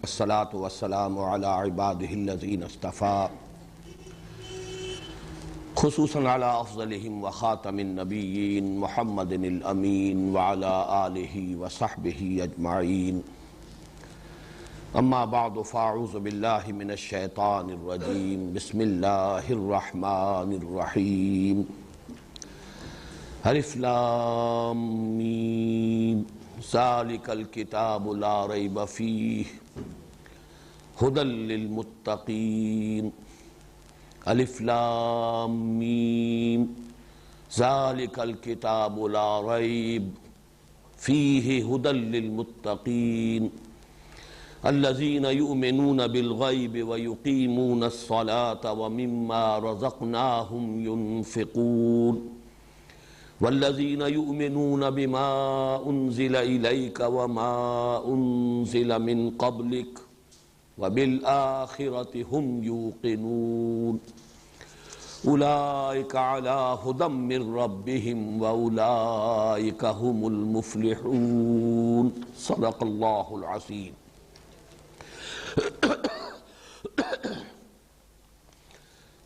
الصلاة والسلام على عباده الذين اصطفى خصوصا على أفضلهم وخاتم النبيين محمد الأمين وعلى آله وصحبه أجمعين. أما بعد فأعوذ بالله من الشيطان الرجيم. بسم الله الرحمن الرحيم. الف لام میم ذالک الکتاب لا ریب فیہ ھدی للمتقین. الف لام میم ذالک الکتاب لا ریب فیہ ھدی للمتقین الذین یؤمنون بالغیب ویقیمون الصلاة ومما رزقناہم ینفقون والذین یؤمنون بما انزل الیک وما انزل من قبلک وبالآخرۃ ہم یوقنون اولئک علی ھدی من ربہم واولئک هم المفلحون. صدق اللہ العظیم.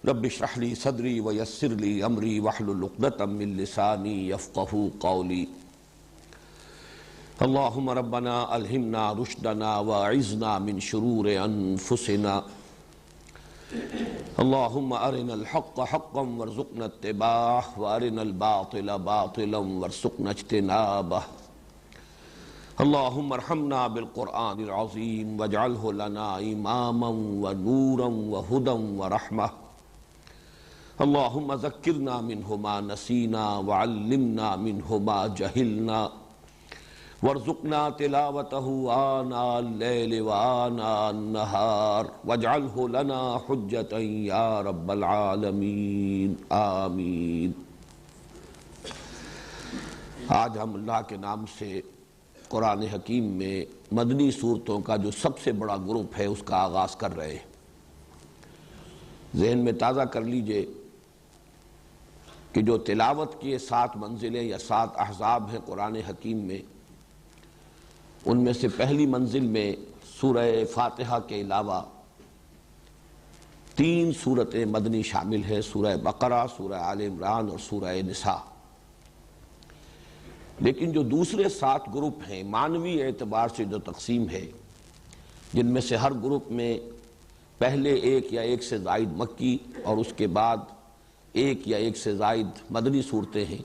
رب اشرح لي صدري ويسر لي امري واحلل عقدة من لساني يفقهوا قولي. اللهم ربنا الهمنا رشدنا واعذنا من شرور انفسنا. اللهم ارنا الحق حقا وارزقنا اتباعه وارنا الباطل باطلا وارزقنا اجتنابه. اللهم ارحمنا بالقرآن العظيم واجعله لنا اماما ونورا وهدى ورحمة. اللهم ذكرنا منه ما نسينا وعلمنا منه ما جهلنا وارزقنا تلاوته آناء الليل وآناء النهار واجعله لنا حجة يا رب العالمين آمين. آج ہم اللہ کے نام سے قرآن حکیم میں مدنی صورتوں کا جو سب سے بڑا گروپ ہے اس کا آغاز کر رہے ہیں. ذہن میں تازہ کر لیجئے کہ جو تلاوت کی 7 منزلیں یا 7 احزاب ہیں قرآن حکیم میں، ان میں سے پہلی منزل میں سورہ فاتحہ کے علاوہ 3 سورتیں مدنی شامل ہیں: سورہ بقرہ، سورہ آل عمران اور سورہ نساء. لیکن جو دوسرے 7 گروپ ہیں معنوی اعتبار سے جو تقسیم ہے، جن میں سے ہر گروپ میں پہلے 1 یا 1 سے زائد مکی اور اس کے بعد 1 یا 1 سے زائد مدنی صورتیں ہیں،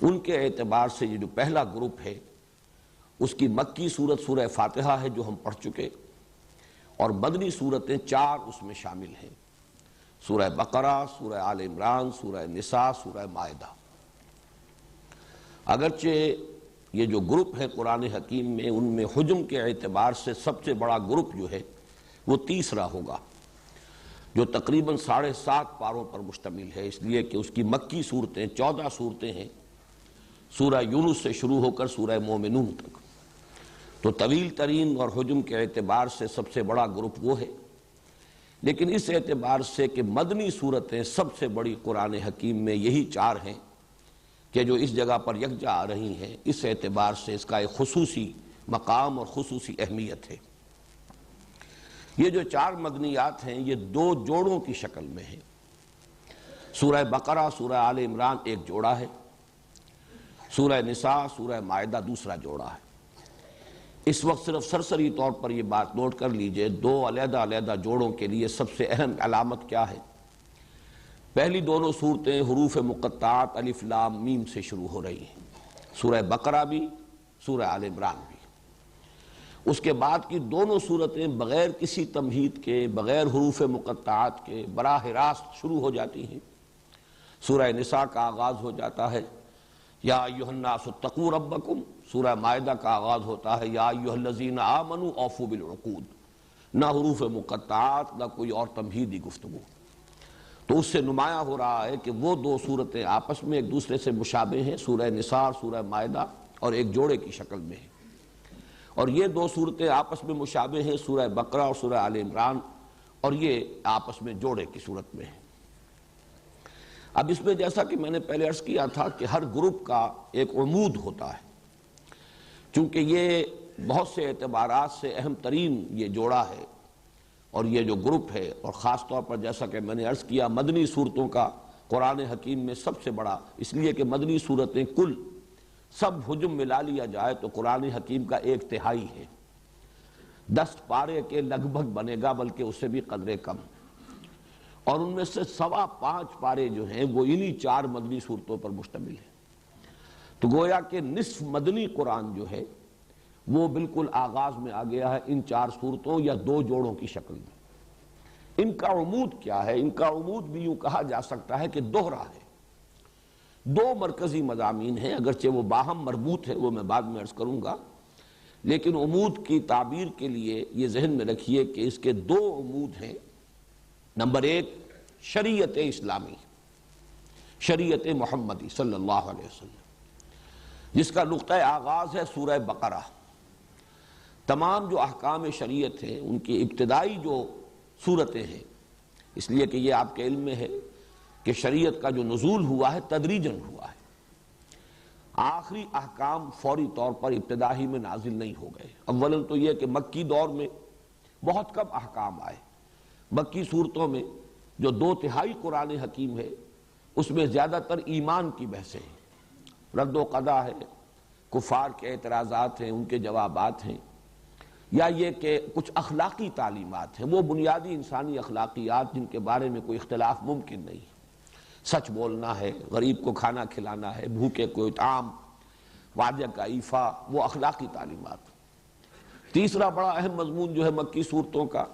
ان کے اعتبار سے یہ جو پہلا گروپ ہے اس کی مکی صورت سورہ فاتحہ ہے جو ہم پڑھ چکے، اور مدنی صورتیں 4 اس میں شامل ہیں: سورہ بقرہ، سورہ آل عمران، سورہ نساء، سورہ مائدہ. اگرچہ یہ جو گروپ ہے قرآن حکیم میں، ان میں حجم کے اعتبار سے سب سے بڑا گروپ جو ہے وہ تیسرا ہوگا، جو تقریباً 7.5 پاروں پر مشتمل ہے، اس لیے کہ اس کی مکی صورتیں 14 صورتیں ہیں، سورہ یونس سے شروع ہو کر سورہ مومنون تک. تو طویل ترین اور حجم کے اعتبار سے سب سے بڑا گروپ وہ ہے. لیکن اس اعتبار سے کہ مدنی صورتیں سب سے بڑی قرآن حکیم میں یہی 4 ہیں کہ جو اس جگہ پر یکجا آ رہی ہیں، اس اعتبار سے اس کا ایک خصوصی مقام اور خصوصی اہمیت ہے. یہ جو 4 مدنیات ہیں یہ 2 جوڑوں کی شکل میں ہیں. سورہ بقرہ، سورہ آل عمران ایک جوڑا ہے، سورہ نساء، سورہ مائدہ دوسرا جوڑا ہے. اس وقت صرف سرسری طور پر یہ بات نوٹ کر لیجئے، 2 علیحدہ علیحدہ جوڑوں کے لیے سب سے اہم علامت کیا ہے؟ پہلی دونوں صورتیں حروف مقطعات الف لام میم سے شروع ہو رہی ہیں، سورہ بقرہ بھی، سورہ آل عمران بھی. اس کے بعد کی دونوں صورتیں بغیر کسی تمہید کے، بغیر حروف مقطعات کے براہ راست شروع ہو جاتی ہیں. سورہ نساء کا آغاز ہو جاتا ہے یا ایھا الناس اتقوا ربکم، سورہ مائدہ کا آغاز ہوتا ہے یا ایھا الذین آمنوا اوفوا بالعقود. نہ حروف مقطعات، نہ کوئی اور تمہیدی گفتگو. تو اس سے نمایاں ہو رہا ہے کہ وہ 2 صورتیں آپس میں ایک دوسرے سے مشابہ ہیں، سورہ نساء اور سورہ مائدہ، اور ایک جوڑے کی شکل میں ہیں. اور یہ 2 صورتیں آپس میں مشابہ ہیں، سورہ بقرہ اور سورہ آل عمران، اور یہ آپس میں جوڑے کی صورت میں ہیں. اب اس میں جیسا کہ میں نے پہلے عرض کیا تھا کہ ہر گروپ کا ایک عمود ہوتا ہے، چونکہ یہ بہت سے اعتبارات سے اہم ترین یہ جوڑا ہے اور یہ جو گروپ ہے، اور خاص طور پر جیسا کہ میں نے عرض کیا مدنی صورتوں کا قرآن حکیم میں سب سے بڑا، اس لیے کہ مدنی صورتیں کل سب حجم ملا لیا جائے تو قرآن حکیم کا 1/3 ہے، 10 پارے کے لگ بھگ بنے گا، بلکہ اس سے بھی قدرے کم، اور ان میں سے 5.25 پارے جو ہیں وہ انہی 4 مدنی صورتوں پر مشتمل ہیں۔ تو گویا کہ نصف مدنی قرآن جو ہے وہ بالکل آغاز میں آ گیا ہے ان 4 صورتوں یا 2 جوڑوں کی شکل میں۔ ان کا عمود کیا ہے؟ ان کا عمود بھی یوں کہا جا سکتا ہے کہ دوہرا ہے، 2 مرکزی مضامین ہیں، اگرچہ وہ باہم مربوط ہے، وہ میں بعد میں عرض کروں گا، لیکن عمود کی تعبیر کے لیے یہ ذہن میں رکھیے کہ اس کے 2 عمود ہیں۔ نمبر 1 شریعت اسلامی، شریعت محمدی صلی اللہ علیہ وسلم، جس کا نقطہ آغاز ہے سورہ بقرہ۔ تمام جو احکام شریعت ہیں ان کی ابتدائی جو صورتیں ہیں، اس لیے کہ یہ آپ کے علم میں ہے کہ شریعت کا جو نزول ہوا ہے تدریجاً ہوا ہے، آخری احکام فوری طور پر ابتدائی میں نازل نہیں ہو گئے۔ اولاً تو یہ کہ مکی دور میں بہت کم احکام آئے، مکی صورتوں میں جو 2/3 قرآن حکیم ہے اس میں زیادہ تر ایمان کی بحثیں ہیں، رد و قضا ہے، کفار کے اعتراضات ہیں، ان کے جوابات ہیں، یا یہ کہ کچھ اخلاقی تعلیمات ہیں، وہ بنیادی انسانی اخلاقیات جن کے بارے میں کوئی اختلاف ممکن نہیں، سچ بولنا ہے، غریب کو کھانا کھلانا ہے، بھوکے کو اطعام، وعدے کا ایفا، وہ اخلاقی تعلیمات۔ تیسرا بڑا اہم مضمون جو ہے مکی صورتوں کا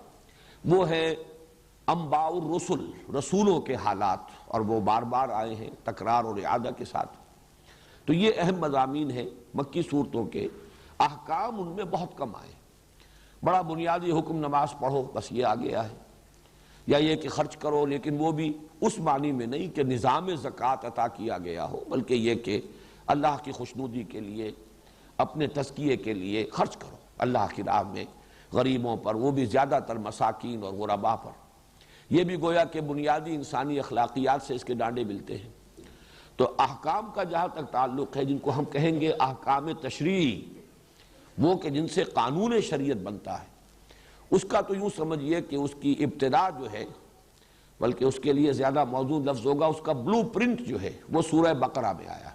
وہ ہے انباء الرسل، رسولوں کے حالات، اور وہ بار بار آئے ہیں تکرار اور اعادہ کے ساتھ۔ تو یہ اہم مضامین ہیں مکی صورتوں کے، احکام ان میں بہت کم آئے، بڑا بنیادی حکم نماز پڑھو بس یہ آ گیا ہے، یا یہ کہ خرچ کرو، لیکن وہ بھی اس معنی میں نہیں کہ نظام زکوٰۃ عطا کیا گیا ہو، بلکہ یہ کہ اللہ کی خوشنودی کے لیے، اپنے تزکیے کے لیے خرچ کرو اللہ کی راہ میں، غریبوں پر، وہ بھی زیادہ تر مساکین اور غرباء پر۔ یہ بھی گویا کہ بنیادی انسانی اخلاقیات سے اس کے ڈانڈے ملتے ہیں۔ تو احکام کا جہاں تک تعلق ہے، جن کو ہم کہیں گے احکام تشریعی، وہ کہ جن سے قانون شریعت بنتا ہے، اس کا تو یوں سمجھیے کہ اس کی ابتدا جو ہے، بلکہ اس کے لیے زیادہ موزوں لفظ ہوگا، اس کا بلو پرنٹ جو ہے وہ سورہ بقرہ میں آیا۔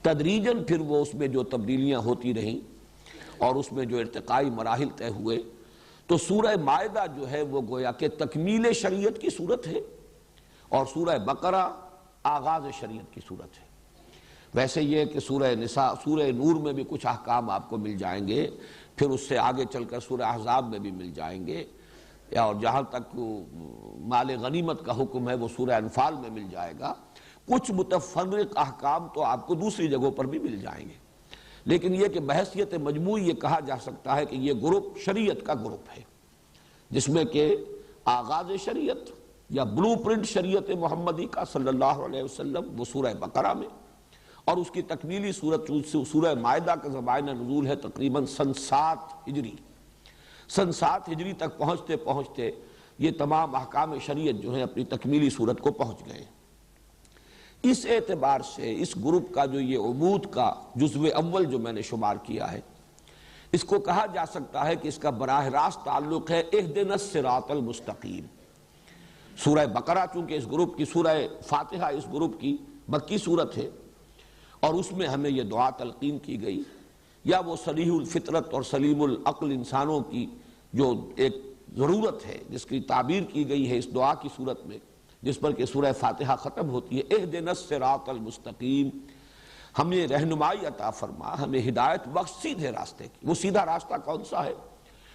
تدریجاً پھر وہ اس میں جو تبدیلیاں ہوتی رہیں اور اس میں جو ارتقائی مراحل طے ہوئے، تو سورہ مائدہ جو ہے وہ گویا کہ تکمیل شریعت کی صورت ہے، اور سورہ بقرہ آغاز شریعت کی صورت ہے۔ ویسے یہ کہ سورہ نساء، سورہ نور میں بھی کچھ احکام آپ کو مل جائیں گے، پھر اس سے آگے چل کر سورہ احزاب میں بھی مل جائیں گے، اور جہاں تک مال غنیمت کا حکم ہے وہ سورہ انفال میں مل جائے گا، کچھ متفرق احکام تو آپ کو دوسری جگہوں پر بھی مل جائیں گے، لیکن یہ کہ بحیثیت مجموعی یہ کہا جا سکتا ہے کہ یہ گروپ شریعت کا گروپ ہے، جس میں کہ آغاز شریعت یا بلو پرنٹ شریعت محمدی کا صلی اللہ علیہ وسلم وہ سورہ بقرہ میں، اور اس کی تکمیلی صورت سورہ مائدہ کا زمانہ نزول ہے تقریباً سن 7 ہجری، سن 7 ہجری تک پہنچتے پہنچتے یہ تمام احکام شریعت جو ہیں اپنی تکمیلی صورت کو پہنچ گئے۔ اس اعتبار سے اس گروپ کا جو یہ عمود کا جزو اول جو میں نے شمار کیا ہے، اس کو کہا جا سکتا ہے کہ اس کا براہ راست تعلق ہے اہدنا الصراط المستقیم۔ سورہ بقرہ چونکہ اس گروپ کی، سورہ فاتحہ اس گروپ کی مکی صورت ہے، اور اس میں ہمیں یہ دعا تلقین کی گئی، یا وہ صریح الفطرت اور سلیم العقل انسانوں کی جو ایک ضرورت ہے جس کی تعبیر کی گئی ہے اس دعا کی صورت میں، جس پر کہ سورہ فاتحہ ختم ہوتی ہے، اہدنا الصراط المستقیم، ہمیں رہنمائی عطا فرما، ہمیں ہدایت بخش سیدھے راستے کی۔ وہ سیدھا راستہ کون سا ہے؟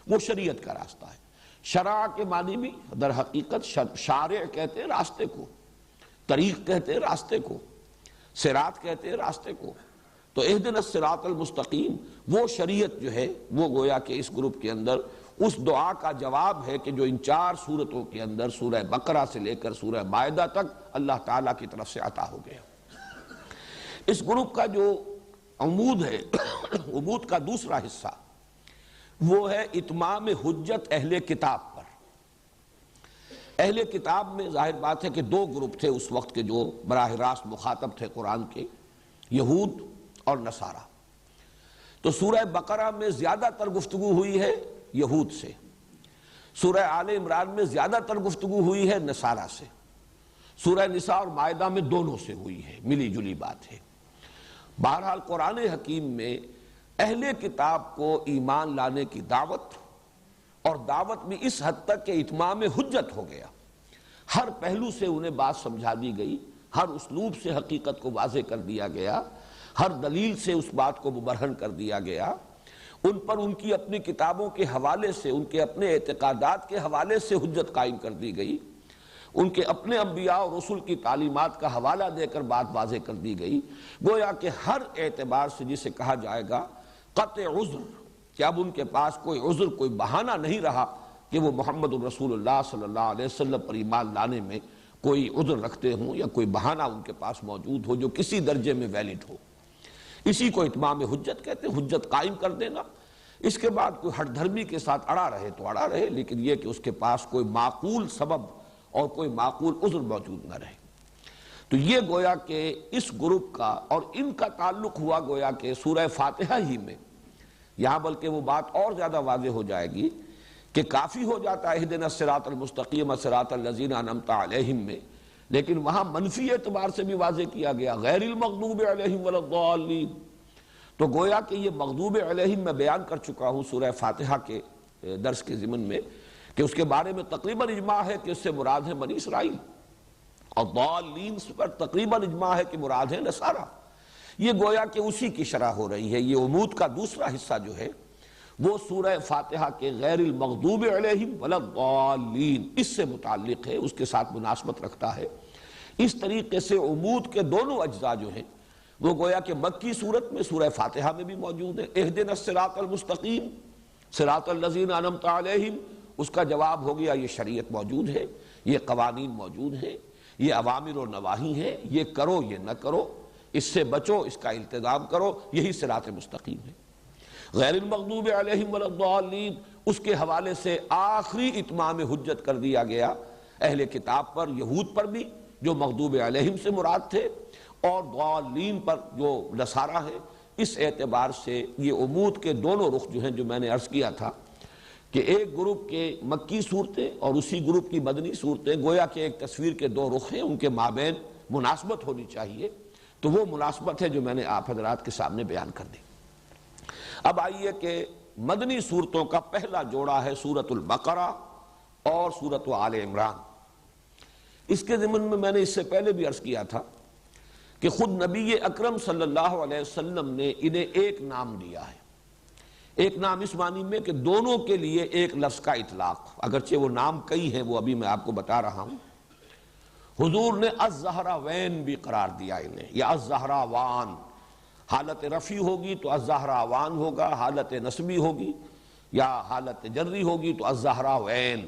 وہ شریعت کا راستہ ہے۔ شرع کے معنی بھی در حقیقت شارع کہتے ہیں راستے کو، طریق کہتے ہیں راستے کو، صراط کہتے ہیں راستے کو۔ تو اہدنا الصراط المستقیم وہ شریعت جو ہے وہ گویا کہ اس گروپ کے اندر اس دعا کا جواب ہے کہ جو ان 4 صورتوں کے اندر سورہ بقرہ سے لے کر سورہ مائدہ تک اللہ تعالیٰ کی طرف سے عطا ہو گیا۔ اس گروپ کا جو عمود ہے، عمود کا دوسرا حصہ وہ ہے اتمام حجت اہل کتاب پر۔ اہل کتاب میں ظاہر بات ہے کہ 2 گروپ تھے اس وقت کے جو براہ راست مخاطب تھے قرآن کے، یہود اور نصارہ۔ تو سورہ بقرہ میں زیادہ تر گفتگو ہوئی ہے یہود سے، سورہ آل عمران میں زیادہ تر گفتگو ہوئی ہے نصارہ سے، سورہ نساء اور مائدہ میں دونوں سے ہوئی ہے، ملی جلی بات ہے۔ بہرحال قرآن حکیم میں اہل کتاب کو ایمان لانے کی دعوت، اور دعوت بھی اس حد تک کہ اتمام حجت ہو گیا، ہر پہلو سے انہیں بات سمجھا دی گئی، ہر اسلوب سے حقیقت کو واضح کر دیا گیا، ہر دلیل سے اس بات کو مبرہن کر دیا گیا، ان پر ان کی اپنی کتابوں کے حوالے سے، ان کے اپنے اعتقادات کے حوالے سے حجت قائم کر دی گئی، ان کے اپنے انبیاء اور رسول کی تعلیمات کا حوالہ دے کر بات واضح کر دی گئی، گویا کہ ہر اعتبار سے جسے کہا جائے گا قطع عذر، کہ اب ان کے پاس کوئی عذر، کوئی بہانہ نہیں رہا کہ وہ محمد الرسول اللہ صلی اللہ علیہ وسلم پر ایمان لانے میں کوئی عذر رکھتے ہوں یا کوئی بہانہ ان کے پاس موجود ہو جو کسی درجے میں ویلڈ ہو۔ اسی کو اتمام حجت کہتے ہیں، حجت قائم کر دینا۔ اس کے بعد کوئی ہٹ دھرمی کے ساتھ اڑا رہے تو اڑا رہے، لیکن یہ کہ اس کے پاس کوئی معقول سبب اور کوئی معقول عذر موجود نہ رہے۔ تو یہ گویا کہ اس گروپ کا اور ان کا تعلق ہوا گویا کہ سورہ فاتحہ ہی میں، یہاں بلکہ وہ بات اور زیادہ واضح ہو جائے گی کہ کافی ہو جاتا ہے اہدنا الصراط المستقیم صراط الذین انعمت علیہم میں، لیکن وہاں منفی اعتبار سے بھی واضح کیا گیا غیر المغضوب علیہم ولا الضالین۔ تو گویا کہ یہ مغضوب علیہم میں بیان کر چکا ہوں سورہ فاتحہ کے درس کے ضمن میں کہ اس کے بارے میں تقریباً اجماع ہے کہ اس سے مراد ہے بنی اسرائیل، اور ضالین پر تقریباً اجماع ہے کہ مراد ہے نصارہ۔ یہ گویا کہ اسی کی شرح ہو رہی ہے۔ یہ عمود کا دوسرا حصہ جو ہے وہ سورہ فاتحہ کے غیر المغضوب علیہم ولا الضالین اس سے متعلق ہے، اس کے ساتھ مناسبت رکھتا ہے۔ اس طریقے سے عمود کے دونوں اجزاء جو ہیں وہ گویا کہ مکی صورت میں سورہ فاتحہ میں بھی موجود ہے۔ اہدنا الصراط المستقیم صراط الذین انعمت علیہم، اس کا جواب ہو گیا یہ شریعت موجود ہے، یہ قوانین موجود ہیں، یہ اوامر و نواہی ہیں، یہ کرو یہ نہ کرو، اس سے بچو، اس کا التزام کرو، یہی صراط مستقیم ہے۔ غیر المغضوب علیہم ولا الضالین اس کے حوالے سے آخری اتمام حجت کر دیا گیا اہل کتاب پر، یہود پر بھی جو مغضوب علیہم سے مراد تھے، اور ضالین پر جو نصارہ ہے۔ اس اعتبار سے یہ عمود کے دونوں رخ جو ہیں، جو میں نے عرض کیا تھا کہ ایک گروپ کے مکی صورتیں اور اسی گروپ کی مدنی صورتیں گویا کہ ایک تصویر کے دو رخ ہیں، ان کے مابین مناسبت ہونی چاہیے، تو وہ مناسبت ہے جو میں نے آپ حضرات کے سامنے بیان کر دی۔ اب آئیے کہ مدنی صورتوں کا پہلا جوڑا ہے سورۃ البقرہ اور سورۃ آل عمران۔ اس کے ضمن میں نے اس سے پہلے بھی عرض کیا تھا کہ خود نبی اکرم صلی اللہ علیہ وسلم نے انہیں ایک نام دیا ہے، ایک نام اس معنی میں کہ دونوں کے لیے ایک لفظ کا اطلاق، اگرچہ وہ نام کئی ہیں، وہ ابھی میں آپ کو بتا رہا ہوں۔ حضور نے الزہراوین بھی قرار دیا انہیں، یا الزہراوان، حالت رفع ہوگی تو الزہراوان ہوگا، حالت نصبی ہوگی یا حالت جری ہوگی تو الزہراوین۔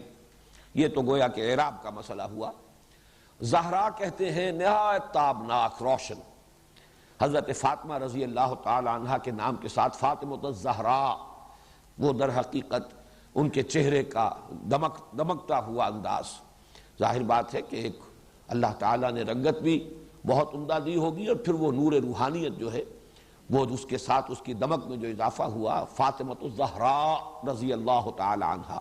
یہ تو گویا کہ اعراب کا مسئلہ ہوا۔ زہرا کہتے ہیں نہایت تابناک، روشن۔ حضرت فاطمہ رضی اللہ تعالی عنہ کے نام کے ساتھ فاطمۃ الزہراء، وہ در حقیقت ان کے چہرے کا دمکتا ہوا انداز، ظاہر بات ہے کہ ایک اللہ تعالیٰ نے رنگت بھی بہت عمدہ دی ہوگی، اور پھر وہ نور روحانیت جو ہے وہ اس کے ساتھ اس کی دمک میں جو اضافہ ہوا، فاطمۃ الزہراء رضی اللہ تعالی عنہ،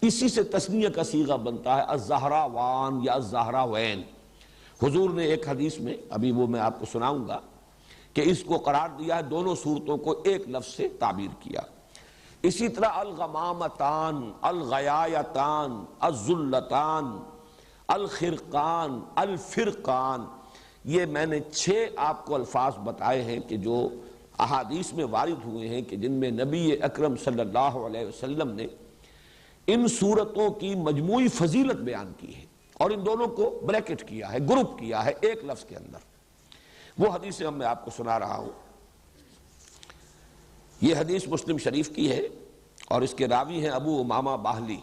اسی سے تثنیہ کا صیغہ بنتا ہے الزہراوان یا الزہراوین۔ حضور نے ایک حدیث میں، ابھی وہ میں آپ کو سناؤں گا، کہ اس کو قرار دیا ہے، دونوں صورتوں کو ایک لفظ سے تعبیر کیا۔ اسی طرح الغمامتان، الغیایتان، الذلتان، الخرقان، الفرقان، یہ میں نے 6 آپ کو الفاظ بتائے ہیں کہ جو احادیث میں وارد ہوئے ہیں کہ جن میں نبی اکرم صلی اللہ علیہ وسلم نے ان صورتوں کی مجموعی فضیلت بیان کی ہے، اور ان دونوں کو بریکٹ کیا ہے، گروپ کیا ہے ایک لفظ کے اندر۔ وہ حدیثیں میں آپ کو سنا رہا ہوں۔ یہ حدیث مسلم شریف کی ہے، اور اس کے راوی ہیں ابو امامہ باہلی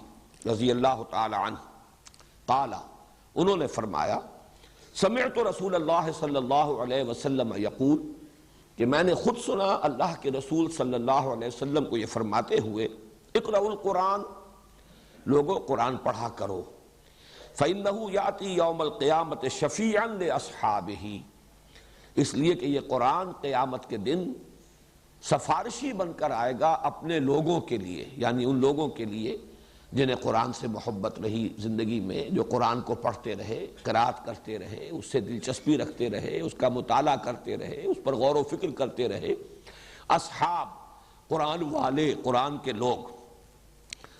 رضی اللہ تعالی عنہ۔ قال، انہوں نے فرمایا، سمعت رسول اللہ صلی اللہ علیہ وسلم یقول، کہ میں نے خود سنا اللہ کے رسول صلی اللہ علیہ وسلم کو یہ فرماتے ہوئے، اقرأوا القرآن، لوگوں قرآن پڑھا کرو، فإنہ یأتی یوم القیامت شفیعا لأصحابہ، اس لیے کہ یہ قرآن قیامت کے دن سفارشی بن کر آئے گا اپنے لوگوں کے لیے، یعنی ان لوگوں کے لیے جنہیں قرآن سے محبت رہی زندگی میں، جو قرآن کو پڑھتے رہے، قرات کرتے رہے، اس سے دلچسپی رکھتے رہے، اس کا مطالعہ کرتے رہے، اس پر غور و فکر کرتے رہے۔ اصحاب، قرآن والے، قرآن کے لوگ۔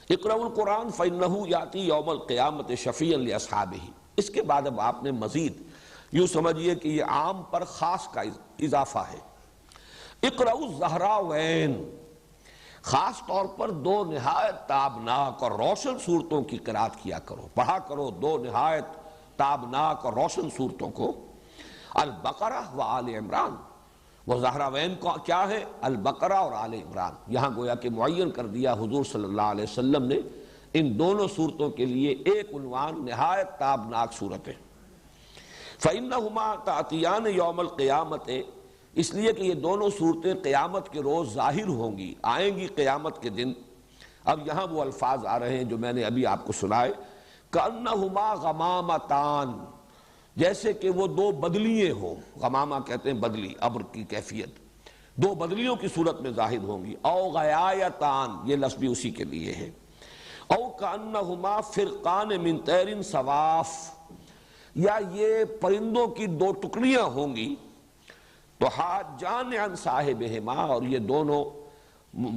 اقرأوا القرآن فإنہ یاتی یوم القیامت شفیعا لاصحابہ۔ اس کے بعد اب آپ نے مزید یوں سمجھیے کہ یہ عام پر خاص کا اضافہ ہے۔ اقرأوا الزہراوین، خاص طور پر دو نہایت تابناک اور روشن صورتوں کی قرات کیا کرو، پڑھا کرو دو نہایت تابناک اور روشن صورتوں کو، البقرہ و آل عمران۔ وہ زہراوین کیا ہے؟ البقرہ اور آل عمران۔ یہاں گویا کہ معین کر دیا حضور صلی اللہ علیہ وسلم نے ان دونوں صورتوں کے لیے ایک عنوان، نہایت تابناک صورتیں۔ فَإِنَّهُمَا تَأْتِيَانِ يَوْمَ الْقِيَامَةِ، اس لیے کہ یہ دونوں صورتیں قیامت کے روز ظاہر ہوں گی، آئیں گی قیامت کے دن۔ اب یہاں وہ الفاظ آ رہے ہیں جو میں نے ابھی آپ کو سنائے، كَأَنَّهُمَا غَمَامَتَانِ، جیسے کہ وہ دو بدلیے ہوں۔ غمامہ کہتے ہیں بدلی، ابر کی کیفیت، دو بدلیوں کی صورت میں ظاہر ہوں گی۔ او غیایتان، یہ لفظ بھی اسی کے لیے ہے۔ او کأنہما فرقان من طیر صواف، یا یہ پرندوں کی دو ٹکڑیاں ہوں گی۔ تو حاجان عن صاحبہما، اور یہ دونوں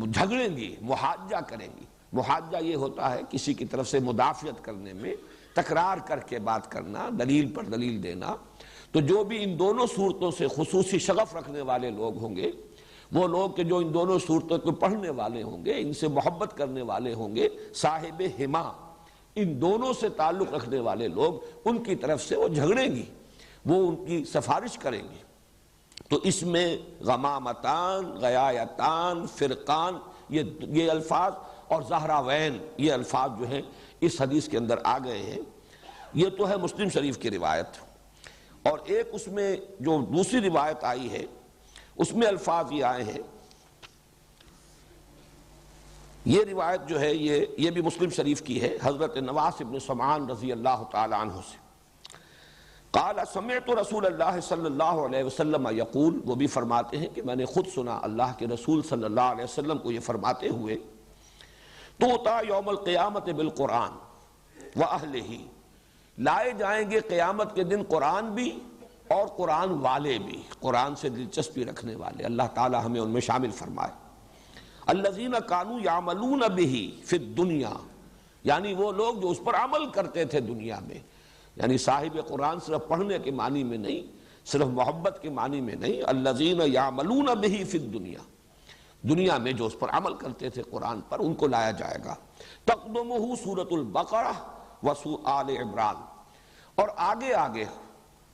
جھگڑیں گی، محاجہ کریں گی۔ محاجہ یہ ہوتا ہے کسی کی طرف سے مدافعت کرنے میں، تکرار کر کے بات کرنا، دلیل پر دلیل دینا۔ تو جو بھی ان دونوں صورتوں سے خصوصی شغف رکھنے والے لوگ ہوں گے، وہ لوگ کہ جو ان دونوں صورتوں کو پڑھنے والے ہوں گے، ان سے محبت کرنے والے ہوں گے، صاحب ہما، ان دونوں سے تعلق رکھنے والے لوگ، ان کی طرف سے وہ جھگڑیں گی، وہ ان کی سفارش کریں گے۔ تو اس میں غمامتان، غیایتان، فرقان، یہ الفاظ اور زہراوین، یہ الفاظ جو ہیں اس حدیث کے اندر آ گئے ہیں۔ یہ تو ہے مسلم شریف کی روایت، اور ایک اس میں جو دوسری روایت آئی ہے اس میں الفاظ یہ آئے ہیں۔ یہ روایت جو ہے یہ بھی مسلم شریف کی ہے، حضرت نواس بن سمعان رضی اللہ تعالی عنہ سے۔ قال سمعت رسول اللہ صلی اللہ علیہ وسلم یقول، وہ بھی فرماتے ہیں کہ میں نے خود سنا اللہ کے رسول صلی اللہ علیہ وسلم کو یہ فرماتے ہوئے، توطا یوم القیامت بالقرآن واہلہ، لائے جائیں گے قیامت کے دن قرآن بھی اور قرآن والے بھی، قرآن سے دلچسپی رکھنے والے، اللہ تعالی ہمیں ان میں شامل فرمائے۔ الذین کانوا یعملون بہ فی الدنیا، یعنی وہ لوگ جو اس پر عمل کرتے تھے دنیا میں، یعنی صاحب قرآن صرف پڑھنے کے معنی میں نہیں، صرف محبت کے معنی میں نہیں، الذین یعملون بہ فی الدنیا، دنیا میں جو اس پر عمل کرتے تھے قرآن پر، ان کو لایا جائے گا۔ تقدمہ سورۃ البقرہ آل عمران، اور آگے آگے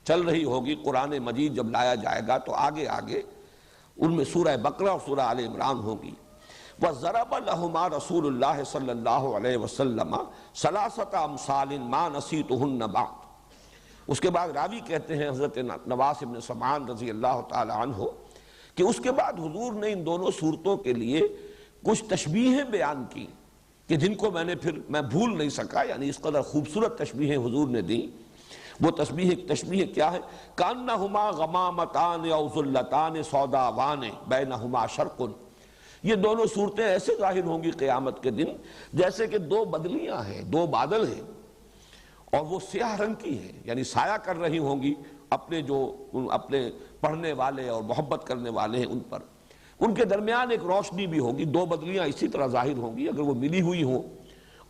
چل رہی ہوگی قرآن مجید جب لایا جائے گا تو آگے آگے ان میں سورہ بقرہ اور سورہ آل عمران ہوگی۔ وَضَرَبَ لَهُمَا رسول اللہ صلی اللہ علیہ وسلم ثلاثة امثال ما نسیتهن بعد۔ اس کے بعد راوی کہتے ہیں حضرت نواس بن سمعان رضی اللہ تعالی عنہ کہ اس کے بعد حضور نے ان دونوں صورتوں کے لیے کچھ تشبیہیں بیان کی کہ جن کو میں بھول نہیں سکا، یعنی اس قدر خوبصورت تشبیہیں حضور نے دی۔ وہ تشبیہ کیا ہے؟ کانہما غمامتان او ذلتان سوداوان بینہما شرق، یہ دونوں صورتیں ایسے ظاہر ہوں گی قیامت کے دن جیسے کہ دو بدلیاں ہیں، دو بادل ہیں، اور وہ سیاہ رنگ کی ہیں، یعنی سایہ کر رہی ہوں گی اپنے پڑھنے والے اور محبت کرنے والے ہیں ان پر۔ ان کے درمیان ایک روشنی بھی ہوگی، دو بدلیاں اسی طرح ظاہر ہوں گی، اگر وہ ملی ہوئی ہوں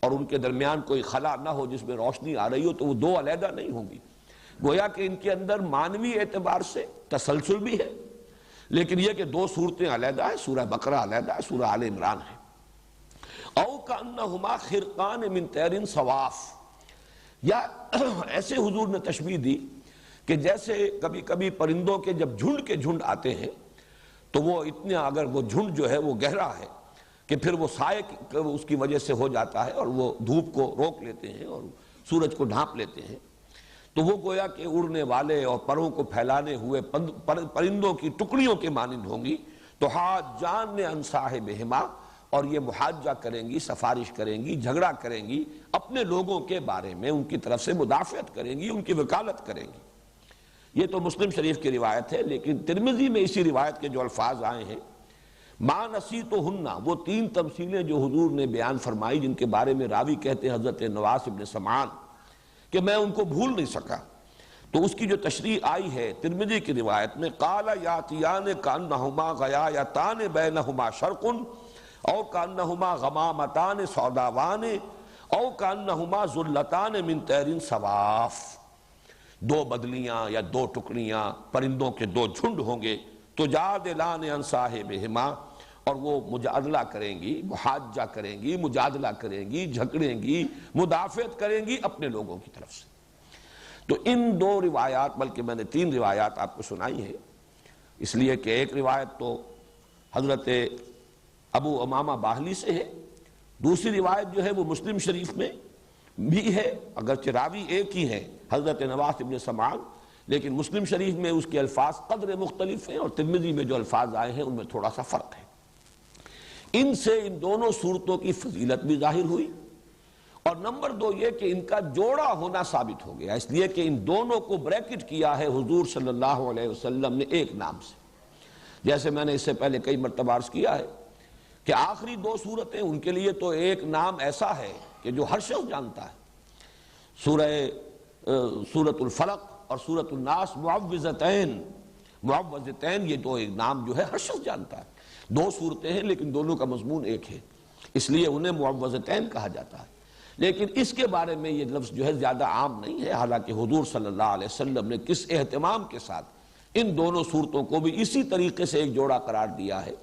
اور ان کے درمیان کوئی خلا نہ ہو جس میں روشنی آ رہی ہو تو وہ دو علیحدہ نہیں ہوں گی۔ گویا کہ ان کے اندر معنوی اعتبار سے تسلسل بھی ہے، لیکن یہ کہ دو صورتیں علیحدہ ہیں، سورہ بقرہ علیحدہ ہے، سورہ آل عمران ہے۔ او کانہما خرقان من طیر صواف، یا ایسے حضور نے تشبیہ دی کہ جیسے کبھی کبھی پرندوں کے جب جھنڈ کے جھنڈ آتے ہیں تو وہ اتنے، اگر وہ جھنڈ جو ہے وہ گہرا ہے کہ پھر وہ سائے اس کی وجہ سے ہو جاتا ہے اور وہ دھوپ کو روک لیتے ہیں اور سورج کو ڈھانپ لیتے ہیں، تو وہ گویا کہ اڑنے والے اور پروں کو پھیلانے ہوئے پرندوں کی ٹکڑیوں کے مانند ہوں گی۔ تو حاجان عن صاحبہما، اور یہ محاجہ کریں گی، سفارش کریں گی، جھگڑا کریں گی اپنے لوگوں کے بارے میں، ان کی طرف سے مدافعت کریں گی، ان کی وکالت کریں گی۔ یہ تو مسلم شریف کی روایت ہے، لیکن ترمذی میں اسی روایت کے جو الفاظ آئے ہیں ما نسیتہن، وہ تین تمثیلیں جو حضور نے بیان فرمائی جن کے بارے میں راوی کہتے ہیں حضرت نواس ابن سمعان کہ میں ان کو بھول نہیں سکا، تو اس کی جو تشریح آئی ہے ترمذی کی روایت میں، قال یاتیان کانہما غیایتان بینہما شرق او کانہما غمامتان سوداوان او کانہما ذلتان من طیر صواف، دو بدلیاں یا دو ٹکڑیاں پرندوں کے دو جھنڈ ہوں گے، تجادلان عن صاحبہما، اور وہ مجادلہ کریں گی، محاجہ کریں گی، مجادلہ کریں گی، جھگڑیں گی، مدافعت کریں گی اپنے لوگوں کی طرف سے۔ تو ان دو روایات، بلکہ میں نے تین روایات آپ کو سنائی ہیں، اس لیے کہ ایک روایت تو حضرت ابو امامہ باہلی سے ہے، دوسری روایت جو ہے وہ مسلم شریف میں بھی ہے، اگرچہ راوی ایک ہی ہے حضرت نواس ابن سمعان، لیکن مسلم شریف میں اس کے الفاظ قدر مختلف ہیں، اور ترمذی میں جو الفاظ آئے ہیں ان میں تھوڑا سا فرق ہے۔ ان سے ان دونوں صورتوں کی فضیلت بھی ظاہر ہوئی، اور نمبر دو یہ کہ ان کا جوڑا ہونا ثابت ہو گیا، اس لیے کہ ان دونوں کو بریکٹ کیا ہے حضور صلی اللہ علیہ وسلم نے ایک نام سے، جیسے میں نے اس سے پہلے کئی مرتبہ عرض کیا ہے کہ آخری دو صورتیں ان کے لیے تو ایک نام ایسا ہے کہ جو ہر شخص جانتا ہے، سورۃ الفلق اور سورۃ الناس معوذتین، یہ دو ایک نام جو ہے ہر شخص جانتا ہے، دو صورتیں ہیں لیکن دونوں کا مضمون ایک ہے، اس لیے انہیں معوذتین کہا جاتا ہے، لیکن اس کے بارے میں یہ لفظ جو ہے زیادہ عام نہیں ہے، حالانکہ حضور صلی اللہ علیہ وسلم نے کس اہتمام کے ساتھ ان دونوں صورتوں کو بھی اسی طریقے سے ایک جوڑا قرار دیا ہے۔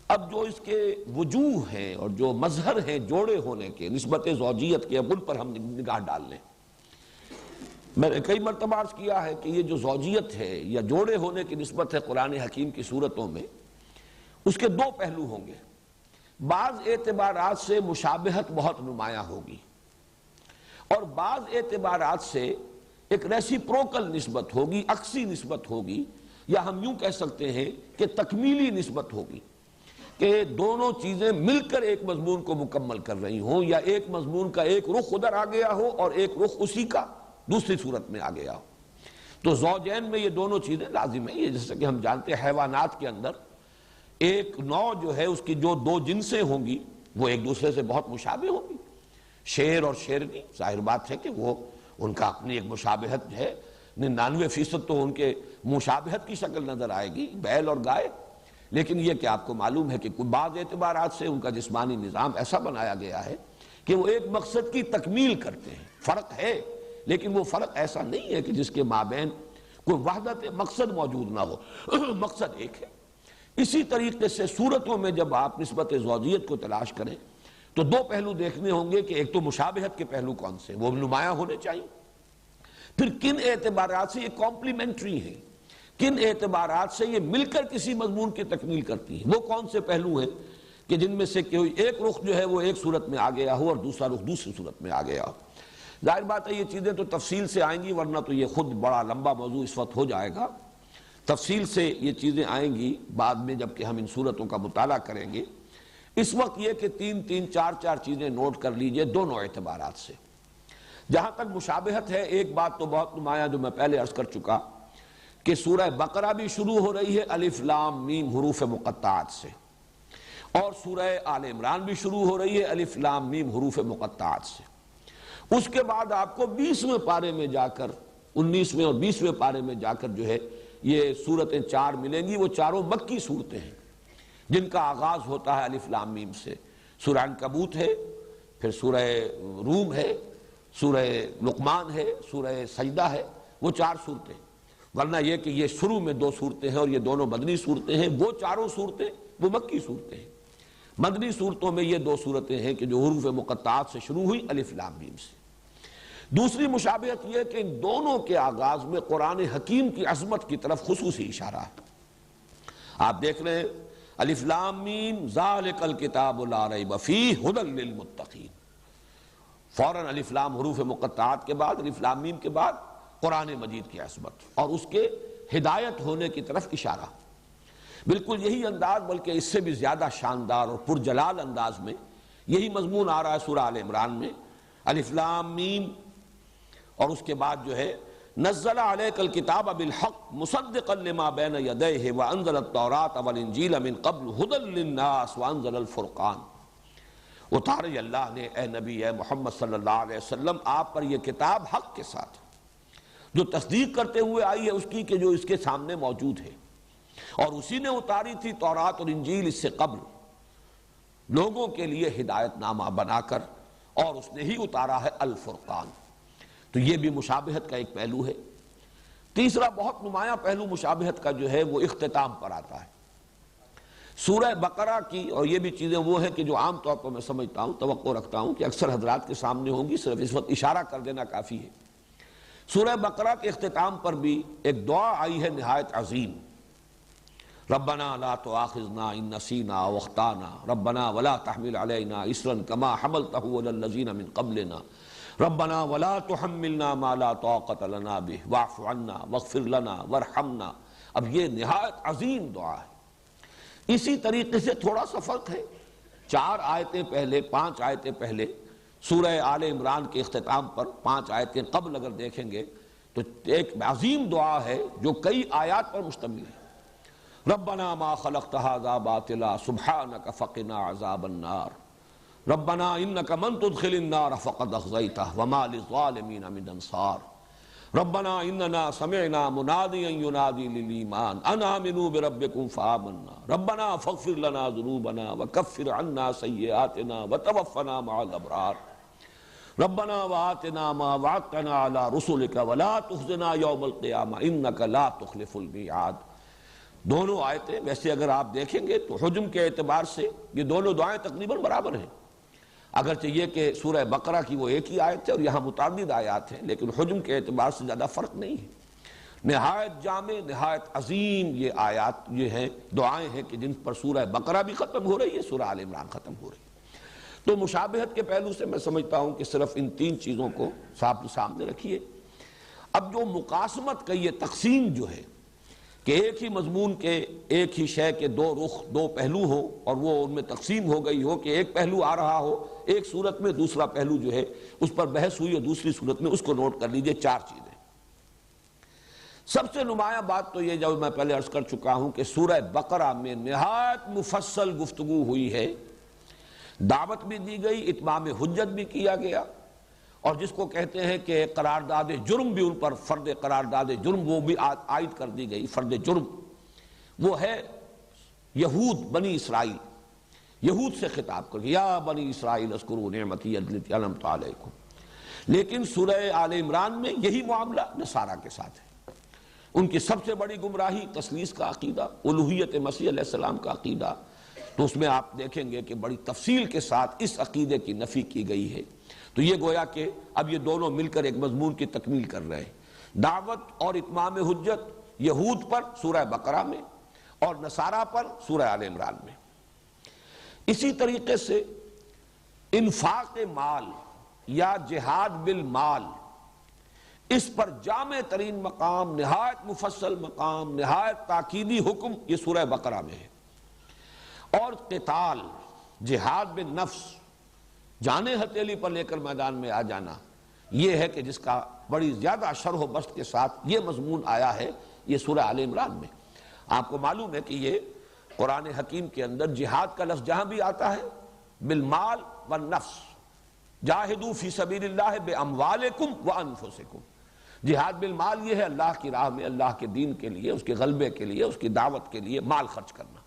اب جو اس کے وجوہ ہیں اور جو مظہر ہیں جوڑے ہونے کے، نسبت زوجیت کے، اب ان پر ہم نگاہ ڈال لیں۔ میں نے کئی مرتبہ عرض کیا ہے کہ یہ جو زوجیت ہے یا جوڑے ہونے کی نسبت ہے قرآن حکیم کی صورتوں میں، اس کے دو پہلو ہوں گے، بعض اعتبارات سے مشابہت بہت نمایاں ہوگی، اور بعض اعتبارات سے ایک ریسیپروکل نسبت ہوگی، عکسی نسبت ہوگی، یا ہم یوں کہہ سکتے ہیں کہ تکمیلی نسبت ہوگی، کہ دونوں چیزیں مل کر ایک مضمون کو مکمل کر رہی ہوں، یا ایک مضمون کا ایک رخ ادھر آ گیا ہو اور ایک رخ اسی کا دوسری صورت میں آ گیا ہو۔ تو زوجین میں یہ دونوں چیزیں لازم ہیں، یہ جیسے کہ ہم جانتے ہیں حیوانات کے اندر ایک نوع جو ہے اس کی جو دو جنسیں ہوں گی وہ ایک دوسرے سے بہت مشابہ ہوں گی، شیر اور شیرنی، ظاہر بات ہے کہ وہ ان کا اپنی ایک مشابہت ہے، 99% تو ان کے مشابہت کی شکل نظر آئے گی، بیل اور گائے، لیکن یہ کہ آپ کو معلوم ہے کہ بعض اعتبارات سے ان کا جسمانی نظام ایسا بنایا گیا ہے کہ وہ ایک مقصد کی تکمیل کرتے ہیں، فرق ہے لیکن وہ فرق ایسا نہیں ہے کہ جس کے مابین کوئی وحدت مقصد موجود نہ ہو، مقصد ایک ہے۔ اسی طریقے سے صورتوں میں جب آپ نسبت زوجیت کو تلاش کریں تو دو پہلو دیکھنے ہوں گے کہ ایک تو مشابہت کے پہلو کون سے، وہ نمایاں ہونے چاہیے، پھر کن اعتبارات سے یہ کمپلیمنٹری ہیں، کن اعتبارات سے یہ مل کر کسی مضمون کی تکمیل کرتی ہیں، وہ کون سے پہلو ہیں کہ جن میں سے کوئی ایک رخ جو ہے وہ ایک صورت میں آ گیا ہو اور دوسرا رخ دوسری صورت میں آ گیا ہو۔ ظاہر بات ہے یہ چیزیں تو تفصیل سے آئیں گی، ورنہ تو یہ خود بڑا لمبا موضوع اس وقت ہو جائے گا، تفصیل سے یہ چیزیں آئیں گی بعد میں جب کہ ہم ان صورتوں کا مطالعہ کریں گے۔ اس وقت یہ کہ تین چار چیزیں نوٹ کر لیجئے دونوں اعتبارات سے۔ جہاں تک مشابہت ہے، ایک بات تو بہت نمایاں جو میں پہلے عرض کر چکا کہ سورہ بقرہ بھی شروع ہو رہی ہے الف لام میم حروف مقطعات سے، اور سورہ آل عمران بھی شروع ہو رہی ہے الف لام میم حروف مقطعات سے۔ اس کے بعد آپ کو 20ویں پارے میں جا کر، 19ویں اور 20ویں پارے میں جا کر جو ہے یہ صورتیں چار ملیں گی، وہ چاروں مکی صورتیں ہیں جن کا آغاز ہوتا ہے الف لام میم سے۔ سورہ عنکبوت ہے، پھر سورہ روم ہے، سورہ لقمان ہے، سورہ سجدہ ہے، وہ چار صورتیں، ورنہ یہ کہ یہ شروع میں دو صورتیں ہیں اور یہ دونوں مدنی صورتیں ہیں، وہ چاروں صورتیں وہ مکی صورتیں ہیں۔ مدنی صورتوں میں یہ دو صورتیں ہیں کہ جو حروف مقطعات سے شروع ہوئی الف لام میم سے۔ دوسری مشابہت یہ کہ ان دونوں کے آغاز میں قرآن حکیم کی عظمت کی طرف خصوصی اشارہ ہے۔ آپ دیکھ رہے ہیں الف لام میم ذالک الکتاب لا ریب فیہ ھدی للمتقین، فوراً الف لام حروف مقطعات کے بعد، الف لام میم کے بعد قرآن مجید کی عظمت اور اس کے ہدایت ہونے کی طرف اشارہ۔ بالکل یہی انداز، بلکہ اس سے بھی زیادہ شاندار اور پرجلال انداز میں یہی مضمون آ رہا ہے سورہ آل عمران میں، الف لام میم، اور اس کے بعد جو ہے نزل علیک الکتاب بالحق مصدقا لما بین یدیہ وانزل التوراۃ والانجیل من قبل ھدی للناس وانزل الفرقان۔ اتارے اللہ نے اے نبی اے محمد صلی اللہ علیہ وسلم آپ پر یہ کتاب حق کے ساتھ جو تصدیق کرتے ہوئے آئی ہے اس کی کہ جو اس کے سامنے موجود ہے، اور اسی نے اتاری تھی تورات اور انجیل اس سے قبل لوگوں کے لیے ہدایت نامہ بنا کر، اور اس نے ہی اتارا ہے الفرقان۔ تو یہ بھی مشابہت کا ایک پہلو ہے۔ تیسرا بہت نمایاں پہلو مشابہت کا جو ہے وہ اختتام پر آتا ہے۔ سورہ بقرہ کی، اور یہ بھی چیزیں وہ ہیں کہ جو عام طور پر میں سمجھتا ہوں، توقع رکھتا ہوں کہ اکثر حضرات کے سامنے ہوں گی، صرف اس وقت اشارہ کر دینا کافی ہے۔ سورہ بقرہ کے اختتام پر بھی ایک دعا آئی ہے نہایت عظیم، ربنا لا تؤاخذنا ان نسینا او اخطانا ربنا ولا تحمل علینا اصرا کما حملتہ علی الذین من قبلنا ربنا ولا تحملنا ما لا طاقت لنا به واعف عنا واغفر لنا وارحمنا۔ اب یہ نہایت عظیم دعا ہے۔ اسی طریقے سے تھوڑا سا فرق ہے، 4 آیتیں پہلے، 5 آیتیں پہلے سورہ آل عمران کے اختتام پر 5 آیتیں قبل اگر دیکھیں گے تو ایک عظیم دعا ہے جو کئی آیات پر مشتمل ہے۔ ربنا ما خلقت هذا باطلا سبحانك فقنا عذاب النار ربنا انك من تدخل النار فقد اخزيته وما للظالمين من انصار ربنا اننا سمعنا مناديا ينادي للايمان ان امنوا بربكم فآمنا ربنا فاغفر لنا ذنوبنا وكفر عنا سيئاتنا وتوفنا مع الابرار ربنا وآتنا ما وعدتنا على رسلك ولا تخزنا يوم القيامة انك لا تخلف الميعاد۔ دونوں آیتیں ویسے اگر آپ دیکھیں گے تو حجم کے اعتبار سے یہ دونوں دعائیں تقریباً برابر ہیں، اگرچہ یہ کہ سورہ بقرہ کی وہ ایک ہی آیت ہے اور یہاں متعدد آیات ہیں، لیکن حجم کے اعتبار سے زیادہ فرق نہیں ہے۔ نہایت جامع، نہایت عظیم یہ آیات یہ ہیں، دعائیں ہیں کہ جن پر سورہ بقرہ بھی ختم ہو رہی ہے، سورہ آل عمران ختم ہو رہی ہے۔ تو مشابہت کے پہلو سے میں سمجھتا ہوں کہ صرف ان 3 چیزوں کو سامنے رکھیے۔ اب جو مقاسمت کا یہ تقسیم جو ہے کہ ایک ہی مضمون کے، ایک ہی شے کے 2 رخ، 2 پہلو ہو، اور وہ ان میں تقسیم ہو گئی ہو کہ ایک پہلو آ رہا ہو ایک صورت میں، دوسرا پہلو جو ہے اس پر بحث ہوئی اور دوسری صورت میں، اس کو نوٹ کر لیجئے 4 چیزیں۔ سب سے نمایاں بات تو یہ جو میں پہلے عرض کر چکا ہوں کہ سورہ بقرہ میں نہایت مفصل گفتگو ہوئی ہے، دعوت بھی دی گئی، اتمام حجت بھی کیا گیا، اور جس کو کہتے ہیں کہ قرارداد جرم بھی ان پر، فرد قرارداد جرم وہ بھی عائد کر دی گئی، فرد جرم وہ ہے یہود، بنی اسرائیل، یہود سے خطاب کر یا بنی اسرائیل اذکروا نعمتی التی انعمت علیکم۔ لیکن سورہ آل عمران میں یہی معاملہ نصارہ کے ساتھ ہے۔ ان کی سب سے بڑی گمراہی تثلیث کا عقیدہ، الوہیت مسیح علیہ السلام کا عقیدہ، تو اس میں آپ دیکھیں گے کہ بڑی تفصیل کے ساتھ اس عقیدے کی نفی کی گئی ہے۔ تو یہ گویا کہ اب یہ دونوں مل کر ایک مضمون کی تکمیل کر رہے ہیں، دعوت اور اتمام حجت یہود پر سورہ بقرہ میں اور نصارہ پر سورہ آل عمران میں۔ اسی طریقے سے انفاق مال یا جہاد بالمال، اس پر جامع ترین مقام، نہایت مفصل مقام، نہایت تاکیدی حکم یہ سورہ بقرہ میں ہے۔ اور قتال، جہاد بالنفس، جانے ہتھیلی پر لے کر میدان میں آ جانا، یہ ہے کہ جس کا بڑی زیادہ شرح و بسط کے ساتھ یہ مضمون آیا ہے یہ سورہ آل عمران میں۔ آپ کو معلوم ہے کہ یہ قرآن حکیم کے اندر جہاد کا لفظ جہاں بھی آتا ہے بالمال والنفس، جاہدوا فی سبیل اللہ باموالکم وانفسکم، جہاد بالمال یہ ہے اللہ کی راہ میں، اللہ کے دین کے لیے، اس کے غلبے کے لیے، اس کی دعوت کے لیے مال خرچ کرنا،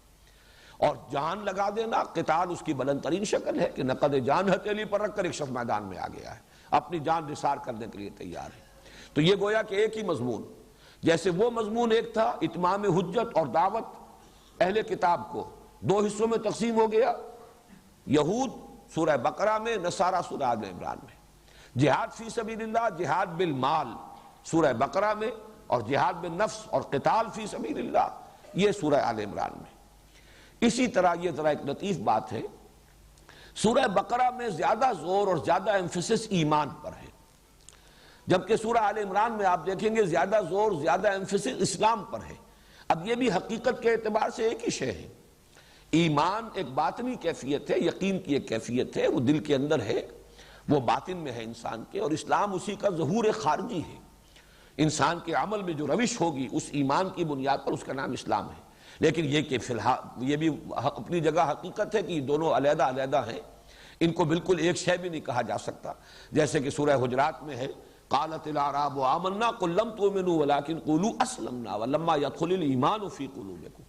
اور جان لگا دینا قتال اس کی بلند ترین شکل ہے کہ نقد جان ہتھیلی پر رکھ کر ایک شخص میدان میں آ گیا ہے، اپنی جان نثار کرنے کے لیے تیار ہے۔ تو یہ گویا کہ ایک ہی مضمون، جیسے وہ مضمون ایک تھا اتمام حجت اور دعوت اہل کتاب کو 2 حصوں میں تقسیم ہو گیا، یہود سورہ بقرہ میں، نصارہ سورہ آل عمران میں، جہاد فی سبیل اللہ، جہاد بالمال سورہ بقرہ میں، اور جہاد بالنفس اور قتال فی سبیل اللہ یہ سورہ آل عمران میں۔ اسی طرح یہ ذرا ایک لطیف بات ہے، سورہ بقرہ میں زیادہ زور اور زیادہ ایمفیسس ایمان پر ہے، جبکہ سورہ آل عمران میں آپ دیکھیں گے زیادہ زور، زیادہ ایمفیسس اسلام پر ہے۔ اب یہ بھی حقیقت کے اعتبار سے ایک ہی شے ہے، ایمان ایک باطنی کیفیت ہے، یقین کی ایک کیفیت ہے، وہ دل کے اندر ہے، وہ باطن میں ہے انسان کے، اور اسلام اسی کا ظہور خارجی ہے۔ انسان کے عمل میں جو روش ہوگی اس ایمان کی بنیاد پر، اس کا نام اسلام ہے۔ لیکن یہ کہ فی الحال یہ بھی اپنی جگہ حقیقت ہے کہ یہ دونوں علیحدہ علیحدہ ہیں، ان کو بالکل ایک شے بھی نہیں کہا جا سکتا، جیسے کہ سورہ حجرات میں ہے قالت الاعراب آمنا قل لم تؤمنوا ولكن قولوا اسلمنا ولما يدخل الايمان في قلوبكم۔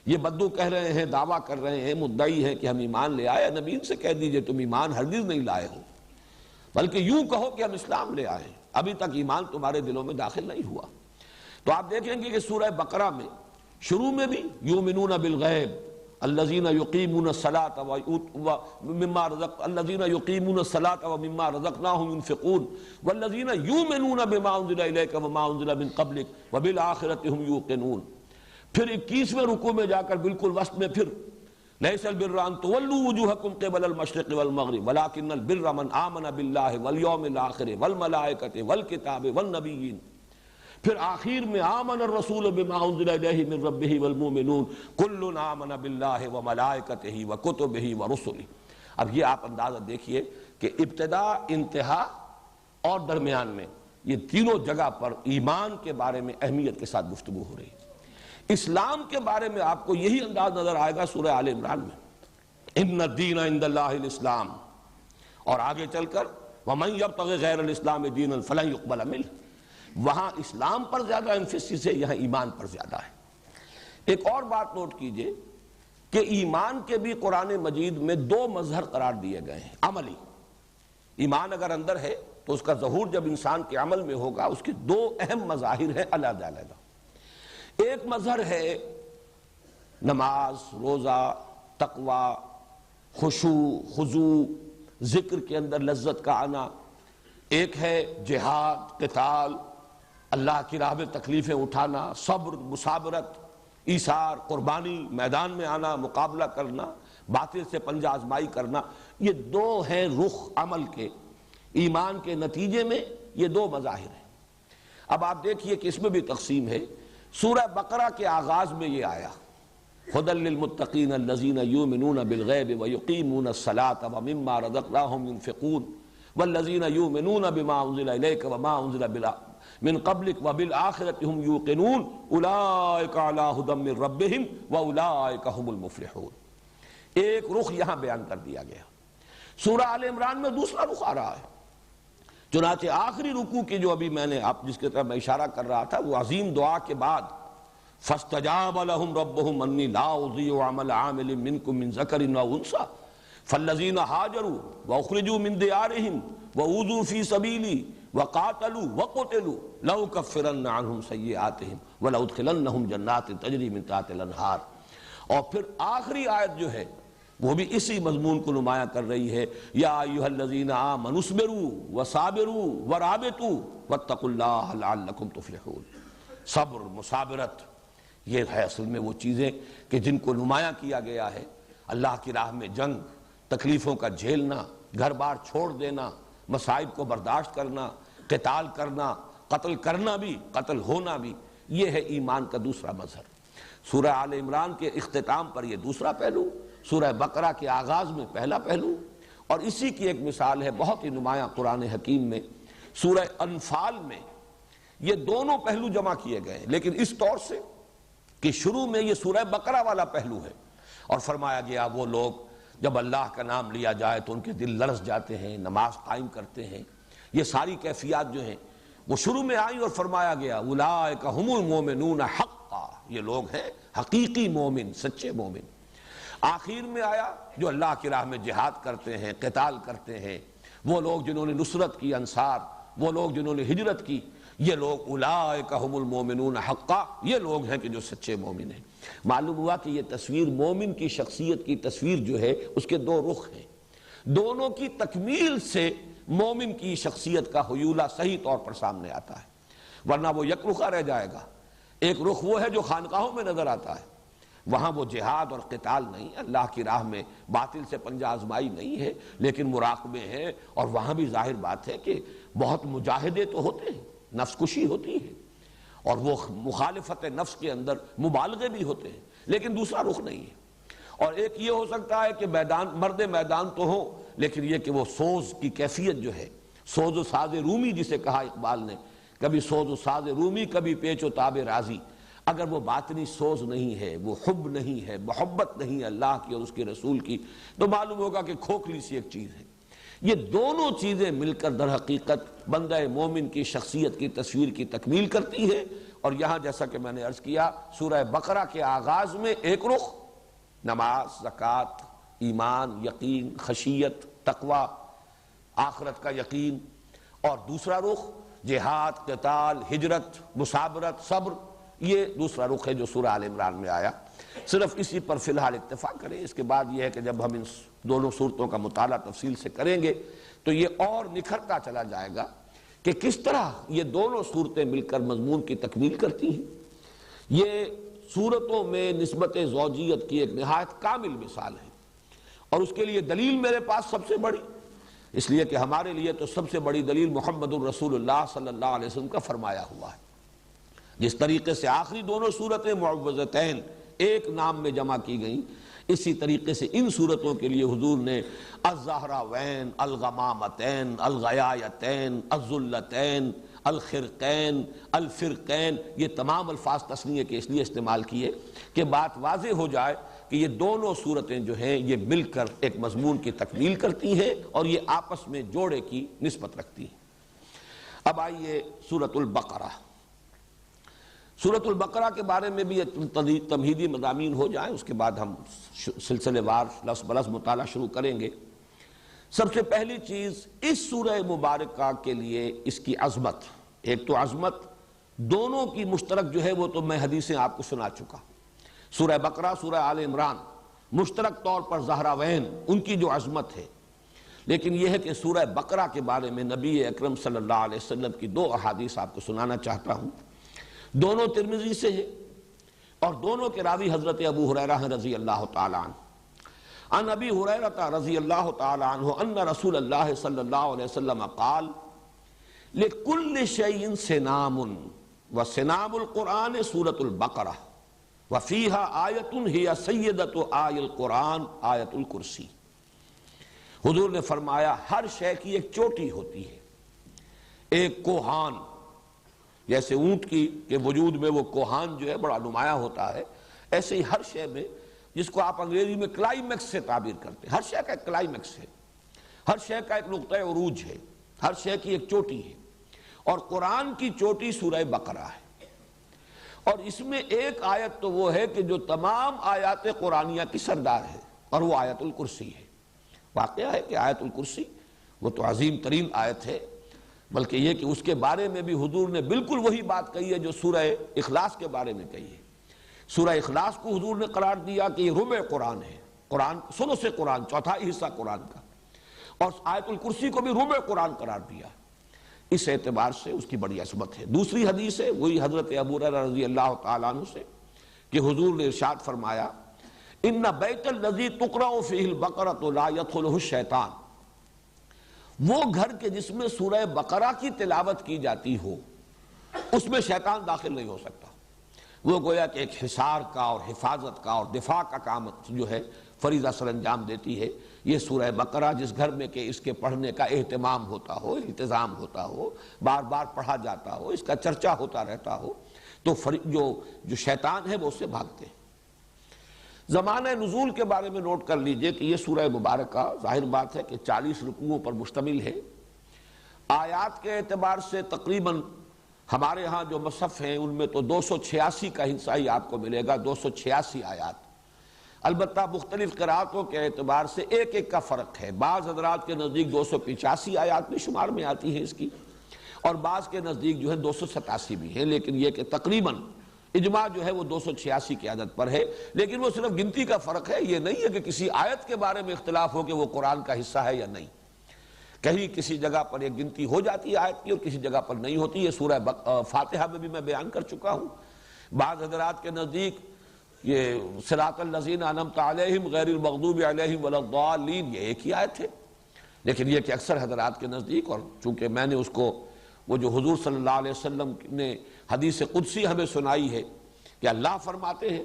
یہ بدو کہہ رہے ہیں، دعویٰ کر رہے ہیں، مدعی ہیں کہ ہم ایمان لے آئے، نبی ان سے کہہ دیجئے تم ایمان ہرگز نہیں لائے ہو، بلکہ یوں کہو کہ ہم اسلام لے آئے، ابھی تک ایمان تمہارے دلوں میں داخل نہیں ہوا۔ تو آپ دیکھیں گے کہ سورہ بقرہ میں شروع میں بھی یؤمنون بالغیب الذین یقیمون الصلاۃ ومما رزقناہم ينفقون والذین یؤمنون بما انزل الیک وما انزل من قبلک وبالآخرۃ هم یوقنون۔ پھر 21ویں رکوع میں جا کر بالکل وسط میں پھر لیس البر ان تولوا وجوہکم قبل المشرق والمغرب ولکن البر من آمن باللہ والیوم الآخر والملائکۃ والکتاب والنبیین۔ پھر آخر میں آمن الرسول بما انزل الیہ من ربہ والمؤمنون کل آمن باللہ وملائکتہ وکتبہ ورسلہ۔ اب یہ آپ اندازہ دیکھیے کہ ابتدا، انتہا اور درمیان میں یہ تینوں جگہ پر ایمان کے بارے میں اہمیت کے ساتھ گفتگو ہو رہی ہے۔ اسلام کے بارے میں آپ کو یہی انداز نظر آئے گا سورہ آل عمران میں، ان الدین عند اللہ الاسلام، اور آگے چل کر ومن یبتغ غیر الاسلام دینا فلن یقبل منہ۔ وہاں اسلام پر زیادہ ایمفیسس ہے، یہاں ایمان پر زیادہ ہے۔ ایک اور بات نوٹ کیجئے کہ ایمان کے بھی قرآن مجید میں دو مظہر قرار دیے گئے ہیں عملی۔ ایمان اگر اندر ہے تو اس کا ظہور جب انسان کے عمل میں ہوگا، اس کے دو اہم مظاہر ہیں علیحدہ علیحدہ۔ ایک مظہر ہے نماز، روزہ، تقوی، خشوع، خضوع، ذکر کے اندر لذت کا آنا۔ ایک ہے جہاد، قتال، اللہ کی راہ میں تکلیفیں اٹھانا، صبر، مصابرت، ایثار، قربانی، میدان میں آنا، مقابلہ کرنا، باطل سے پنجہ آزمائی کرنا۔ یہ دو ہیں رخ عمل کے، ایمان کے نتیجے میں یہ دو مظاہر ہیں۔ اب آپ دیکھیے کہ اس میں بھی تقسیم ہے۔ سورہ بقرہ کے آغاز میں یہ آیا ھدی للمتقین الذین یؤمنون بالغیب ویقیمون الصلاۃ ومما رزقناہم ينفقون والذین یؤمنون بما انزل الیک وما انزل من قبلک وبالآخرۃ هم یوقنون اولئک علی ھدی من ربہم واولئک هم المفلحون۔ ایک رخ یہاں بیان کر دیا گیا۔ سورہ آل عمران میں دوسرا رخ آ رہا ہے۔ چنانچہ آخری رکوع کی جو ابھی میں نے آپ جس کی طرف میں اشارہ کر رہا تھا، وہ عظیم دعا کے بعد فاستجاب لهم ربهم انی لا اضیع عمل عامل منکم من ذکر و انثی فالذین ہاجروا واخرجوا من دیارہم واوذوا فی سبیلی وقاتلوا وقتلوا لأکفرن عنہم سیئاتہم ولأدخلنہم جنات تجری من تحتہا الانہار۔ اور پھر آخری آیت جو ہے وہ بھی اسی مضمون کو نمایاں کر رہی ہے، یا ایھا الذین آمنوا اصبروا وصابروا ورابطوا واتقوا اللہ لعلکم تفلحون۔ صبر، مصابرت، یہ ہے اصل میں وہ چیزیں کہ جن کو نمایاں کیا گیا ہے۔ اللہ کی راہ میں جنگ، تکلیفوں کا جھیلنا، گھر بار چھوڑ دینا، مصائب کو برداشت کرنا، قتال کرنا، قتل کرنا بھی، قتل ہونا بھی، یہ ہے ایمان کا دوسرا مظہر۔ سورہ آل عمران کے اختتام پر یہ دوسرا پہلو، سورہ بقرہ کے آغاز میں پہلا پہلو، اور اسی کی ایک مثال ہے بہت ہی نمایاں قرآن حکیم میں سورہ انفال میں یہ دونوں پہلو جمع کیے گئے ہیں، لیکن اس طور سے کہ شروع میں یہ سورہ بقرہ والا پہلو ہے، اور فرمایا گیا وہ لوگ جب اللہ کا نام لیا جائے تو ان کے دل لرز جاتے ہیں، نماز قائم کرتے ہیں۔ یہ ساری کیفیات جو ہیں وہ شروع میں آئیں، اور فرمایا گیا اولئک ھم المؤمنون حقا، یہ لوگ ہیں حقیقی مومن، سچے مومن۔ آخر میں آیا جو اللہ کی راہ میں جہاد کرتے ہیں، قتال کرتے ہیں، وہ لوگ جنہوں نے نصرت کی، انصار، وہ لوگ جنہوں نے ہجرت کی، یہ لوگ اولئک ھم المؤمنون حقا، یہ لوگ ہیں کہ جو سچے مومن ہیں۔ معلوم ہوا کہ یہ تصویر مومن کی شخصیت کی تصویر جو ہے اس کے دو رخ ہیں، دونوں کی تکمیل سے مومن کی شخصیت کا حیولہ صحیح طور پر سامنے آتا ہے، ورنہ وہ یک رخا رہ جائے گا۔ ایک رخ وہ ہے جو خانقاہوں میں نظر آتا ہے، وہاں وہ جہاد اور قتال نہیں، اللہ کی راہ میں باطل سے پنجہ آزمائی نہیں ہے، لیکن مراقبے ہیں، اور وہاں بھی ظاہر بات ہے کہ بہت مجاہدے تو ہوتے ہیں، نفس کشی ہوتی ہے، اور وہ مخالفت نفس کے اندر مبالغے بھی ہوتے ہیں، لیکن دوسرا رخ نہیں ہے۔ اور ایک یہ ہو سکتا ہے کہ مرد میدان تو ہو، لیکن یہ کہ وہ سوز کی کیفیت جو ہے، سوز و ساز رومی جسے کہا اقبال نے کبھی سوز و ساز رومی، کبھی پیچ و تاب رازی۔ اگر وہ باطنی سوز نہیں ہے، وہ حب نہیں ہے، محبت نہیں ہے اللہ کی اور اس کے رسول کی، تو معلوم ہوگا کہ کھوکھلی سی ایک چیز ہے۔ یہ دونوں چیزیں مل کر در حقیقت بندہ مومن کی شخصیت کی تصویر کی تکمیل کرتی ہے۔ اور یہاں جیسا کہ میں نے عرض کیا، سورہ بقرہ کے آغاز میں ایک رخ نماز، زکوٰۃ، ایمان، یقین، خشیت، تقوی، آخرت کا یقین، اور دوسرا رخ جہاد، قتال، ہجرت، مصابرت، صبر، یہ دوسرا رخ ہے جو سورہ آل عمران میں آیا۔ صرف اسی پر فی الحال اتفاق کریں، اس کے بعد یہ ہے کہ جب ہم ان دونوں صورتوں کا مطالعہ تفصیل سے کریں گے تو یہ اور نکھرتا چلا جائے گا کہ کس طرح یہ دونوں صورتیں مل کر مضمون کی تکمیل کرتی ہیں۔ یہ صورتوں میں نسبت زوجیت کی ایک نہایت کامل مثال ہے، اور اس کے لیے دلیل میرے پاس سب سے بڑی، اس لیے کہ ہمارے لیے تو سب سے بڑی دلیل محمد الرسول اللہ صلی اللہ علیہ وسلم کا فرمایا ہوا ہے۔ جس طریقے سے آخری دونوں صورتیں معوذتین ایک نام میں جمع کی گئیں، اسی طریقے سے ان صورتوں کے لیے حضور نے الزہراوین، الغمامتین، الغیایتین، الذلتین، الخرقین، الفرقین، یہ تمام الفاظ تثنیہ کے اس لیے استعمال کیے کہ بات واضح ہو جائے کہ یہ دونوں صورتیں جو ہیں یہ مل کر ایک مضمون کی تکمیل کرتی ہیں اور یہ آپس میں جوڑے کی نسبت رکھتی ہیں۔ اب آئیے سورۃ البقرہ۔ سورۃ البقرہ کے بارے میں بھی تمہیدی مضامین ہو جائیں، اس کے بعد ہم سلسلے وار لفظ بلفظ مطالعہ شروع کریں گے۔ سب سے پہلی چیز اس سورہ مبارکہ کے لیے اس کی عظمت، ایک تو عظمت دونوں کی مشترک جو ہے وہ تو میں حدیثیں آپ کو سنا چکا، سورہ بقرہ، سورہ آل عمران مشترک طور پر زہراوین ان کی جو عظمت ہے، لیکن یہ ہے کہ سورہ بقرہ کے بارے میں نبی اکرم صلی اللہ علیہ وسلم کی دو احادیث آپ کو سنانا چاہتا ہوں۔ دونوں ترمذی سے ہیں اور دونوں کے راوی حضرت ابو ہریرہ ہیں رضی اللہ تعالیٰ عنہ۔ عن ابی ہریرہ رضی اللہ تعالیٰ عنہ ان رسول اللہ صلی اللہ علیہ وسلم قال لکل شیء سنام وسنام القرآن سورۃ البقرہ وفیہا آیۃ ہی سیدۃ آی القرآن آیۃ الکرسی۔ حضور نے فرمایا ہر شے کی ایک چوٹی ہوتی ہے، ایک کوہان، جیسے اونٹ کی کے وجود میں وہ کوہان جو ہے بڑا نمایاں ہوتا ہے، ایسے ہی ہر شے میں، جس کو آپ انگریزی میں کلائمیکس سے تعبیر کرتے ہیں، ہر شے کا ایک کلائمیکس ہے، ہر شے کا ایک نقطہ عروج ہے، ہر شے کی ایک چوٹی ہے، اور قرآن کی چوٹی سورہ بقرہ ہے۔ اور اس میں ایک آیت تو وہ ہے کہ جو تمام آیات قرآنیہ کی سردار ہے، اور وہ آیت الکرسی ہے۔ واقعہ ہے کہ آیت الکرسی وہ تو عظیم ترین آیت ہے، بلکہ یہ کہ اس کے بارے میں بھی حضور نے بالکل وہی بات کہی ہے جو سورہ اخلاص کے بارے میں کہی ہے۔ سورہ اخلاص کو حضور نے قرار دیا کہ یہ ربع قرآن ہے، قرآن ثلث قرآن، چوتھائی حصہ قرآن کا، اور آیت الکرسی کو بھی ربع قرآن قرار دیا۔ اس اعتبار سے اس کی بڑی عظمت ہے۔ دوسری حدیث ہے وہی حضرت ابو ہریرہ رضی اللہ تعالیٰ عنہ سے کہ حضور نے ارشاد فرمایا ان بیت الذی تقرأ فیہ البقرۃ لا یدخلہ الشیطان، وہ گھر کے جس میں سورہ بقرہ کی تلاوت کی جاتی ہو اس میں شیطان داخل نہیں ہو سکتا۔ وہ گویا کہ ایک حصار کا اور حفاظت کا اور دفاع کا کام جو ہے فریضہ سر انجام دیتی ہے۔ یہ سورہ بقرہ جس گھر میں کہ اس کے پڑھنے کا اہتمام ہوتا ہو، التزام ہوتا ہو، بار بار پڑھا جاتا ہو، اس کا چرچا ہوتا رہتا ہو، تو جو شیطان ہے وہ اس سے بھاگتے ہیں۔ زمانہ نزول کے بارے میں نوٹ کر لیجئے کہ یہ سورہ مبارکہ ظاہر بات ہے کہ 40 رکوعوں پر مشتمل ہے۔ آیات کے اعتبار سے تقریباً ہمارے ہاں جو مصحف ہیں ان میں تو 286 کا حصہ ہی آپ کو ملے گا، 286 آیات۔ البتہ مختلف قرأتوں کے اعتبار سے ایک ایک کا فرق ہے، بعض حضرات کے نزدیک 285 آیات میں شمار میں آتی ہیں اس کی، اور بعض کے نزدیک جو ہے 287 بھی ہیں، لیکن یہ کہ تقریباً اجماع جو ہے وہ 286 کی عدد پر ہے۔ لیکن وہ صرف گنتی کا فرق ہے، یہ نہیں ہے کہ کسی آیت کے بارے میں اختلاف ہو کہ وہ قرآن کا حصہ ہے یا نہیں۔ کہیں کسی جگہ پر ایک گنتی ہو جاتی ہے آیت کی اور کسی جگہ پر نہیں ہوتی۔ یہ سورہ فاتحہ میں بھی میں بیان کر چکا ہوں۔ بعض حضرات کے نزدیک یہ صراط الذین انعمت علیہم غیر المغضوب علیہم ولا الضالین یہ ایک ہی آیت ہے، لیکن یہ کہ اکثر حضرات کے نزدیک، اور چونکہ میں نے اس کو وہ جو حضور صلی اللہ علیہ وسلم نے حدیث قدسی ہمیں سنائی ہے کہ اللہ فرماتے ہیں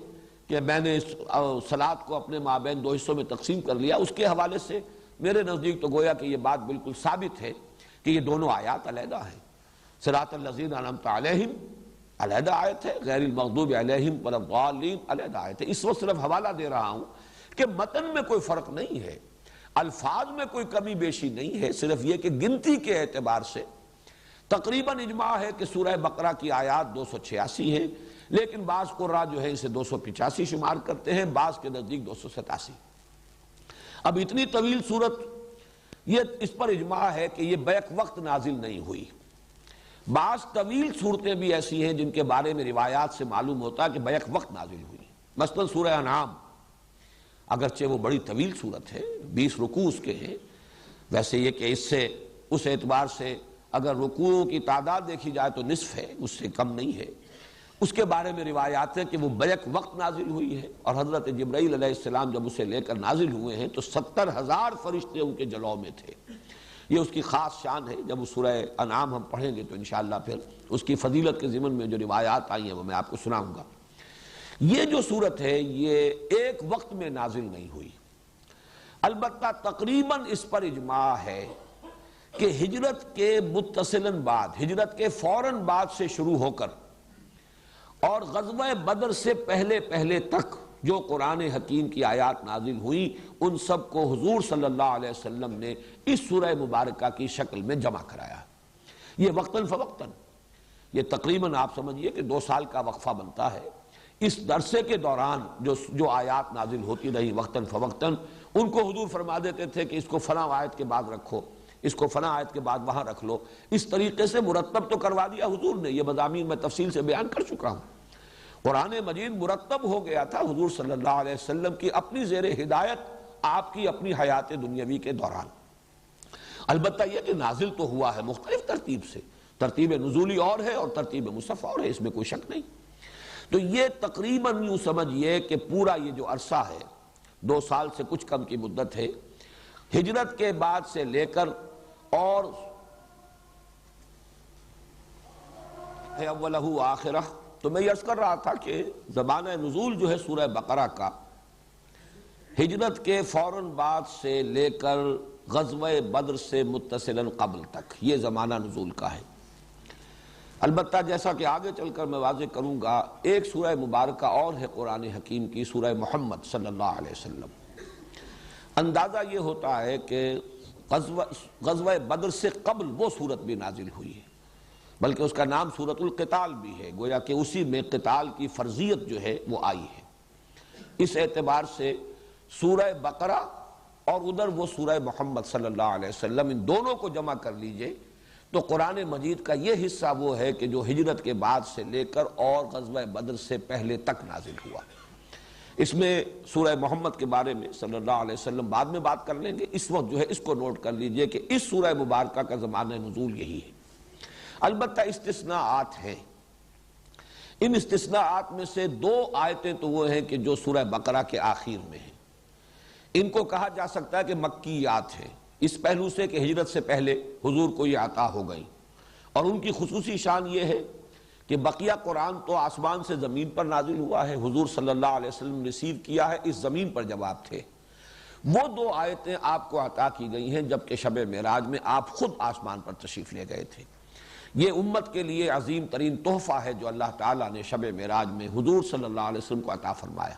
کہ میں نے صلاۃ کو اپنے مابین 2 حصوں میں تقسیم کر لیا، اس کے حوالے سے میرے نزدیک تو گویا کہ یہ بات بالکل ثابت ہے کہ یہ دونوں آیات علیحدہ ہیں۔ صراط الذین انعمت علیہم علیحدہ آیت ہے، غیر المغضوب علیہم ولا الضالین علیحدہ آیت ہے۔ اس وقت صرف حوالہ دے رہا ہوں کہ متن میں کوئی فرق نہیں ہے، الفاظ میں کوئی کمی بیشی نہیں ہے، صرف یہ کہ گنتی کے اعتبار سے تقریباً اجماع ہے کہ سورہ بقرہ کی آیات 286 ہیں، لیکن بعض قراء جو ہے اسے 285 شمار کرتے ہیں، بعض کے نزدیک 287۔ اب اتنی طویل سورت، یہ اس پر اجماع ہے کہ یہ بیک وقت نازل نہیں ہوئی۔ بعض طویل صورتیں بھی ایسی ہیں جن کے بارے میں روایات سے معلوم ہوتا ہے کہ بیک وقت نازل ہوئی، مثلا سورہ انعام، اگرچہ وہ بڑی طویل صورت ہے، 20 رکوع اس کے ہیں، ویسے یہ کہ اس اعتبار سے اگر رکوعوں کی تعداد دیکھی جائے تو نصف ہے، اس سے کم نہیں ہے۔ اس کے بارے میں روایات ہے کہ وہ بیک وقت نازل ہوئی ہے، اور حضرت جبرائیل علیہ السلام جب اسے لے کر نازل ہوئے ہیں تو 70,000 فرشتے ان کے جلوہ میں تھے۔ یہ اس کی خاص شان ہے، جب اس سورہ انعام ہم پڑھیں گے تو انشاءاللہ پھر اس کی فضیلت کے ضمن میں جو روایات آئی ہیں وہ میں آپ کو سناؤں گا۔ یہ جو سورت ہے یہ ایک وقت میں نازل نہیں ہوئی، البتہ تقریباً اس پر اجماع ہے کہ ہجرت کے متصلاً بعد، ہجرت کے فوراً بعد سے شروع ہو کر اور غزوہ بدر سے پہلے تک جو قرآن حکیم کی آیات نازل ہوئی ان سب کو حضور صلی اللہ علیہ وسلم نے اس سورہ مبارکہ کی شکل میں جمع کرایا۔ یہ وقتاً فوقتاً، یہ تقریباً آپ سمجھیے کہ 2 سال کا وقفہ بنتا ہے۔ اس درسے کے دوران جو آیات نازل ہوتی رہی وقتاً فوقتاً، ان کو حضور فرما دیتے تھے کہ اس کو فلاں آیت کے بعد رکھو، اس کو فلاں آیت کے بعد وہاں رکھ لو، اس طریقے سے مرتب تو کروا دیا حضور نے۔ یہ مضامین میں تفصیل سے بیان کر چکا ہوں۔ قرآن مجید مرتب ہو گیا تھا حضور صلی اللہ علیہ وسلم کی اپنی زیر ہدایت، آپ کی اپنی حیات دنیاوی کے دوران۔ البتہ یہ کہ نازل تو ہوا ہے مختلف ترتیب سے، ترتیب نزولی اور ہے اور ترتیب مصحف اور ہے، اس میں کوئی شک نہیں۔ تو یہ تقریباً یوں سمجھئے کہ پورا یہ جو عرصہ ہے 2 سال سے کچھ کم کی مدت ہے، ہجرت کے بعد سے لے کر اور اولہ آخرہ۔ تو میں یہ عرض کر رہا تھا کہ زمانہ نزول جو ہے سورہ بقرہ کا ہجرت کے فوراً بعد سے لے کر غزوہ بدر سے متصلاً قبل تک یہ زمانہ نزول کا ہے۔ البتہ جیسا کہ آگے چل کر میں واضح کروں گا، ایک سورہ مبارکہ اور ہے قرآن حکیم کی، سورہ محمد صلی اللہ علیہ وسلم۔ اندازہ یہ ہوتا ہے کہ غزوہ بدر سے قبل وہ سورت بھی نازل ہوئی ہے، بلکہ اس کا نام سورۃ القتال بھی ہے، گویا کہ اسی میں قتال کی فرضیت جو ہے وہ آئی ہے۔ اس اعتبار سے سورہ بقرہ اور ادھر وہ سورہ محمد صلی اللہ علیہ وسلم، ان دونوں کو جمع کر لیجئے تو قرآن مجید کا یہ حصہ وہ ہے کہ جو ہجرت کے بعد سے لے کر اور غزوہ بدر سے پہلے تک نازل ہوا۔ اس میں سورہ محمد کے بارے میں صلی اللہ علیہ وسلم بعد میں بات کر لیں گے، اس وقت جو ہے اس کو نوٹ کر لیجئے کہ اس سورہ مبارکہ کا زمانہ نزول یہی ہے۔ البتہ استثناءات ہیں، ان استثناءات میں سے 2 آیتیں تو وہ ہیں کہ جو سورہ بقرہ کے آخر میں ہیں، ان کو کہا جا سکتا ہے کہ مکیات ہیں، اس پہلو سے کہ ہجرت سے پہلے حضور کو یہ عطا ہو گئی، اور ان کی خصوصی شان یہ ہے کہ بقیہ قرآن تو آسمان سے زمین پر نازل ہوا ہے، حضور صلی اللہ علیہ وسلم نے ریسیو کیا ہے، اس زمین پر جواب تھے۔ وہ 2 آیتیں آپ کو عطا کی گئی ہیں جبکہ شب معراج میں آپ خود آسمان پر تشریف لے گئے تھے۔ یہ امت کے لیے عظیم ترین تحفہ ہے جو اللہ تعالیٰ نے شب معراج میں حضور صلی اللہ علیہ وسلم کو عطا فرمایا۔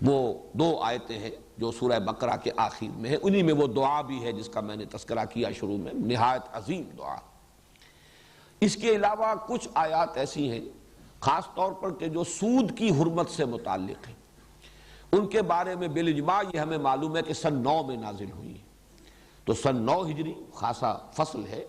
وہ 2 آیتیں ہیں جو سورہ بقرہ کے آخر میں ہیں، انہی میں وہ دعا بھی ہے جس کا میں نے تذکرہ کیا شروع میں، نہایت عظیم دعا۔ اس کے علاوہ کچھ آیات ایسی ہیں خاص طور پر کہ جو سود کی حرمت سے متعلق ہیں، ان کے بارے میں بالاجماع یہ ہمیں معلوم ہے کہ سن 9 میں نازل ہوئی ہے۔ تو سن 9 ہجری خاصا فصل ہے،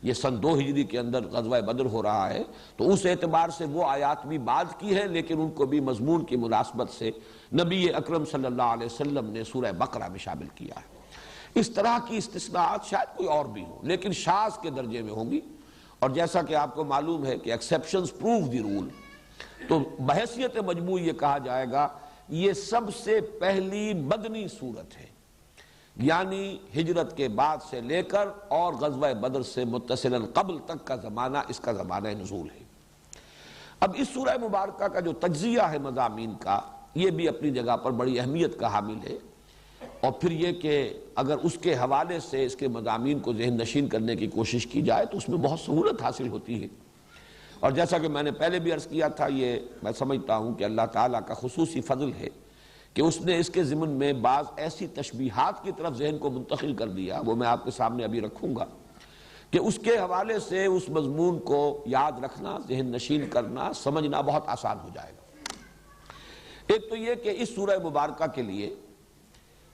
یہ سن 2 ہجری کے اندر غزوہ بدر ہو رہا ہے، تو اس اعتبار سے وہ آیات بھی بعد کی ہے، لیکن ان کو بھی مضمون کی مناسبت سے نبی اکرم صلی اللہ علیہ وسلم نے سورہ بقرہ میں شامل کیا ہے۔ اس طرح کی استثناءات شاید کوئی اور بھی ہوں، لیکن شاذ کے درجے میں ہوں گی، اور جیسا کہ آپ کو معلوم ہے کہ ایکسیپشنز پروو دی رول، تو بحیثیت مجموع یہ کہا جائے گا یہ سب سے پہلی مدنی صورت ہے، یعنی ہجرت کے بعد سے لے کر اور غزوہ بدر سے متصلاً قبل تک کا زمانہ اس کا زمانہ نزول ہے۔ اب اس سورہ مبارکہ کا جو تجزیہ ہے مضامین کا، یہ بھی اپنی جگہ پر بڑی اہمیت کا حامل ہے۔ اور پھر یہ کہ اگر اس کے حوالے سے اس کے مضامین کو ذہن نشین کرنے کی کوشش کی جائے تو اس میں بہت سہولت حاصل ہوتی ہے. اور جیسا کہ میں نے پہلے بھی عرض کیا تھا، یہ میں سمجھتا ہوں کہ اللہ تعالیٰ کا خصوصی فضل ہے کہ اس نے اس کے ضمن میں بعض ایسی تشبیہات کی طرف ذہن کو منتقل کر دیا، وہ میں آپ کے سامنے ابھی رکھوں گا، کہ اس کے حوالے سے اس مضمون کو یاد رکھنا، ذہن نشین کرنا، سمجھنا بہت آسان ہو جائے گا. ایک تو یہ کہ اس سورہ مبارکہ کے لیے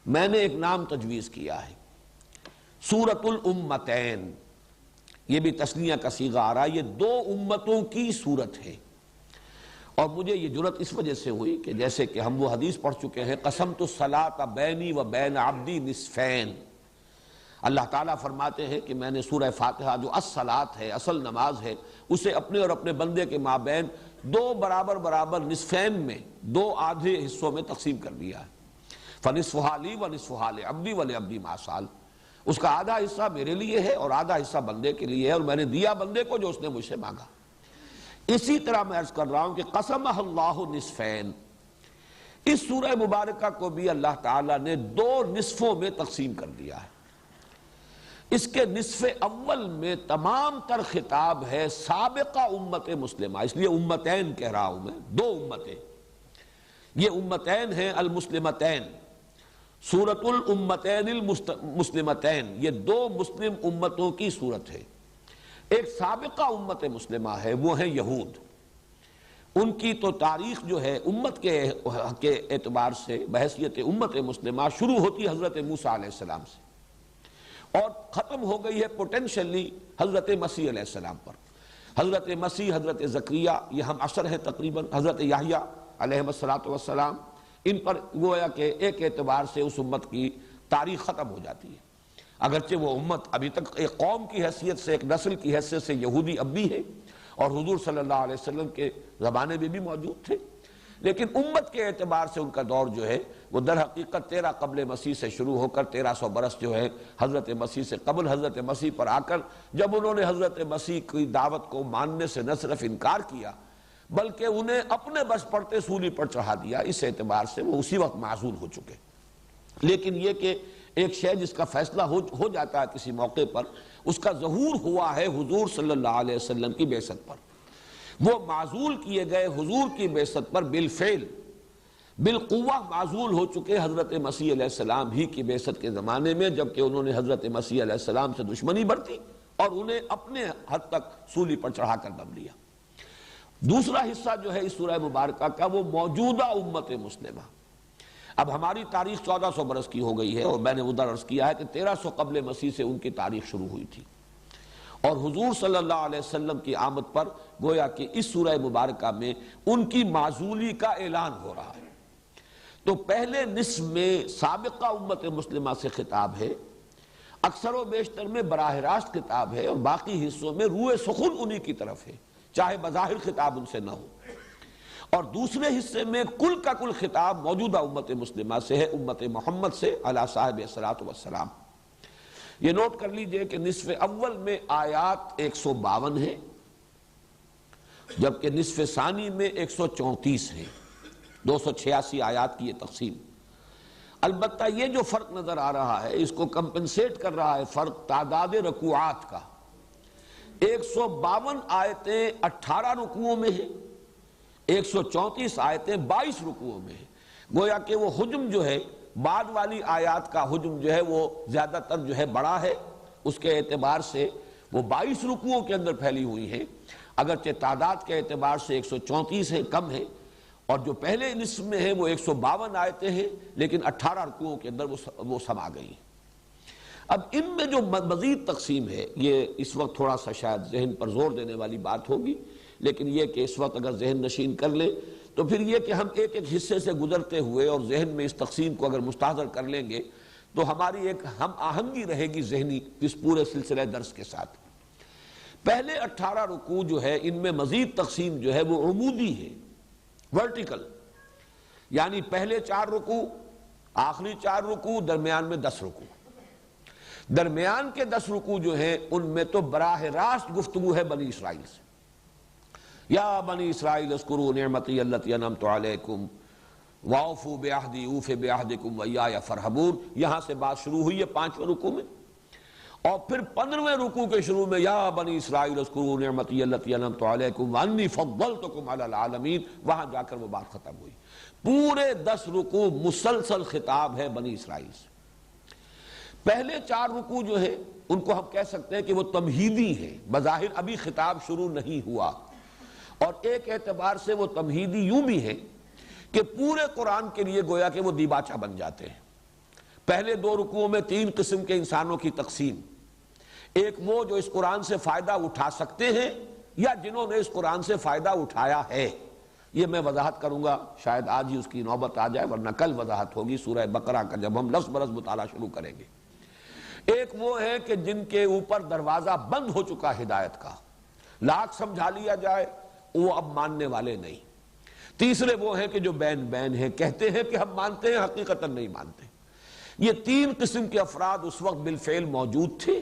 میں نے ایک نام تجویز کیا ہے، سورۃ الامتین. یہ بھی تثنیہ کا صیغہ آ رہا ہے، یہ دو امتوں کی صورت ہے. اور مجھے یہ جرأت اس وجہ سے ہوئی کہ جیسے کہ ہم وہ حدیث پڑھ چکے ہیں، قسمت الصلاۃ بینی و بین عبدی نصفین. اللہ تعالیٰ فرماتے ہیں کہ میں نے سورہ فاتحہ جو الصلاۃ ہے، اصل نماز ہے، اسے اپنے اور اپنے بندے کے مابین دو برابر برابر نصفین میں، دو آدھے حصوں میں تقسیم کر دیا ہے. فنصفہا لی و نصفہا لعبدی و لعبدی ما سأل. اس کا آدھا حصہ میرے لیے ہے اور آدھا حصہ بندے کے لیے ہے، اور میں نے دیا بندے کو جو اس نے مجھ سے مانگا. اسی طرح میں عرض کر رہا ہوں کہ قسمہ اللہ نصفین، اس سورہ مبارکہ کو بھی اللہ تعالیٰ نے دو نصفوں میں تقسیم کر دیا ہے. اس کے نصف اول میں تمام تر خطاب ہے سابقہ امت مسلمہ، اس لیے امتین کہہ رہا ہوں میں، دو امتیں. یہ امتین ہیں المسلمتین، سورۃ الامتین المسلمتین، یہ دو مسلم امتوں کی صورت ہے. ایک سابقہ امت مسلمہ ہے، وہ ہے یہود. ان کی تو تاریخ جو ہے امت کے اعتبار سے بحیثیت امت مسلمہ شروع ہوتی حضرت موسیٰ علیہ السلام سے اور ختم ہو گئی ہے پوٹینشلی حضرت مسیح علیہ السلام پر. حضرت مسیح، حضرت زکریا، یہ ہم عصر ہیں تقریباً، حضرت یحییٰ علیہ السلام، ان پر گویا کہ ایک اعتبار سے اس امت کی تاریخ ختم ہو جاتی ہے. اگرچہ وہ امت ابھی تک ایک قوم کی حیثیت سے، ایک نسل کی حیثیت سے یہودی اب بھی ہے، اور حضور صلی اللہ علیہ وسلم کے زمانے میں بھی موجود تھے، لیکن امت کے اعتبار سے ان کا دور جو ہے وہ در حقیقت 13 قبل مسیح سے شروع ہو کر 1300 برس جو ہے حضرت مسیح سے قبل حضرت مسیح پر آ کر، جب انہوں نے حضرت مسیح کی دعوت کو ماننے سے نہ صرف انکار کیا بلکہ انہیں اپنے بس پڑتے سولی پر چڑھا دیا، اس اعتبار سے وہ اسی وقت معزول ہو چکے. لیکن یہ کہ ایک شے جس کا فیصلہ ہو جاتا ہے کسی موقع پر، اس کا ظہور ہوا ہے حضور صلی اللہ علیہ وسلم کی بعثت پر. وہ معزول کیے گئے حضور کی بعثت پر بالفعل بالقوہ معزول ہو چکے حضرت مسیح علیہ السلام ہی کی بعثت کے زمانے میں، جبکہ انہوں نے حضرت مسیح علیہ السلام سے دشمنی برتی اور انہیں اپنے حد تک سولی پر چڑھا کر دم لیا. دوسرا حصہ جو ہے اس سورہ مبارکہ کا وہ موجودہ امت مسلمہ. اب ہماری تاریخ 1400 برس کی ہو گئی ہے، اور میں نے ادھر عرض کیا ہے کہ 1300 قبل مسیح سے ان کی تاریخ شروع ہوئی تھی، اور حضور صلی اللہ علیہ وسلم کی آمد پر گویا کہ اس سورہ مبارکہ میں ان کی معزولی کا اعلان ہو رہا ہے. تو پہلے نصف میں سابقہ امت مسلمہ سے خطاب ہے، اکثر و بیشتر میں براہ راست خطاب ہے، اور باقی حصوں میں روح سخن انہی کی طرف ہے، چاہے بظاہر خطاب ان سے نہ ہو. اور دوسرے حصے میں کل کا کل خطاب موجودہ امت مسلمہ سے ہے، امت محمد سے علی صاحب الصلاۃ والسلام. یہ نوٹ کر لیجئے کہ نصف اول میں آیات 152 ہیں، جبکہ نصف ثانی میں 134 ہیں، 286 آیات کی یہ تقسیم. البتہ یہ جو فرق نظر آ رہا ہے اس کو کمپنسیٹ کر رہا ہے فرق تعداد رکوعات کا. 152 آیتیں 18 رکوعوں میں ہیں، 134 آیتیں 22 رکوعوں میں ہیں. گویا کہ وہ حجم جو ہے بعد والی آیات کا حجم جو ہے وہ زیادہ تر جو ہے بڑا ہے، اس کے اعتبار سے وہ 22 رکوعوں کے اندر پھیلی ہوئی ہیں، اگرچہ تعداد کے اعتبار سے 134 ہے، کم ہے. اور جو پہلے نصف میں ہیں وہ 152 آیتیں ہیں، لیکن 18 رکوعوں کے اندر وہ سما گئی ہیں. اب ان میں جو مزید تقسیم ہے یہ اس وقت تھوڑا سا شاید ذہن پر زور دینے والی بات ہوگی، لیکن یہ کہ اس وقت اگر ذہن نشین کر لیں تو پھر یہ کہ ہم ایک ایک حصے سے گزرتے ہوئے اور ذہن میں اس تقسیم کو اگر مستحضر کر لیں گے تو ہماری ایک ہم آہنگی رہے گی ذہنی اس پورے سلسلہ درس کے ساتھ. پہلے 18 رکوع جو ہے ان میں مزید تقسیم جو ہے وہ عمودی ہے، ورٹیکل، یعنی پہلے 4 رکوع، آخری 4 رکوع، درمیان میں 10 رکوع. درمیان کے 10 رکوع جو ہیں ان میں تو براہ راست گفتگو ہے بنی اسرائیل سے. یا بنی اسرائیل اذکروا نعمتی التی انعمت علیکم وَأَوْفُوا بِعَهْدِي أُوفِ بِعَهْدِكُمْ وَإِيَّايَ فَارْهَبُونَ، یہاں سے بات شروع ہوئی ہے 5ویں رکوع میں، اور پھر 15ویں رکوع کے شروع میں یا بنی اسرائیل اذکروا نعمتی التی انعمت علیکم وانی فضلتکم علی العالمین، وہاں جا کر وہ بات ختم ہوئی۔ پورے 10 رکوع مسلسل خطاب ہے بنی اسرائیل سے۔ پہلے 4 رکوع جو ہے ان کو ہم کہہ سکتے ہیں کہ وہ تمہیدی ہیں، بظاہر ابھی خطاب شروع نہیں ہوا، اور ایک اعتبار سے وہ تمہیدی یوں بھی ہے کہ پورے قرآن کے لیے گویا کہ وہ دیباچہ بن جاتے ہیں۔ پہلے 2 رکوعوں میں 3 قسم کے انسانوں کی تقسیم، ایک وہ جو اس قرآن سے فائدہ اٹھا سکتے ہیں یا جنہوں نے اس قرآن سے فائدہ اٹھایا ہے، یہ میں وضاحت کروں گا، شاید آج ہی اس کی نوبت آ جائے ورنہ کل وضاحت ہوگی سورہ بقرہ کا جب ہم لفظ برس مطالعہ شروع کریں گے۔ ایک وہ ہے کہ جن کے اوپر دروازہ بند ہو چکا ہدایت کا، لاکھ سمجھا لیا جائے وہ اب ماننے والے نہیں۔ تیسرے وہ ہیں کہ جو بین بین ہیں، کہتے ہیں کہ ہم مانتے ہیں حقیقتاً نہیں مانتے۔ یہ 3 قسم کے افراد اس وقت بالفعل موجود تھے۔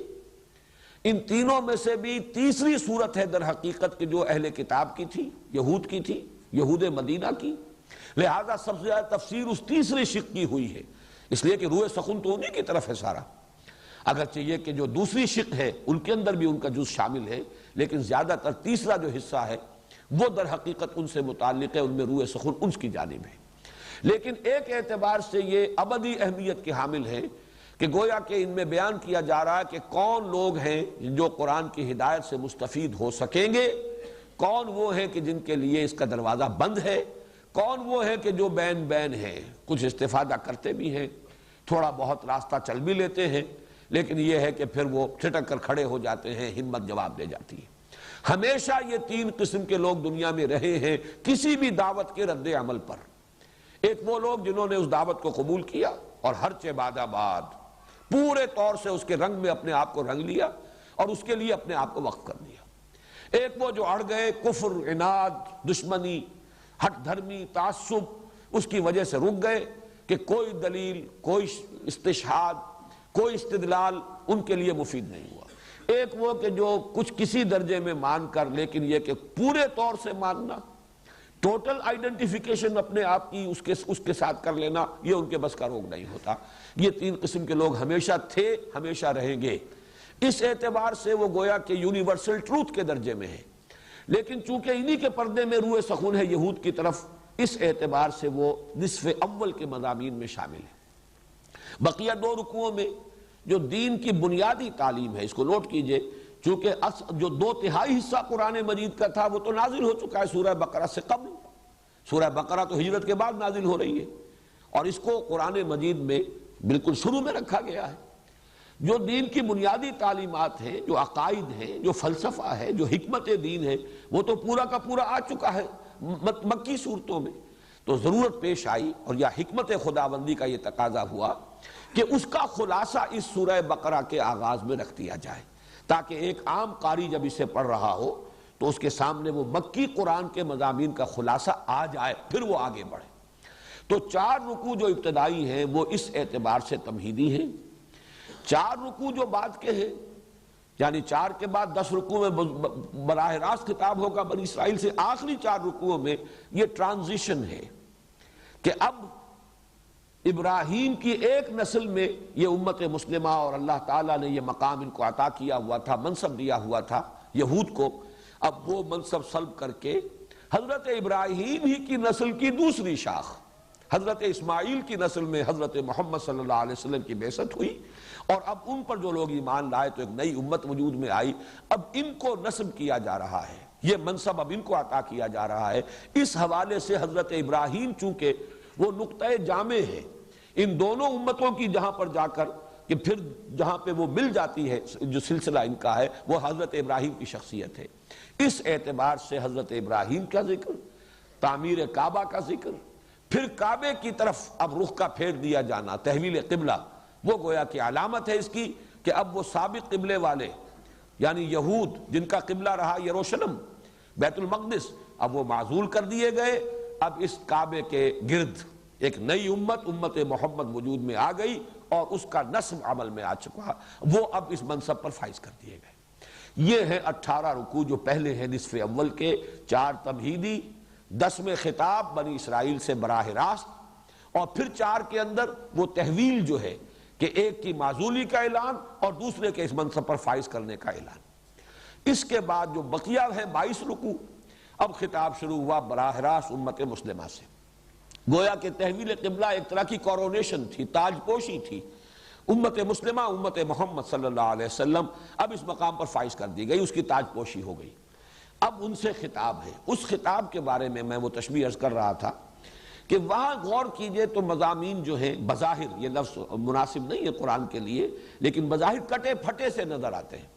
ان تینوں میں سے بھی تیسری صورت ہے در حقیقت کہ جو اہل کتاب کی تھی، یہود کی تھی، یہود مدینہ کی، لہذا سب سے زیادہ تفسیر اس تیسری شق کی ہوئی ہے، اس لیے کہ روح سخن تو انہی کی طرف ہے سارا، اگرچہ یہ کہ جو دوسری شق ہے ان کے اندر بھی ان کا جز شامل ہے، لیکن زیادہ تر تیسرا جو حصہ ہے وہ در حقیقت ان سے متعلق ہے، ان میں روح سخن ان کی جانب ہے۔ لیکن ایک اعتبار سے یہ ابدی اہمیت کے حامل ہے کہ گویا کہ ان میں بیان کیا جا رہا ہے کہ کون لوگ ہیں جو قرآن کی ہدایت سے مستفید ہو سکیں گے، کون وہ ہیں کہ جن کے لیے اس کا دروازہ بند ہے، کون وہ ہیں کہ جو بین بین ہیں، کچھ استفادہ کرتے بھی ہیں، تھوڑا بہت راستہ چل بھی لیتے ہیں، لیکن یہ ہے کہ پھر وہ چھٹک کر کھڑے ہو جاتے ہیں، ہمت جواب دے جاتی ہے۔ ہمیشہ یہ 3 قسم کے لوگ دنیا میں رہے ہیں کسی بھی دعوت کے رد عمل پر۔ ایک وہ لوگ جنہوں نے اس دعوت کو قبول کیا اور ہر چہ بعد آباد پورے طور سے اس کے رنگ میں اپنے آپ کو رنگ لیا اور اس کے لیے اپنے آپ کو وقف کر دیا۔ ایک وہ جو اڑ گئے، کفر، عناد، دشمنی، ہٹ دھرمی، تعصب، اس کی وجہ سے رک گئے کہ کوئی دلیل، کوئی استشہاد، کوئی استدلال ان کے لیے مفید نہیں ہوا۔ ایک وہ کہ جو کچھ کسی درجے میں مان کر، لیکن یہ کہ پورے طور سے ماننا، ٹوٹل آئیڈنٹیفیکیشن اپنے آپ کی اس کے ساتھ کر لینا، یہ ان کے بس کا روگ نہیں ہوتا۔ یہ 3 قسم کے لوگ ہمیشہ تھے، ہمیشہ رہیں گے۔ اس اعتبار سے وہ گویا کہ یونیورسل ٹروتھ کے درجے میں ہے، لیکن چونکہ انہی کے پردے میں روح سخن ہے یہود کی طرف، اس اعتبار سے وہ نصف اول کے مضامین میں شامل ہے۔ بقیہ 2 رکوعوں میں جو دین کی بنیادی تعلیم ہے، اس کو نوٹ کیجئے، چونکہ جو 2/3 حصہ قرآن مجید کا تھا وہ تو نازل ہو چکا ہے سورہ بقرہ سے قبل۔ سورہ بقرہ تو ہجرت کے بعد نازل ہو رہی ہے، اور اس کو قرآن مجید میں بالکل شروع میں رکھا گیا ہے۔ جو دین کی بنیادی تعلیمات ہیں، جو عقائد ہیں، جو فلسفہ ہے، جو حکمت دین ہے، وہ تو پورا کا پورا آ چکا ہے مکی صورتوں میں۔ تو ضرورت پیش آئی اور یا حکمت خداوندی کا یہ تقاضا ہوا کہ اس کا خلاصہ اس سورہ بقرہ کے آغاز میں رکھ دیا جائے، تاکہ ایک عام قاری جب اسے پڑھ رہا ہو تو اس کے سامنے وہ مکی قرآن کے مضامین کا خلاصہ آ جائے، پھر وہ آگے بڑھے۔ تو 4 رکوع جو ابتدائی ہیں وہ اس اعتبار سے تمہیدی ہیں۔ 4 رکوع جو بعد کے ہیں، یعنی 4 کے بعد 10 رکوع میں براہ راست خطاب ہوگا بنی اسرائیل سے، آخری 4 رکوعوں میں یہ ٹرانزیشن ہے کہ اب ابراہیم کی ایک نسل میں یہ امت مسلمہ اور اللہ تعالیٰ نے یہ مقام ان کو عطا کیا ہوا تھا، منصب دیا ہوا تھا یہود کو، اب وہ منصب سلب کر کے حضرت ابراہیم ہی کی نسل کی دوسری شاخ حضرت اسماعیل کی نسل میں حضرت محمد صلی اللہ علیہ وسلم کی بعثت ہوئی، اور اب ان پر جو لوگ ایمان لائے تو ایک نئی امت وجود میں آئی۔ اب ان کو نسب کیا جا رہا ہے، یہ منصب اب ان کو عطا کیا جا رہا ہے۔ اس حوالے سے حضرت ابراہیم چونکہ وہ نقطۂ جامع ہے ان دونوں امتوں کی، جہاں پر جا کر کہ پھر جہاں پہ وہ مل جاتی ہے، جو سلسلہ ان کا ہے وہ حضرت ابراہیم کی شخصیت ہے۔ اس اعتبار سے حضرت ابراہیم کا ذکر، تعمیر کعبہ کا ذکر، پھر کعبے کی طرف اب رخ کا پھیر دیا جانا، تحویل قبلہ، وہ گویا کہ علامت ہے اس کی کہ اب وہ سابق قبلے والے یعنی یہود جن کا قبلہ رہا یروشلم، بیت المقدس، اب وہ معزول کر دیے گئے۔ اب اس کعبے کے گرد ایک نئی امت محمد وجود میں آ گئی، اور اس کا نصب عمل میں آ چکا، وہ اب اس منصب پر فائز کر دیے گئے۔ یہ ہیں 18 رکوع جو پہلے ہیں نصف اول کے، 4 تمہیدی، 10 میں خطاب بنی اسرائیل سے براہ راست، اور پھر 4 کے اندر وہ تحویل جو ہے کہ ایک کی معزولی کا اعلان اور دوسرے کے اس منصب پر فائز کرنے کا اعلان۔ اس کے بعد جو بقیہ ہے 22 رکوع، اب خطاب شروع ہوا براہ راست امت مسلمہ سے۔ گویا کہ تحویل قبلہ ایک طرح کی کورونیشن تھی، تاج پوشی تھی۔ امت مسلمہ، امت محمد صلی اللہ علیہ وسلم اب اس مقام پر فائز کر دی گئی، اس کی تاج پوشی ہو گئی۔ اب ان سے خطاب ہے۔ اس خطاب کے بارے میں وہ تشبیہ عرض کر رہا تھا کہ وہاں غور کیجئے تو مضامین جو ہیں بظاہر، یہ لفظ مناسب نہیں ہے قرآن کے لیے، لیکن بظاہر کٹے پھٹے سے نظر آتے ہیں،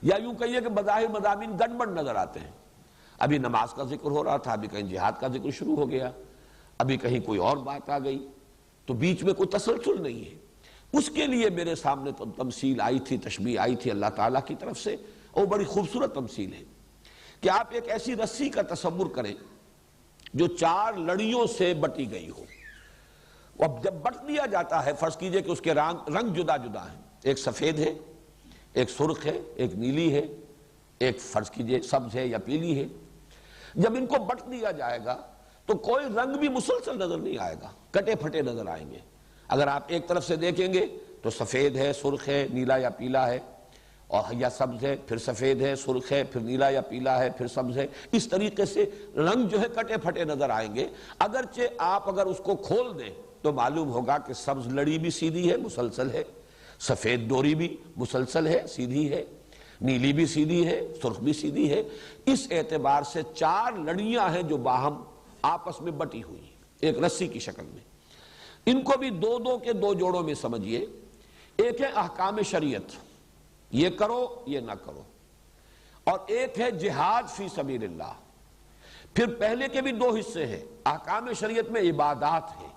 یا یوں کہیے کہ بظاہر مضامین گڑبڑ نظر آتے ہیں۔ ابھی نماز کا ذکر ہو رہا تھا، ابھی کہیں جہاد کا ذکر شروع ہو گیا، ابھی کہیں کوئی اور بات آ گئی، تو بیچ میں کوئی تسلسل نہیں ہے۔ اس کے لیے میرے سامنے تمثیل آئی تھی، تشبیہ آئی تھی اللہ تعالیٰ کی طرف سے، اور بڑی خوبصورت تمثیل ہے کہ آپ ایک ایسی رسی کا تصور کریں جو 4 لڑیوں سے بٹی گئی ہو۔ اب جب بٹ دیا جاتا ہے، فرض کیجئے کہ اس کے رنگ جدا جدا ہیں، ایک سفید ہے، ایک سرخ ہے، ایک نیلی ہے، ایک فرض کیجئے سبز ہے یا پیلی ہے۔ جب ان کو بٹ دیا جائے گا تو کوئی رنگ بھی مسلسل نظر نہیں آئے گا، کٹے پھٹے نظر آئیں گے۔ اگر آپ ایک طرف سے دیکھیں گے تو سفید ہے، سرخ ہے، نیلا یا پیلا ہے، اور یا سبز ہے، پھر سفید ہے، سرخ ہے، پھر نیلا یا پیلا ہے، پھر سبز ہے۔ اس طریقے سے رنگ جو ہے کٹے پھٹے نظر آئیں گے۔ اگرچہ آپ اگر اس کو کھول دیں تو معلوم ہوگا کہ سبز لڑی بھی سیدھی ہے، مسلسل ہے، سفید ڈوری بھی مسلسل ہے، سیدھی ہے، نیلی بھی سیدھی ہے، سرخ بھی سیدھی ہے۔ اس اعتبار سے 4 لڑیاں ہیں جو باہم آپس میں بٹی ہوئی ہیں ایک رسی کی شکل میں۔ ان کو بھی 2 کے 2 جوڑوں میں سمجھیے۔ ایک ہے احکام شریعت، یہ کرو یہ نہ کرو، اور ایک ہے جہاد فی سبیل اللہ۔ پھر پہلے کے بھی 2 حصے ہیں، احکام شریعت میں عبادات ہیں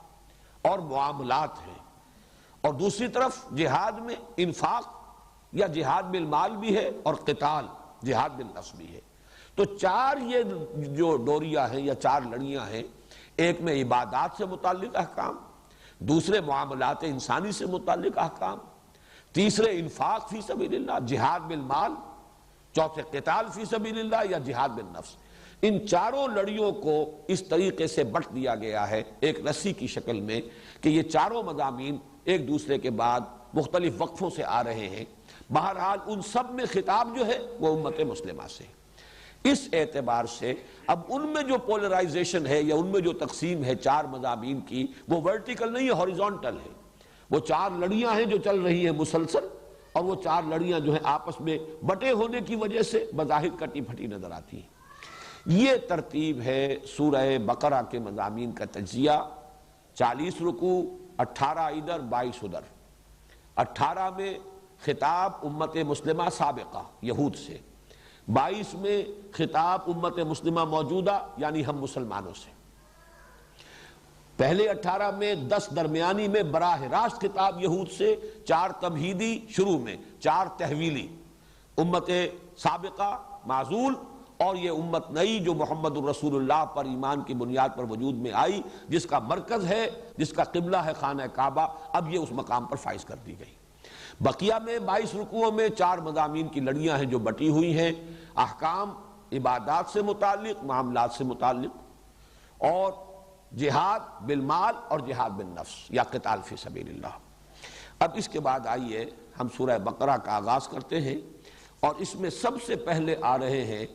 اور معاملات ہیں، اور دوسری طرف جہاد میں انفاق یا جہاد بالمال بھی ہے اور قتال جہاد بالنفس بھی ہے۔ تو 4 یہ جو ڈوریاں ہیں یا 4 لڑیاں ہیں، ایک میں عبادات سے متعلق احکام، دوسرے معاملات انسانی سے متعلق احکام، تیسرے انفاق فی سبیل اللہ جہاد بالمال، چوتھے قتال فی سبیل اللہ یا جہاد بالنفس۔ ان 4 لڑیوں کو اس طریقے سے بٹ دیا گیا ہے ایک رسی کی شکل میں کہ یہ 4 مضامین ایک دوسرے کے بعد مختلف وقفوں سے آ رہے ہیں۔ بہرحال ان سب میں خطاب جو ہے وہ امت مسلمہ سے۔ اس اعتبار سے اب ان میں جو پولرائزیشن ہے یا ان میں جو تقسیم ہے 4 مضامین کی، وہ ورٹیکل نہیں ہے، ہاریزونٹل ہے۔ وہ 4 لڑیاں ہیں جو چل رہی ہیں مسلسل، اور وہ 4 لڑیاں جو ہیں آپس میں بٹے ہونے کی وجہ سے بظاہر کٹی پھٹی نظر آتی ہیں۔ یہ ترتیب ہے سورہ بقرہ کے مضامین کا تجزیہ۔ 40 رکوع، 18 ادھر 22 ادھر۔ 18 میں خطاب امت مسلمہ سابقہ یہود سے، 22 میں خطاب امت مسلمہ موجودہ یعنی ہم مسلمانوں سے۔ پہلے 18 میں 10 درمیانی میں براہ راست خطاب یہود سے، 4 تمہیدی شروع میں، 4 تحویلی، امت سابقہ معزول، اور یہ امت نئی جو محمد الرسول اللہ پر ایمان کی بنیاد پر وجود میں آئی، جس کا مرکز ہے، جس کا قبلہ ہے خانہ کعبہ، اب یہ اس مقام پر فائز کر دی گئی۔ بقیہ میں 22 رکوعوں میں 4 مضامین کی لڑیاں ہیں جو بٹی ہوئی ہیں، احکام عبادات سے متعلق، معاملات سے متعلق، اور جہاد بالمال اور جہاد بالنفس یا قتال فی سبیل اللہ۔ اب اس کے بعد آئیے ہم سورہ بقرہ کا آغاز کرتے ہیں، اور اس میں سب سے پہلے آ رہے ہیں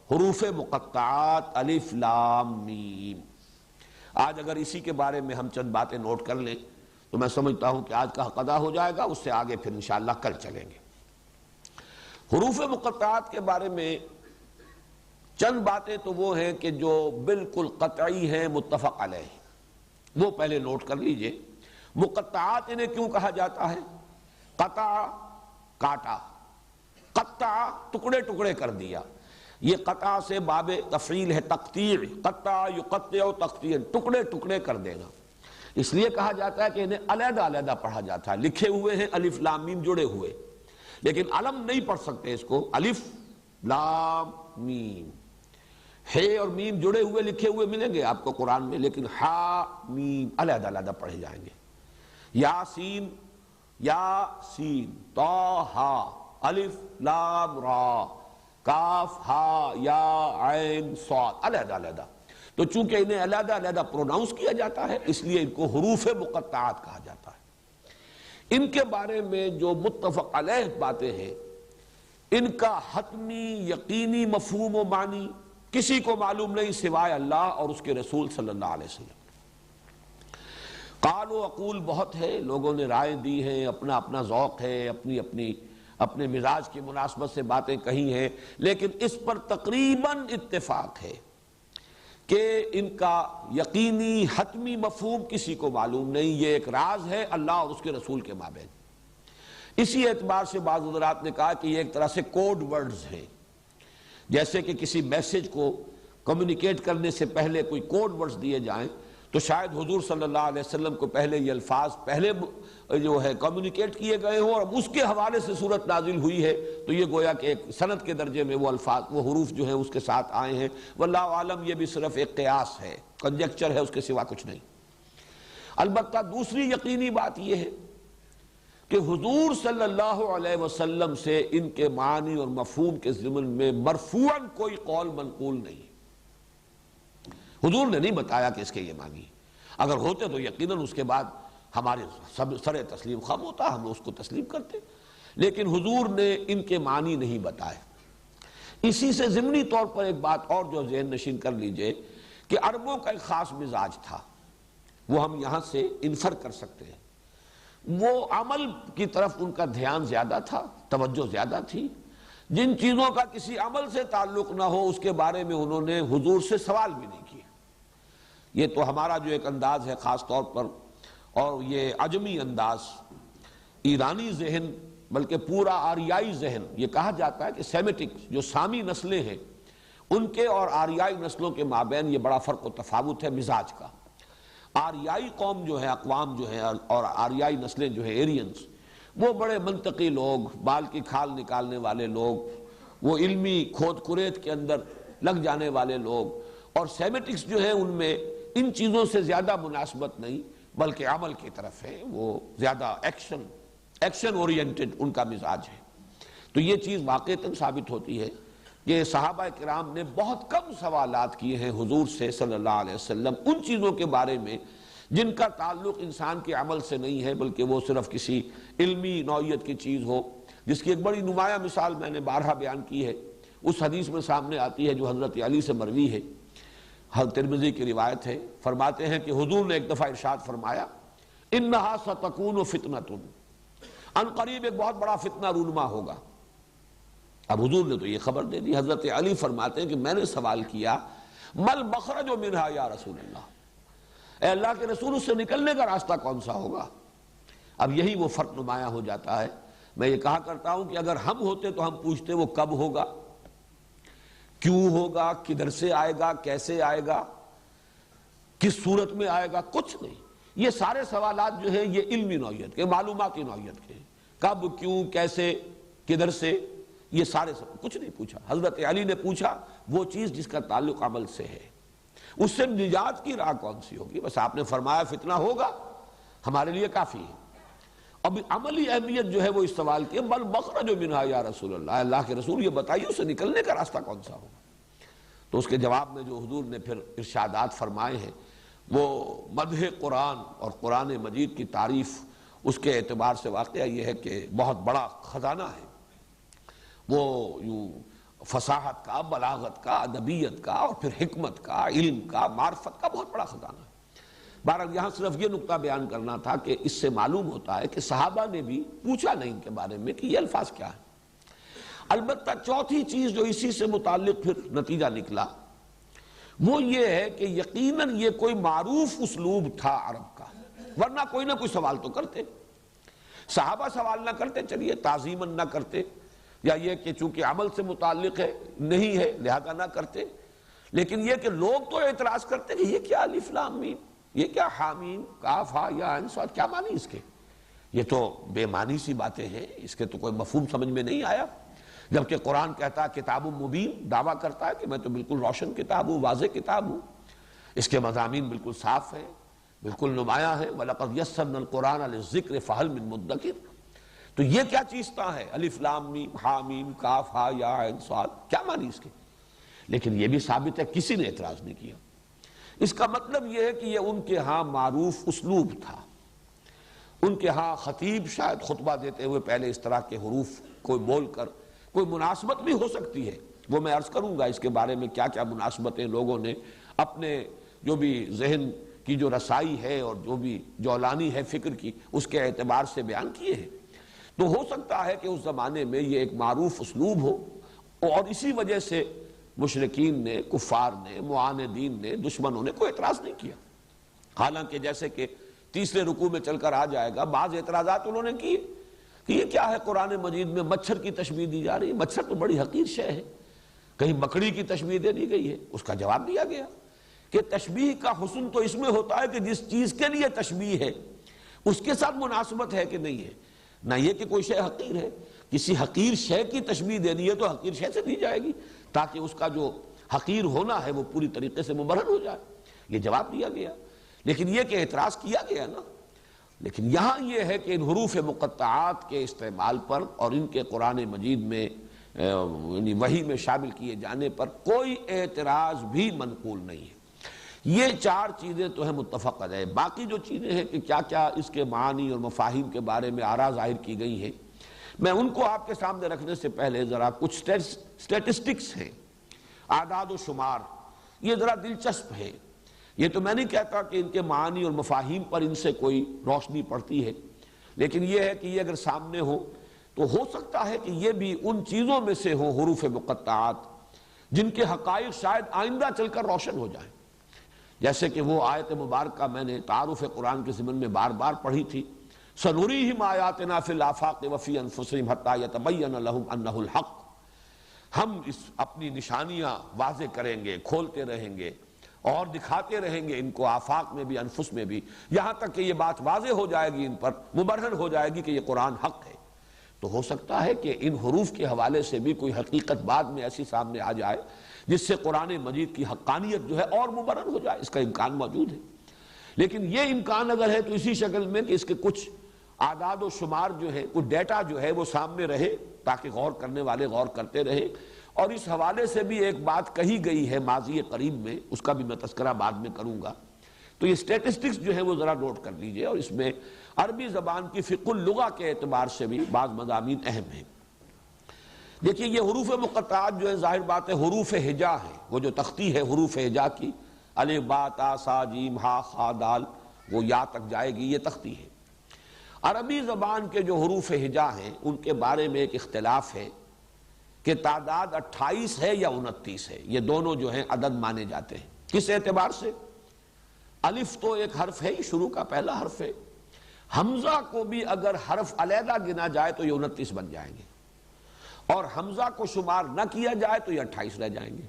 حروف مقطعات الف لام میم۔ آج اگر اسی کے بارے میں ہم چند باتیں نوٹ کر لیں تو میں سمجھتا ہوں کہ آج کا قضا ہو جائے گا، اس سے آگے پھر انشاءاللہ کل چلیں گے۔ حروف مقطعات کے بارے میں چند باتیں تو وہ ہیں کہ جو بالکل قطعی ہیں، متفق علیہ، وہ پہلے نوٹ کر لیجئے۔ مقطعات انہیں کیوں کہا جاتا ہے؟ قطع کاٹا، قطع ٹکڑے ٹکڑے کر دیا۔ یہ قطع سے باب تفعیل ہے، تقطیع، قطع یقطع تقطیع، ٹکڑے ٹکڑے کر دینا۔ اس لیے کہا جاتا ہے کہ انہیں علیحدہ علیحدہ پڑھا جاتا ہے۔ لکھے ہوئے ہیں الف لام میم جڑے ہوئے، لیکن علم نہیں پڑھ سکتے اس کو۔ الف لام میم، ہے اور میم جڑے ہوئے لکھے ہوئے ملیں گے آپ کو قرآن میں، لیکن ہا میم علیحدہ علیحدہ پڑھے جائیں گے۔ یاسین، یاسین، طٰہٰ، الف لام را، کاف ہا یا عین صاد، علیحدہ علیحدہ۔ تو چونکہ انہیں علیحدہ علیحدہ پروناؤنس کیا جاتا ہے اس لیے ان کو حروف مقطعات کہا جاتا ہے۔ ان کے بارے میں جو متفق علیہ باتیں ہیں ان کا حتمی یقینی مفہوم و معنی کسی کو معلوم نہیں سوائے اللہ اور اس کے رسول صلی اللہ علیہ وسلم۔ قال و اقول بہت ہے، لوگوں نے رائے دی ہیں، اپنا اپنا ذوق ہے، اپنے مزاج کی مناسبت سے باتیں کہی ہیں، لیکن اس پر تقریباً اتفاق ہے کہ ان کا یقینی حتمی مفہوم کسی کو معلوم نہیں، یہ ایک راز ہے اللہ اور اس کے رسول کے مابین۔ اسی اعتبار سے بعض حضرات نے کہا کہ یہ ایک طرح سے کوڈ ورڈز ہیں، جیسے کہ کسی میسج کو کمیونیکیٹ کرنے سے پہلے کوئی کوڈ ورڈز دیے جائیں تو شاید حضور صلی اللہ علیہ وسلم کو پہلے یہ الفاظ پہلے جو ہے کمیونیکیٹ کیے گئے ہوں اور اس کے حوالے سے صورت نازل ہوئی ہے تو یہ گویا کہ ایک سند کے درجے میں وہ الفاظ وہ حروف جو ہیں اس کے ساتھ آئے ہیں۔ واللہ عالم یہ بھی صرف ایک قیاس ہے، کنجیکچر ہے، اس کے سوا کچھ نہیں۔ البتہ دوسری یقینی بات یہ ہے کہ حضور صلی اللہ علیہ وسلم سے ان کے معنی اور مفہوم کے ضمن میں مرفوعاً کوئی قول منقول نہیں۔ حضور نے نہیں بتایا کہ اس کے یہ معنی، اگر ہوتے تو یقیناً اس کے بعد ہمارے سر تسلیم خم ہوتا، ہم اس کو تسلیم کرتے، لیکن حضور نے ان کے معنی نہیں بتائے۔ اسی سے ضمنی طور پر ایک بات اور جو ذہن نشین کر لیجئے کہ عربوں کا ایک خاص مزاج تھا، وہ ہم یہاں سے انفر کر سکتے ہیں۔ وہ عمل کی طرف ان کا دھیان زیادہ تھا، توجہ زیادہ تھی، جن چیزوں کا کسی عمل سے تعلق نہ ہو اس کے بارے میں انہوں نے حضور سے سوال بھی نہیں کیا۔ یہ تو ہمارا جو ایک انداز ہے خاص طور پر، اور یہ عجمی انداز، ایرانی ذہن بلکہ پورا آریائی ذہن، یہ کہا جاتا ہے کہ سیمیٹک جو سامی نسلیں ہیں ان کے اور آریائی نسلوں کے مابین یہ بڑا فرق و تفاوت ہے مزاج کا۔ آریائی قوم جو ہے، اقوام جو ہے اور آریائی نسلیں جو ہیں ایرینز، وہ بڑے منطقی لوگ، بال کی کھال نکالنے والے لوگ، وہ علمی کھود کریت کے اندر لگ جانے والے لوگ، اور سیمیٹکس جو ہیں ان میں ان چیزوں سے زیادہ مناسبت نہیں بلکہ عمل کی طرف ہے، وہ زیادہ ایکشن اورینٹڈ ان کا مزاج ہے۔ تو یہ چیز واقعتاً ثابت ہوتی ہے کہ صحابہ کرام نے بہت کم سوالات کیے ہیں حضور سے صلی اللہ علیہ وسلم ان چیزوں کے بارے میں جن کا تعلق انسان کے عمل سے نہیں ہے بلکہ وہ صرف کسی علمی نوعیت کی چیز ہو، جس کی ایک بڑی نمایاں مثال میں نے بارہا بیان کی ہے، اس حدیث میں سامنے آتی ہے جو حضرت علی سے مروی ہے، حضرت ترمذی کی روایت ہے، فرماتے ہیں کہ حضور نے ایک دفعہ ارشاد فرمایا انہا ستکون فتنۃ، ان قریب ایک بہت بڑا فتنہ رونما ہوگا۔ اب حضور نے تو یہ خبر دے دی۔ حضرت علی فرماتے ہیں کہ میں نے سوال کیا مل مخرج منہا یا رسول اللہ، اے اللہ کے رسول اس سے نکلنے کا راستہ کون سا ہوگا؟ اب یہی وہ فرق نمایاں ہو جاتا ہے۔ میں یہ کہا کرتا ہوں کہ اگر ہم ہوتے تو ہم پوچھتے وہ کب ہوگا، کیوں ہوگا، کدھر سے آئے گا، کیسے آئے گا، کس صورت میں آئے گا، کچھ نہیں۔ یہ سارے سوالات جو ہیں یہ علمی نوعیت کے، معلوماتی نوعیت کے، کب، کیوں، کیسے، کدھر سے، یہ سارے کچھ نہیں پوچھا۔ حضرت علی نے پوچھا وہ چیز جس کا تعلق عمل سے ہے، اس سے نجات کی راہ کون سی ہوگی؟ بس آپ نے فرمایا فتنہ ہوگا، ہمارے لیے کافی ہے۔ اب عملی اہمیت جو ہے وہ اس سوال کی بل مخرج منہا یا رسول اللہ، اللہ کے رسول یہ بتائیے اس سے نکلنے کا راستہ کون سا ہوگا؟ تو اس کے جواب میں جو حضور نے پھر ارشادات فرمائے ہیں وہ مدح قرآن اور قرآن مجید کی تعریف، اس کے اعتبار سے واقعہ یہ ہے کہ بہت بڑا خزانہ ہے، وہ یوں فصاحت کا، بلاغت کا، ادبیت کا، اور پھر حکمت کا، علم کا، معرفت کا بہت بڑا خزانہ ہے۔ بہرحال یہاں صرف یہ نقطہ بیان کرنا تھا کہ اس سے معلوم ہوتا ہے کہ صحابہ نے بھی پوچھا نہیں ان کے بارے میں کہ یہ الفاظ کیا ہے۔ البتہ چوتھی چیز جو اسی سے متعلق پھر نتیجہ نکلا وہ یہ ہے کہ یقیناً یہ کوئی معروف اسلوب تھا عرب کا، ورنہ کوئی نہ کوئی سوال تو کرتے، صحابہ سوال نہ کرتے، چلیے تعظیماً نہ کرتے، یا یہ کہ چونکہ عمل سے متعلق ہے نہیں ہے لہذا نہ کرتے، لیکن یہ کہ لوگ تو اعتراض کرتے کہ یہ کیا الف لام میم، یہ کیا حامیم کاف ہا یا عین صاد، کیا معنی اس کے؟ یہ تو بے معنی سی باتیں ہیں، اس کے تو کوئی مفہوم سمجھ میں نہیں آیا۔ جبکہ قرآن کہتا ہے کتاب مبین، دعویٰ کرتا ہے کہ میں تو بالکل روشن کتاب ہوں، واضح کتاب ہوں، اس کے مضامین بالکل صاف ہیں، بالکل نمایاں ہیں، وَلَقَدْ يَسَّرْنَا الْقُرْآنَ لِلذِّكْرِ فَهَلْ مِن مُدَّكِرٍ۔ تو یہ کیا چیزتا ہے الف لام میم ہا میم کاف ہا یا عین صاد، کیا معنی اس کے؟ لیکن یہ بھی ثابت ہے کسی نے اعتراض نہیں کیا۔ اس کا مطلب یہ ہے کہ یہ ان کے ہاں معروف اسلوب تھا. ان کے ہاں خطیب شاید خطبہ دیتے ہوئے پہلے اس طرح کے حروف کوئی بول کر کوئی مناسبت بھی ہو سکتی ہے، وہ میں عرض کروں گا اس کے بارے میں کیا کیا مناسبتیں لوگوں نے اپنے جو بھی ذہن کی جو رسائی ہے اور جو بھی جولانی ہے فکر کی اس کے اعتبار سے بیان کیے ہیں. تو ہو سکتا ہے کہ اس زمانے میں یہ ایک معروف اسلوب ہو اور اسی وجہ سے مشرکین نے، کفار نے، معاندین نے، دشمنوں نے کوئی اعتراض نہیں کیا. حالانکہ جیسے کہ تیسرے رکوع میں چل کر آ جائے گا، بعض اعتراضات انہوں نے کیے کہ یہ کیا ہے قرآن مجید میں مچھر کی تشبیہ دی جا رہی ہے، مچھر تو بڑی حقیر شے ہے، کہیں مکڑی کی تشبیہ دے دی گئی ہے. اس کا جواب دیا گیا کہ تشبیہ کا حسن تو اس میں ہوتا ہے کہ جس چیز کے لیے تشبیہ ہے اس کے ساتھ مناسبت ہے کہ نہیں ہے، نہ یہ کہ کوئی شے حقیر ہے. کسی حقیر شے کی تشبیہ دینی ہے تو حقیر شے سے دی جائے گی تاکہ اس کا جو حقیر ہونا ہے وہ پوری طریقے سے مبرہن ہو جائے. یہ جواب دیا گیا. لیکن یہ کہ اعتراض کیا گیا نا، لیکن یہاں یہ ہے کہ ان حروف مقطعات کے استعمال پر اور ان کے قرآن مجید میں یعنی وحی میں شامل کیے جانے پر کوئی اعتراض بھی منقول نہیں ہے. یہ چار چیزیں تو ہیں متفق علیہ. باقی جو چیزیں ہیں کہ کیا کیا اس کے معانی اور مفاہیم کے بارے میں آراء ظاہر کی گئی ہیں، میں ان کو آپ کے سامنے رکھنے سے پہلے ذرا کچھ سٹیٹسٹکس ہیں، اعداد و شمار، یہ ذرا دلچسپ ہے. یہ تو میں نہیں کہتا کہ ان کے معانی اور مفاہیم پر ان سے کوئی روشنی پڑتی ہے، لیکن یہ ہے کہ یہ اگر سامنے ہو تو ہو سکتا ہے کہ یہ بھی ان چیزوں میں سے ہوں حروف مقطعات جن کے حقائق شاید آئندہ چل کر روشن ہو جائیں. جیسے کہ وہ آیت مبارکہ میں نے تعارف قرآن کے ضمن میں بار بار پڑھی تھی، سنریہم آیاتنا فی الآفاق وفی انفسہم حتی یتبین لہم انہ الحق. ہم اس اپنی نشانیاں واضح کریں گے، کھولتے رہیں گے اور دکھاتے رہیں گے ان کو آفاق میں بھی انفس میں بھی، یہاں تک کہ یہ بات واضح ہو جائے گی، ان پر مبرہن ہو جائے گی کہ یہ قرآن حق ہے. تو ہو سکتا ہے کہ ان حروف کے حوالے سے بھی کوئی حقیقت بعد میں ایسی سامنے آ جائے جس سے قرآن مجید کی حقانیت جو ہے اور مبرہن ہو جائے. اس کا امکان موجود ہے. لیکن یہ امکان اگر ہے تو اسی شکل میں کہ اس کے کچھ اعداد و شمار جو ہے، کچھ ڈیٹا جو ہے وہ سامنے رہے تاکہ غور کرنے والے غور کرتے رہے. اور اس حوالے سے بھی ایک بات کہی گئی ہے ماضی قریب میں، اس کا بھی میں تذکرہ بعد میں کروں گا. تو یہ سٹیٹسٹکس جو ہے وہ ذرا نوٹ کر لیجئے، اور اس میں عربی زبان کی فقہ اللغہ کے اعتبار سے بھی بعض مضامین اہم ہیں. دیکھیے یہ حروف مقطعات جو ہے ظاہر بات ہے حروف ہجا ہیں، وہ جو تختی ہے حروف ہجا کی، الف با تا سا جیم ہا خا دال، وہ یا تک جائے گی، یہ تختی ہے. عربی زبان کے جو حروف ہجا ہیں ان کے بارے میں ایک اختلاف ہے کہ تعداد 28 ہے یا 29 ہے. یہ دونوں جو ہیں عدد مانے جاتے ہیں. کس اعتبار سے؟ الف تو ایک حرف ہے، شروع کا پہلا حرف ہے. حمزہ کو بھی اگر حرف علیحدہ گنا جائے تو یہ 29 بن جائیں گے، اور حمزہ کو شمار نہ کیا جائے تو یہ 28 رہ جائیں گے.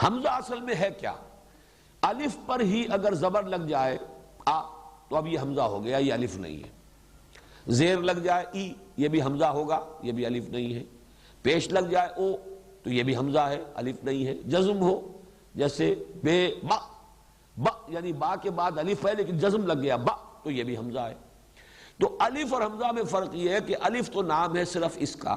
حمزہ اصل میں ہے کیا؟ الف پر ہی اگر زبر لگ جائے آ تو اب یہ حمزہ ہو گیا، یہ الف نہیں ہے. زیر لگ جائے ای، یہ بھی حمزہ ہوگا، یہ بھی الف نہیں ہے. پیش لگ جائے او تو یہ بھی حمزہ ہے، الف نہیں ہے. جزم ہو جیسے بے با، با یعنی با کے بعد الف ہے لیکن جزم لگ گیا با تو یہ بھی حمزہ ہے. تو الف اور حمزہ میں فرق یہ ہے کہ الف تو نام ہے صرف اس کا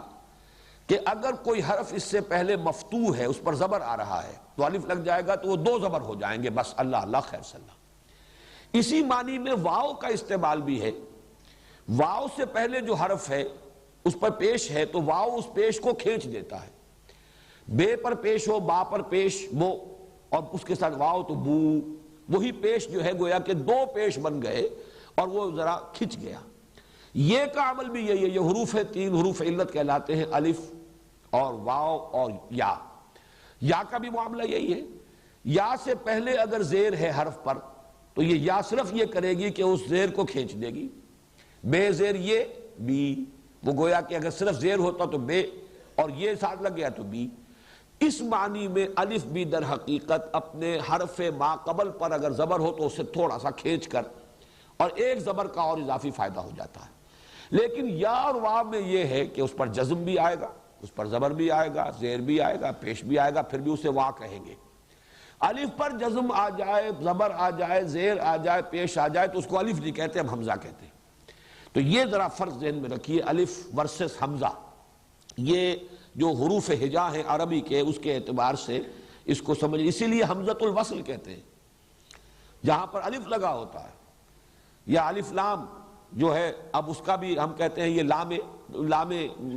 کہ اگر کوئی حرف اس سے پہلے مفتوح ہے، اس پر زبر آ رہا ہے تو الف لگ جائے گا تو وہ 2 زبر ہو جائیں گے، بس اللہ اللہ خیر صلی اللہ. اسی معنی میں واو کا استعمال بھی ہے. واو سے پہلے جو حرف ہے اس پر پیش ہے تو واو اس پیش کو کھینچ دیتا ہے. بے پر پیش ہو، با پر پیش بو، اور اس کے ساتھ واو تو بو، وہی پیش جو ہے گویا کہ 2 پیش بن گئے اور وہ ذرا کھچ گیا. یہ کا عمل بھی یہی ہے. یہ حروف ہے 3 حروف علت کہلاتے ہیں، الف اور واو اور یا. یا کا بھی معاملہ یہی ہے. یا سے پہلے اگر زیر ہے حرف پر تو یہ یا صرف یہ کرے گی کہ اس زیر کو کھینچ دے گی. بے زیر یہ بی، وہ گویا کہ اگر صرف زیر ہوتا تو بے اور یہ ساتھ لگ گیا تو بی. اس معنی میں الف بھی در حقیقت اپنے حرف ما قبل پر اگر زبر ہو تو اسے تھوڑا سا کھینچ کر اور ایک زبر کا اور اضافی فائدہ ہو جاتا ہے. لیکن یا اور واو میں یہ ہے کہ اس پر جزم بھی آئے گا، اس پر زبر بھی آئے گا، زیر بھی آئے گا، پیش بھی آئے گا، پھر بھی اسے وا کہیں گے. الف پر جزم آ جائے، زبر آ جائے، زیر آ جائے، پیش آ جائے تو اس کو الف نہیں کہتے، ہم حمزہ کہتے ہیں. تو یہ ذرا فرق ذہن میں رکھیے، الف ورسس حمزہ. یہ جو حروف ہجا ہیں عربی کے اس کے اعتبار سے اس کو سمجھ، اسی لیے حمزۃ الوصل کہتے ہیں. جہاں پر الف لگا ہوتا ہے، یا الف لام جو ہے، اب اس کا بھی ہم کہتے ہیں یہ لام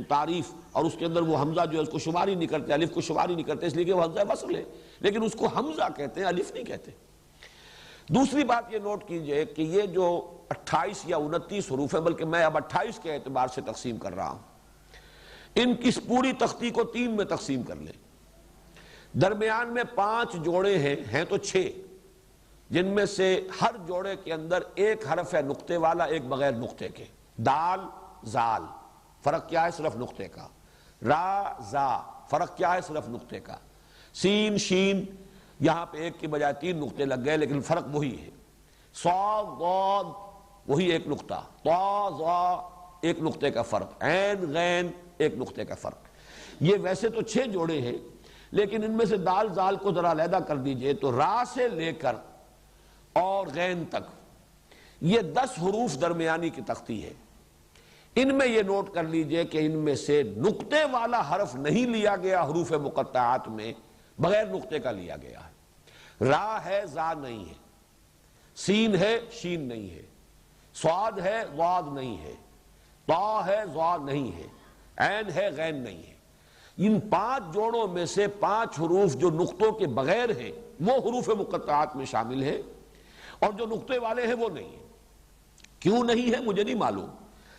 تعریف، اور اس کے اندر وہ حمزہ جو ہے اس کو شمار ہی نہیں کرتے، الف کو شمار ہی نہیں کرتے، اس لیے کہ وہ حمزہ وصل ہے، لیکن اس کو حمزہ کہتے ہیں، الف نہیں کہتے۔ دوسری بات یہ نوٹ کیجئے کہ یہ جو 28 یا 29 حروف ہیں، بلکہ میں اب 28 کے اعتبار سے تقسیم کر رہا ہوں، ان کی پوری تختی کو 3 میں تقسیم کر لیں۔ درمیان میں 5 جوڑے ہیں تو 6، جن میں سے ہر جوڑے کے اندر ایک حرف ہے نقطے والا، ایک بغیر نقطے کے۔ دال زال، فرق کیا ہے؟ صرف نقطے کا۔ را زا، فرق کیا ہے؟ صرف نقطے کا۔ سین شین، یہاں پہ ایک کی بجائے 3 نقطے لگ گئے، لیکن فرق وہی ہے۔ صاد ضاد، وہی ایک نقطہ۔ طا ظا، ایک نقطے کا فرق۔ عین غین، ایک نقطے کا فرق۔ یہ ویسے تو 6 جوڑے ہیں، لیکن ان میں سے دال زال کو ذرا علیحدہ کر دیجئے تو را سے لے کر اور غین تک یہ 10 حروف درمیانی کی تختی ہے۔ ان میں یہ نوٹ کر لیجئے کہ ان میں سے نقطے والا حرف نہیں لیا گیا حروف مقطعات میں، بغیر نقطے کا لیا گیا ہے۔ را ہے، زا نہیں ہے، سین ہے، شین نہیں ہے، صاد ہے، ضاد نہیں ہے، طا ہے، ظا نہیں ہے، عین ہے، غین نہیں ہے۔ ان 5 جوڑوں میں سے 5 حروف جو نقطوں کے بغیر ہیں وہ حروف مقطعات میں شامل ہیں، اور جو نقطے والے ہیں وہ نہیں ہیں۔ کیوں نہیں ہے مجھے نہیں معلوم،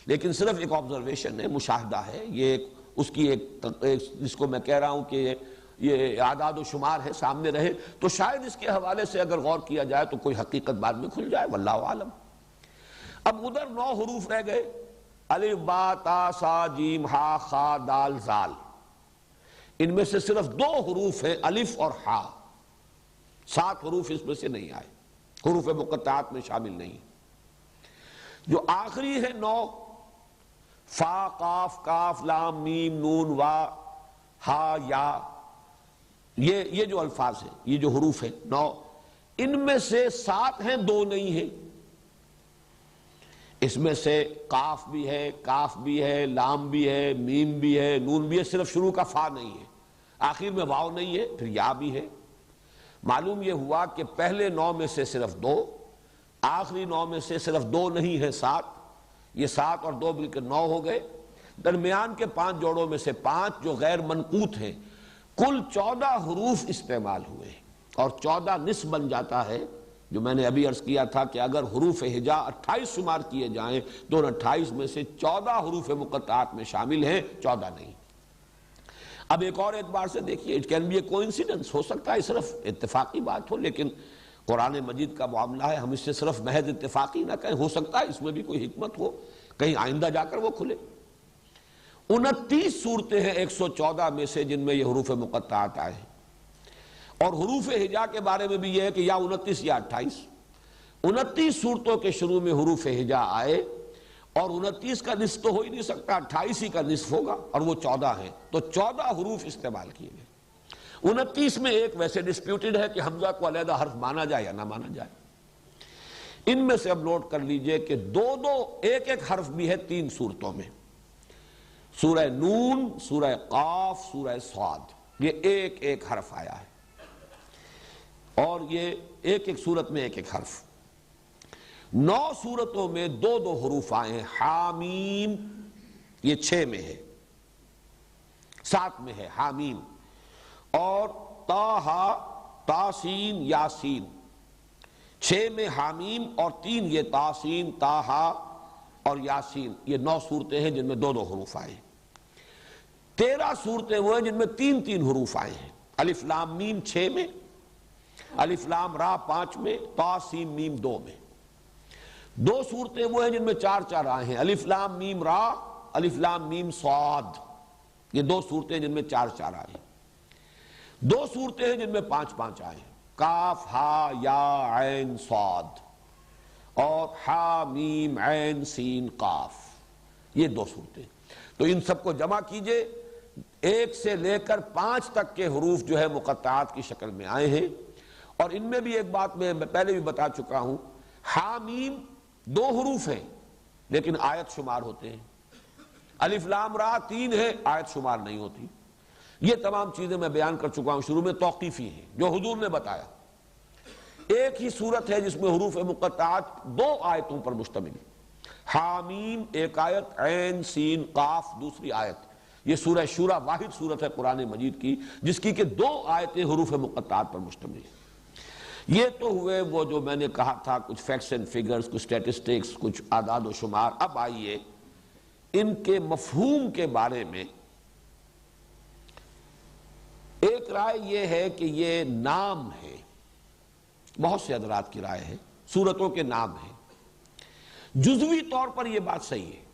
لیکن صرف ایک آبزرویشن ہے، مشاہدہ ہے، یہ اس کی ایک جس کو میں کہہ رہا ہوں کہ یہ اعداد و شمار ہے، سامنے رہے تو شاید اس کے حوالے سے اگر غور کیا جائے تو کوئی حقیقت بعد میں کھل جائے، واللہ عالم۔ اب ادھر 9 حروف رہ گئے، الف با تا سا جیم ہا خا دال زال۔ ان میں سے صرف 2 حروف ہیں، الف اور ہا۔ 7 حروف اس میں سے نہیں آئے، حروف مقطعات میں شامل نہیں۔ جو آخری ہے 9، فا قاف کاف لام میم نون وا ہا یا، یہ جو الفاظ ہیں، یہ جو حروف ہیں 9، ان میں سے 7 ہیں، 2 نہیں ہیں۔ اس میں سے قاف بھی ہے، کاف بھی ہے، لام بھی ہے، میم بھی ہے، نون بھی ہے، صرف شروع کا فا نہیں ہے، آخر میں واو نہیں ہے، پھر یا بھی ہے۔ معلوم یہ ہوا کہ پہلے 9 میں سے صرف 2، آخری 9 میں سے صرف 2 نہیں ہے، 7۔ یہ 7 اور 2 مل کر 9 ہو گئے۔ درمیان کے 5 جوڑوں میں سے 5 جو غیر منقوط ہیں، کل 14 حروف استعمال ہوئے، اور 14 نصف بن جاتا ہے، جو میں نے ابھی عرض کیا تھا کہ اگر حروف ہجا 28 شمار کیے جائیں تو 28 میں سے 14 حروف مقطعات میں شامل ہیں، 14 نہیں۔ اب ایک اور اعتبار سے دیکھیے، it can be a coincidence, ہو سکتا ہے صرف اتفاقی بات ہو، لیکن قرآن مجید کا معاملہ ہے، ہم اس سے صرف محض اتفاقی نہ کہیں، ہو سکتا ہے اس میں بھی کوئی حکمت ہو، کہیں آئندہ جا کر وہ کھلے۔ 29 صورتیں ہیں 114 میں سے جن میں یہ حروف مقطعات آئے ہیں، اور حروف ہجا کے بارے میں بھی یہ ہے کہ یا 29 یا 28۔ 29 صورتوں کے شروع میں حروف ہجا آئے، اور 29 کا نصف تو ہو ہی نہیں سکتا، 28 ہی کا نصف ہوگا، اور وہ 14 ہیں، تو 14 حروف استعمال کیے گئے۔ 29 میں ایک ویسے ڈسپیوٹڈ ہے کہ حمزہ کو علیحدہ حرف مانا جائے یا نہ مانا جائے۔ ان میں سے اب نوٹ کر لیجئے کہ 2 ایک حرف بھی ہے 3 صورتوں میں۔ سورہ نون، سورہ قاف، سورہ صاد، یہ ایک حرف آیا ہے، اور یہ ایک صورت میں ایک حرف۔ 9 صورتوں میں 2 حروف آئے ہیں، حامیم، یہ 6 میں ہے، 7 میں ہے حامیم، اور تاہا، تاسین، یاسین، 6 میں حامیم اور 3 یہ تاسین، تاہا اور یاسین۔ یہ 9 صورتیں ہیں جن میں 2 حروف آئے ہیں۔ 13 صورتیں وہ ہیں جن میں 3 حروف آئے ہیں، الف لام میم 6 میں، الف لام را 5 میں، تا سین میم 2 میں۔ 2 صورتیں وہ ہیں جن میں 4 آئے ہیں، الف لام میم را، الف لام میم صاد، یہ 2 صورتیں جن میں 4 آئے ہیں۔ 2 صورتیں ہیں جن میں 5 آئے ہیں، کاف ہا یا عین صاد، اور ہا میم عین سین قاف، یہ 2 صورتیں۔ تو ان سب کو جمع کیجئے، 1 سے لے کر 5 تک کے حروف جو ہے مقطعات کی شکل میں آئے ہیں۔ اور ان میں بھی ایک بات میں پہلے بھی بتا چکا ہوں، حامیم 2 حروف ہیں لیکن آیت شمار ہوتے ہیں، الف لام را 3 ہے، آیت شمار نہیں ہوتی۔ یہ تمام چیزیں میں بیان کر چکا ہوں، شروع میں توقیفی ہیں جو حضور نے بتایا۔ ایک ہی صورت ہے جس میں حروف مقطعات 2 آیتوں پر مشتمل، حامیم ایک آیت، عین سین قاف دوسری آیت۔ یہ سورہ شورى واحد صورت ہے قرآن مجید کی جس کی کہ 2 آیتیں حروف مقطعات پر مشتمل ہیں۔ یہ تو ہوئے وہ جو میں نے کہا تھا کچھ فیکٹس اینڈ فگرز، کچھ سٹیٹسٹکس، کچھ اعداد و شمار۔ اب آئیے ان کے مفہوم کے بارے میں۔ ایک رائے یہ ہے کہ یہ نام ہے، بہت سے حضرات کی رائے ہے سورتوں کے نام ہیں۔ جزوی طور پر یہ بات صحیح ہے۔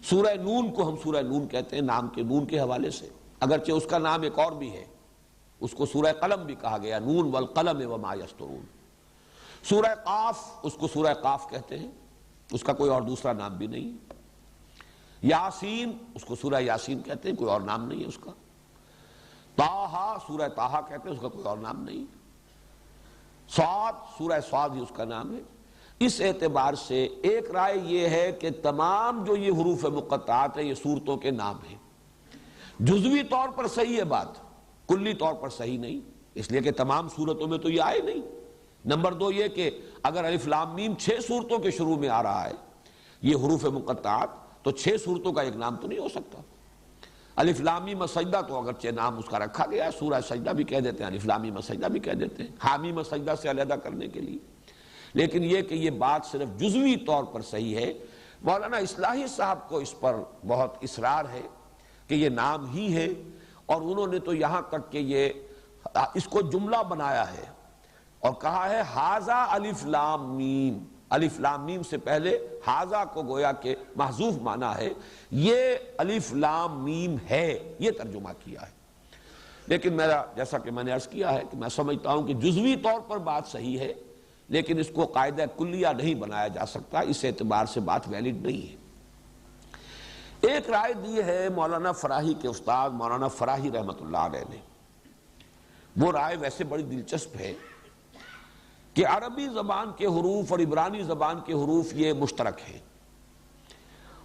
سورہ نون کو ہم سورہ نون کہتے ہیں نام کے نون کے حوالے سے، اگرچہ اس کا نام ایک اور بھی ہے، اس کو سورہ قلم بھی کہا گیا، نون والقلم وما یسطرون۔ سورہ قاف، اس کو سورہ قاف کہتے ہیں، اس کا کوئی اور دوسرا نام بھی نہیں۔ یاسین، اس کو سورہ یاسین کہتے ہیں، کوئی اور نام نہیں ہے اس کا۔ طٰہٰ، سورہ طٰہٰ کہتے ہیں، اس کا کوئی اور نام نہیں۔ صاد، سورہ صاد ہی اس کا نام ہے۔ اس اعتبار سے ایک رائے یہ ہے کہ تمام جو یہ حروف مقطعات ہیں یہ سورتوں کے نام ہیں۔ جزوی طور پر صحیح ہے بات، کلی طور پر صحیح نہیں، اس لیے کہ تمام سورتوں میں تو یہ آئے نہیں۔ نمبر 2 یہ کہ اگر الف لام میم 6 سورتوں کے شروع میں آ رہا ہے یہ حروف مقطعات، تو 6 سورتوں کا ایک نام تو نہیں ہو سکتا۔ الف لام میم سجدہ تو اگرچہ نام اس کا رکھا گیا ہے، سورہ سجدہ بھی کہہ دیتے ہیں، الف لام میم سجدہ بھی کہہ دیتے ہیں، حامیم سجدہ سے علیحدہ کرنے کے لیے۔ لیکن یہ کہ یہ بات صرف جزوی طور پر صحیح ہے، مولانا اصلاحی صاحب کو اس پر بہت اصرار ہے کہ یہ نام ہی ہے، اور انہوں نے تو یہاں تک کہ یہ اس کو جملہ بنایا ہے اور کہا ہے ھذا الف لام میم۔ الف لام میم سے پہلے ھذا کو گویا کہ محذوف مانا ہے، یہ الف لام میم ہے، یہ ترجمہ کیا ہے۔ لیکن میرا جیسا کہ میں نے عرض کیا ہے کہ میں سمجھتا ہوں کہ جزوی طور پر بات صحیح ہے، لیکن اس کو قاعدہ کلیہ نہیں بنایا جا سکتا، اس اعتبار سے بات ویلڈ نہیں ہے۔ ایک رائے دی ہے مولانا فراہی کے استاد مولانا فراہی رحمۃ اللہ علیہ نے، وہ رائے ویسے بڑی دلچسپ ہے کہ عربی زبان کے حروف اور عبرانی زبان کے حروف یہ مشترک ہیں،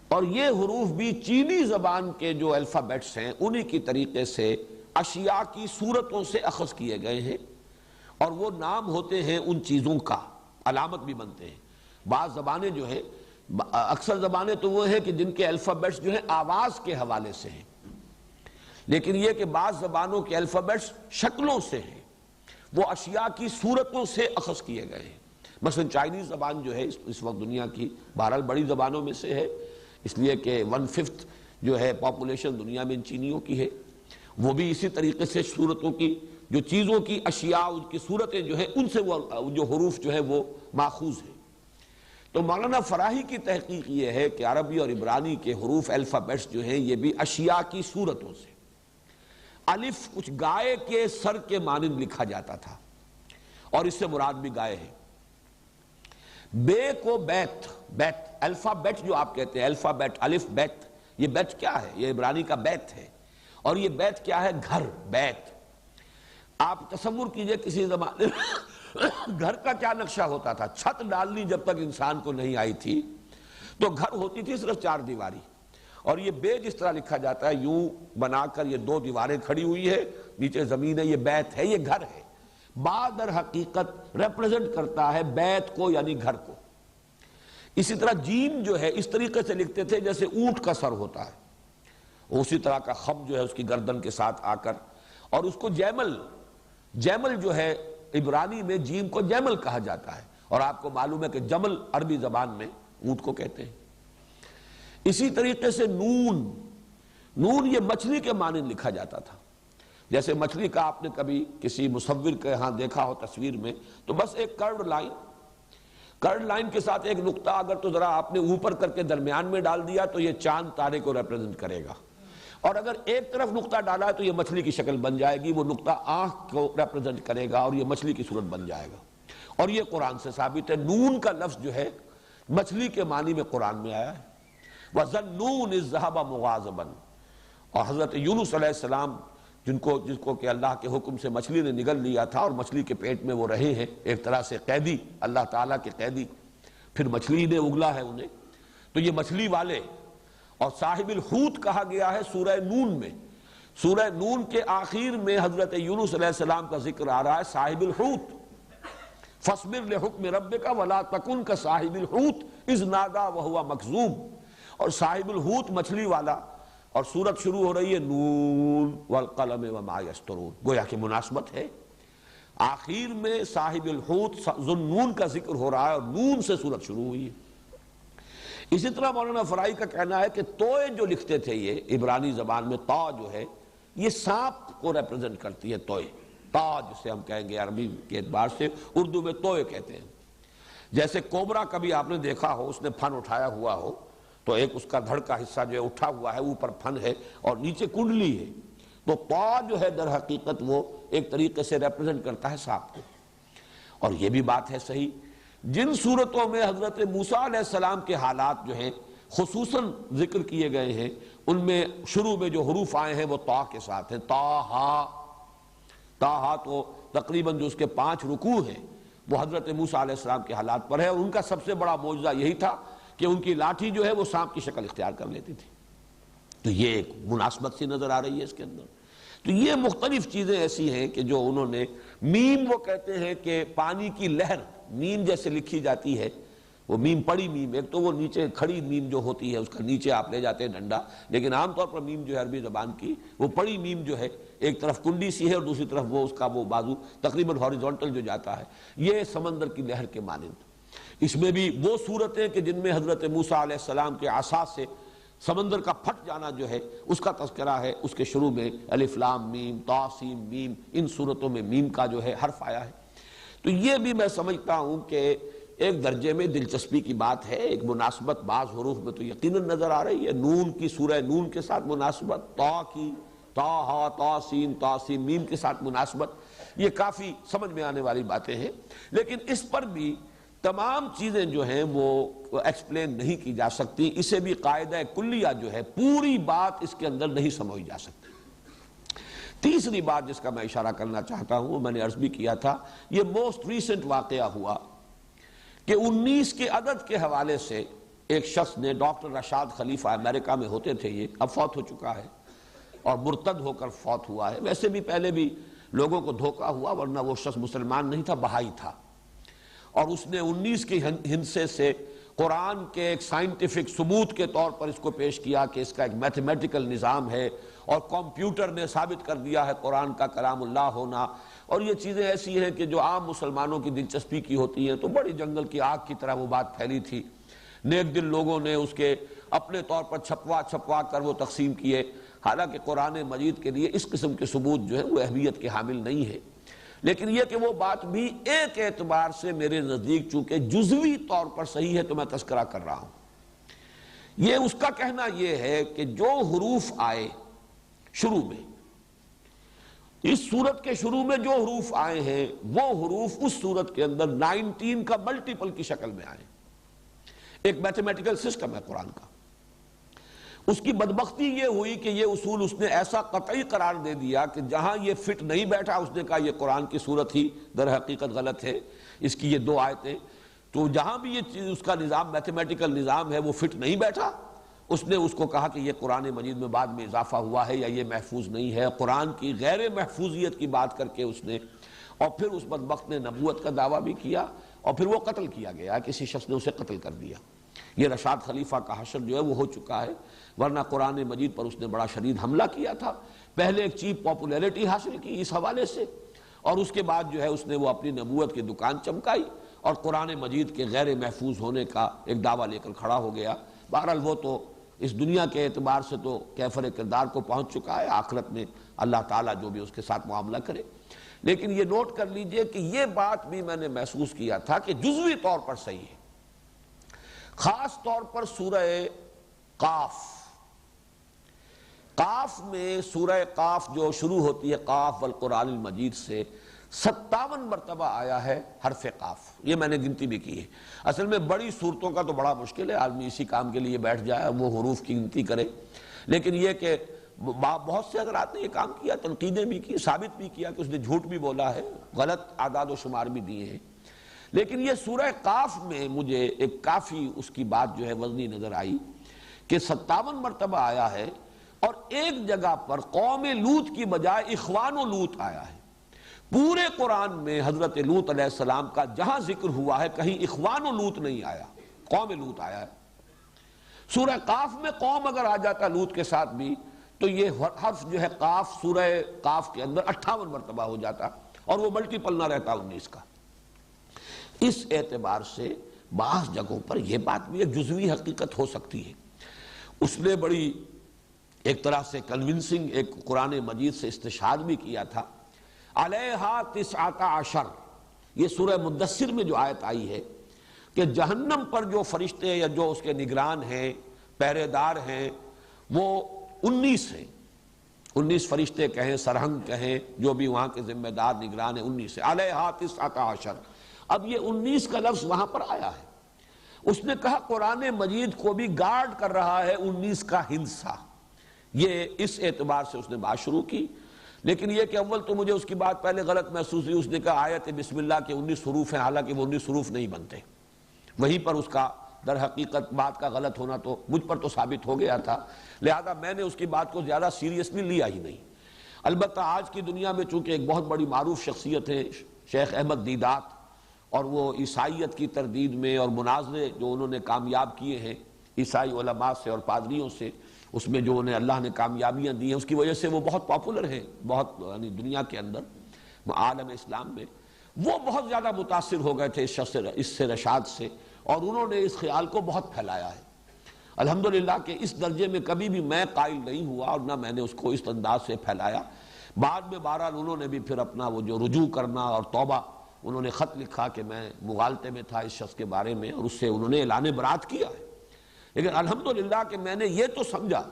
اور یہ حروف بھی چینی زبان کے جو الفابیٹس ہیں انہی کی طریقے سے اشیاء کی صورتوں سے اخذ کیے گئے ہیں، اور وہ نام ہوتے ہیں ان چیزوں کا، علامت بھی بنتے ہیں۔ بعض زبانیں جو ہیں، اکثر زبانیں تو وہ ہیں کہ جن کے الفابیٹس جو ہیں آواز کے حوالے سے ہیں، لیکن یہ کہ بعض زبانوں کے الفابیٹس شکلوں سے ہیں، وہ اشیاء کی صورتوں سے اخذ کیے گئے ہیں۔ مثلا چائنیز زبان جو ہے اس وقت دنیا کی بہرحال بڑی زبانوں میں سے ہے، اس لیے کہ 1/5 جو ہے پاپولیشن دنیا میں ان چینیوں کی ہے، وہ بھی اسی طریقے سے صورتوں کی، جو چیزوں کی اشیاء ان کی صورتیں جو ہیں ان سے وہ جو حروف جو ہے وہ ماخوذ ہیں۔ تو مولانا فراہی کی تحقیق یہ ہے کہ عربی اور عبرانی کے حروف الفابیٹس جو ہیں یہ بھی اشیاء کی صورتوں سے۔ الف کچھ گائے کے سر کے مانند لکھا جاتا تھا، اور اس سے مراد بھی گائے ہے۔ بے کو بیت، بیت الفابیٹ جو آپ کہتے ہیں، الفابیٹ الف بیت، یہ بیت کیا ہے؟ یہ عبرانی کا بیت ہے، اور یہ بیت کیا ہے؟ گھر، بیت۔ آپ تصور کیجئے کسی زمانے گھر کا کیا نقشہ ہوتا تھا، چھت ڈالنی جب تک انسان کو نہیں آئی تھی تو گھر ہوتی تھی صرف 4 دیواری، اور یہ بے جس طرح لکھا جاتا ہے یوں بنا کر، یہ 2 دیواریں کھڑی ہوئی ہے، نیچے زمین ہے، یہ بیت ہے، یہ گھر ہے۔ با در حقیقت ریپرزنٹ کرتا ہے بیت کو، یعنی گھر کو۔ اسی طرح جیم جو ہے اس طریقے سے لکھتے تھے جیسے اونٹ کا سر ہوتا ہے، اسی طرح کا خم جو ہے اس کی گردن کے ساتھ آ کر، اور اس کو جیمل، جیمل جو ہے عبرانی میں جیم کو جیمل کہا جاتا ہے، اور آپ کو معلوم ہے کہ جمل عربی زبان میں اونٹ کو کہتے ہیں۔ اسی طریقے سے نون، نون یہ مچھلی کے مانند لکھا جاتا تھا، جیسے مچھلی کا آپ نے کبھی کسی مصور کے ہاں دیکھا ہو تصویر میں، تو بس ایک کرڈ لائن، کرڈ لائن کے ساتھ ایک نقطہ اگر تو ذرا آپ نے اوپر کر کے درمیان میں ڈال دیا تو یہ چاند تارے کو ریپرزنٹ کرے گا، اور اگر ایک طرف نقطہ ڈالا ہے تو یہ مچھلی کی شکل بن جائے گی، وہ نقطہ آنکھ کو ریپرزنٹ کرے گا اور یہ مچھلی کی صورت بن جائے گا۔ اور یہ قرآن سے ثابت ہے، نون کا لفظ جو ہے مچھلی کے معنی میں قرآن میں آیا ہے۔ وَظَنُّونِ إِذْ ذَهَبَ مُغَاضِبًا، اور حضرت یونس علیہ السلام جس کو کہ اللہ کے حکم سے مچھلی نے نگل لیا تھا اور مچھلی کے پیٹ میں وہ رہے ہیں ایک طرح سے قیدی، اللہ تعالیٰ کے قیدی، پھر مچھلی نے اگلا ہے انہیں، تو یہ مچھلی والے، اور صاحب الحوت کہا گیا ہے سورہ نون میں، سورہ نون کے آخر میں حضرت یونس علیہ السلام کا ذکر آ رہا ہے صاحب الحوت، فاصبر لحکم ربک ولا تکن کصاحب الحوت اذ نادی وہو مکظوم، اور صاحب الحوت مچھلی والا، اور سورت شروع ہو رہی ہے نون والقلم وما یسطرون، گویا کہ مناسبت ہے، آخر میں صاحب الحوت ذو النون کا ذکر ہو رہا ہے اور نون سے سورت شروع ہوئی ہے۔ اسی طرح مولانا فرائی کا کہنا ہے کہ توئے جو لکھتے تھے یہ عبرانی زبان میں تا جو ہے یہ سانپ کو ریپرزنٹ کرتی ہے، توئے، تا جسے ہم کہیں گے عربی کے اعتبار سے، اردو میں توئے کہتے ہیں۔ جیسے کوبرا کبھی آپ نے دیکھا ہو، اس نے پھن اٹھایا ہوا ہو تو ایک اس کا دھڑ کا حصہ جو ہے اٹھا ہوا ہے، اوپر پھن ہے اور نیچے کنڈلی ہے، تو تا جو ہے در حقیقت وہ ایک طریقے سے ریپرزنٹ کرتا ہے سانپ کو۔ اور یہ بھی بات ہے صحیح، جن صورتوں میں حضرت موسیٰ علیہ السلام کے حالات جو ہیں خصوصاً ذکر کیے گئے ہیں، ان میں شروع میں جو حروف آئے ہیں وہ تا کے ساتھ ہیں، تا تو تقریباً جو اس کے 5 رکوع ہیں وہ حضرت موسیٰ علیہ السلام کے حالات پر ہے، اور ان کا سب سے بڑا معجزہ یہی تھا کہ ان کی لاٹھی جو ہے وہ سانپ کی شکل اختیار کر لیتی تھی۔ تو یہ ایک مناسبت سی نظر آ رہی ہے اس کے اندر۔ تو یہ مختلف چیزیں ایسی ہیں کہ جو انہوں نے، میم وہ کہتے ہیں کہ پانی کی لہر، میم جیسے لکھی جاتی ہے، وہ میم پڑی میم، ایک تو وہ نیچے کھڑی میم جو ہوتی ہے اس کا نیچے آپ لے جاتے ہیں ڈنڈا، لیکن عام طور پر میم جو ہے عربی زبان کی وہ پڑی میم جو ہے ایک طرف کنڈی سی ہے اور دوسری طرف وہ اس کا وہ بازو تقریباً ہاریزونٹل جو جاتا ہے، یہ سمندر کی لہر کے مانند۔ اس میں بھی وہ صورتیں کہ جن میں حضرت موسیٰ علیہ السلام کے عصا سے سمندر کا پھٹ جانا جو ہے اس کا تذکرہ ہے، اس کے شروع میں الف لام میم طا سین میم، ان صورتوں میں میم کا جو ہے حرف آیا ہے۔ تو یہ بھی میں سمجھتا ہوں کہ ایک درجے میں دلچسپی کی بات ہے، ایک مناسبت بعض حروف میں تو یقیناً نظر آ رہی ہے، نون کی سورہ نون کے ساتھ مناسبت، تا کی تا ہا تا سین میم کے ساتھ مناسبت، یہ کافی سمجھ میں آنے والی باتیں ہیں، لیکن اس پر بھی تمام چیزیں جو ہیں وہ ایکسپلین نہیں کی جا سکتی، اسے بھی قاعدہ کلیہ جو ہے پوری بات اس کے اندر نہیں سمجھی جا سکتی۔ تیسری بات جس کا میں اشارہ کرنا چاہتا ہوں، میں نے عرض بھی کیا تھا، یہ موسٹ ریسنٹ واقعہ ہوا کہ 19 کے عدد کے حوالے سے ایک شخص نے، ڈاکٹر رشاد خلیفہ امریکہ میں ہوتے تھے، یہ اب فوت ہو چکا ہے اور مرتد ہو کر فوت ہوا ہے، ویسے بھی پہلے بھی لوگوں کو دھوکہ ہوا، ورنہ وہ شخص مسلمان نہیں تھا، بہائی تھا، اور اس نے 19 کی ہندسے سے قرآن کے ایک سائنٹیفک ثبوت کے طور پر اس کو پیش کیا کہ اس کا ایک میتھمیٹیکل نظام ہے، اور کمپیوٹر نے ثابت کر دیا ہے قرآن کا کلام اللہ ہونا، اور یہ چیزیں ایسی ہیں کہ جو عام مسلمانوں کی دلچسپی کی ہوتی ہیں، تو بڑی جنگل کی آگ کی طرح وہ بات پھیلی تھی، نیک دل لوگوں نے اس کے اپنے طور پر چھپوا کر وہ تقسیم کیے، حالانکہ قرآن مجید کے لیے اس قسم کے ثبوت جو ہے وہ اہمیت کے حامل نہیں ہے، لیکن یہ کہ وہ بات بھی ایک اعتبار سے میرے نزدیک چونکہ جزوی طور پر صحیح ہے تو میں تذکرہ کر رہا ہوں۔ یہ اس کا کہنا یہ ہے کہ جو حروف آئے شروع میں، اس سورت کے شروع میں جو حروف آئے ہیں وہ حروف اس سورت کے اندر 19 کا ملٹیپل کی شکل میں آئے، ایک میتھمیٹیکل سسٹم ہے قرآن کا۔ اس کی بدبختی یہ ہوئی کہ یہ اصول اس نے ایسا قطعی قرار دے دیا کہ جہاں یہ فٹ نہیں بیٹھا اس نے کہا یہ قرآن کی صورت ہی در حقیقت غلط ہے، اس کی یہ 2 آیتیں، تو جہاں بھی یہ چیز اس کا نظام میتھمیٹیکل نظام ہے وہ فٹ نہیں بیٹھا، اس نے اس کو کہا کہ یہ قرآن مجید میں بعد میں اضافہ ہوا ہے یا یہ محفوظ نہیں ہے، قرآن کی غیر محفوظیت کی بات کر کے اس نے، اور پھر اس بدبخت نے نبوت کا دعویٰ بھی کیا، اور پھر وہ قتل کیا گیا، کسی شخص نے اسے قتل کر دیا۔ یہ رشاد خلیفہ کا حشر جو ہے وہ ہو چکا ہے، ورنہ قرآن مجید پر اس نے بڑا شدید حملہ کیا تھا، پہلے ایک چیپ پاپولیرٹی حاصل کی اس حوالے سے، اور اس کے بعد جو ہے اس نے وہ اپنی نبوت کی دکان چمکائی اور قرآن مجید کے غیر محفوظ ہونے کا ایک دعویٰ لے کر کھڑا ہو گیا۔ بہرحال وہ تو اس دنیا کے اعتبار سے تو کیفر کردار کو پہنچ چکا ہے، آخرت میں اللہ تعالیٰ جو بھی اس کے ساتھ معاملہ کرے، لیکن یہ نوٹ کر لیجئے کہ یہ بات بھی میں نے محسوس کیا تھا کہ جزوی طور پر صحیح ہے، خاص طور پر سورہ قاف میں، سورہ قاف جو شروع ہوتی ہے قاف والقرآن المجید سے 57 مرتبہ آیا ہے حرف قاف، یہ میں نے گنتی بھی کی ہے۔ اصل میں بڑی صورتوں کا تو بڑا مشکل ہے، آدمی اسی کام کے لیے بیٹھ جائے وہ حروف کی گنتی کرے، لیکن یہ کہ بہت سے حضرات نے یہ کام کیا، تنقیدیں بھی کی، ثابت بھی کیا کہ اس نے جھوٹ بھی بولا ہے، غلط اعداد و شمار بھی دیے ہیں، لیکن یہ سورہ قاف میں مجھے ایک کافی اس کی بات جو ہے وزنی نظر آئی کہ 57 مرتبہ آیا ہے، اور ایک جگہ پر قوم لوط کی بجائے اخوان و لوط آیا ہے۔ پورے قرآن میں حضرت لوط علیہ السلام کا جہاں ذکر ہوا ہے کہیں اخوان و لوط نہیں آیا، قوم لوط آیا ہے۔ سورہ قاف میں قوم اگر آ جاتا لوط کے ساتھ بھی تو یہ حرف جو ہے قاف سورہ قاف کے اندر 58 مرتبہ ہو جاتا اور وہ ملٹیپل نہ رہتا 19 کا۔ اس اعتبار سے بعض جگہوں پر یہ بات بھی ایک جزوی حقیقت ہو سکتی ہے۔ اس نے بڑی ایک طرح سے کنونسنگ ایک قرآن مجید سے استشہاد بھی کیا تھا، علیہا 19 یہ سورہ مدثر میں جو آیت آئی ہے کہ جہنم پر جو فرشتے یا جو اس کے نگران ہیں، پہرے دار ہیں، وہ 19 ہیں۔ 19 فرشتے کہیں، سرہنگ کہیں، جو بھی وہاں کے ذمہ دار نگران ہیں، 19 ہیں، علیہا 19۔ اب یہ 19 کا لفظ وہاں پر آیا ہے۔ اس نے کہا قرآن مجید کو بھی گارڈ کر رہا ہے 19 کا ہندسہ۔ یہ اس اعتبار سے اس نے بات شروع کی، لیکن یہ کہ اول تو مجھے اس کی بات پہلے غلط محسوس ہوئی۔ اس نے کہا آیت بسم اللہ کے 19 حروف ہیں، حالانکہ وہ 19 حروف نہیں بنتے۔ وہیں پر اس کا در حقیقت بات کا غلط ہونا تو مجھ پر تو ثابت ہو گیا تھا، لہذا میں نے اس کی بات کو زیادہ سیریسلی لیا ہی نہیں۔ البتہ آج کی دنیا میں چونکہ ایک بہت بڑی معروف شخصیت ہے شیخ احمد دیدات، اور وہ عیسائیت کی تردید میں اور مناظرے جو انہوں نے کامیاب کیے ہیں عیسائی علماء سے اور پادریوں سے، اس میں جو انہیں اللہ نے کامیابیاں دی ہیں، اس کی وجہ سے وہ بہت پاپولر ہیں، بہت یعنی دنیا کے اندر عالم اسلام میں وہ بہت زیادہ متاثر ہو گئے تھے اس سے رشاد سے، اور انہوں نے اس خیال کو بہت پھیلایا ہے۔ الحمدللہ کہ اس درجے میں کبھی بھی میں قائل نہیں ہوا اور نہ میں نے اس کو اس انداز سے پھیلایا۔ بعد میں بہرحال انہوں نے بھی پھر اپنا وہ جو رجوع کرنا اور توبہ، انہوں نے خط لکھا کہ میں مغالطے میں تھا اس شخص کے بارے میں، اور اس سے انہوں نے اعلان برات کیا ہے۔ لیکن الحمدللہ کہ میں نے یہ تو سمجھا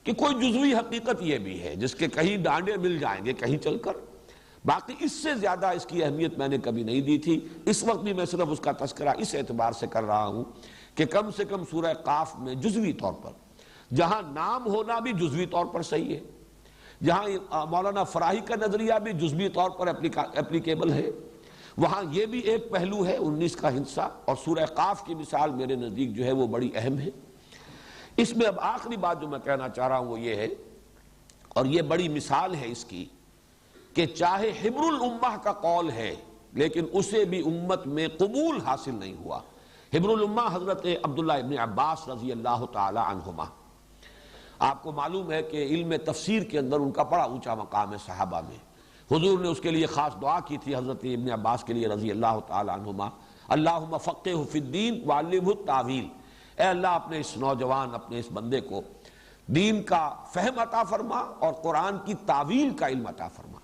کہ کوئی جزوی حقیقت یہ بھی ہے جس کے کہیں ڈانڈے مل جائیں گے کہیں چل کر، باقی اس سے زیادہ اس کی اہمیت میں نے کبھی نہیں دی تھی۔ اس وقت بھی میں صرف اس کا تذکرہ اس اعتبار سے کر رہا ہوں کہ کم سے کم سورہ قاف میں جزوی طور پر جہاں نام ہونا بھی جزوی طور پر صحیح ہے، جہاں مولانا فراہی کا نظریہ بھی جزوی طور پر اپلیکیبل ہے، وہاں یہ بھی ایک پہلو ہے 19 کا ہندسہ، اور سورہ قاف کی مثال میرے نزدیک جو ہے وہ بڑی اہم ہے۔ اس میں اب آخری بات جو میں کہنا چاہ رہا ہوں وہ یہ ہے، اور یہ بڑی مثال ہے اس کی، کہ چاہے حبر الامہ کا قول ہے لیکن اسے بھی امت میں قبول حاصل نہیں ہوا۔ حبر الامہ حضرت عبداللہ ابن عباس رضی اللہ تعالی عنہما، آپ کو معلوم ہے کہ علم تفسیر کے اندر ان کا بڑا اونچا مقام ہے صحابہ میں۔ حضور نے اس کے لیے خاص دعا کی تھی حضرت ابن عباس کے لیے رضی اللہ تعالی عنہما، اللہم فقہہ فی الدین وعلمہ التاویل، اے اللہ اپنے اس نوجوان اپنے اس بندے کو دین کا فہم عطا فرما اور قرآن کی تاویل کا علم عطا فرما۔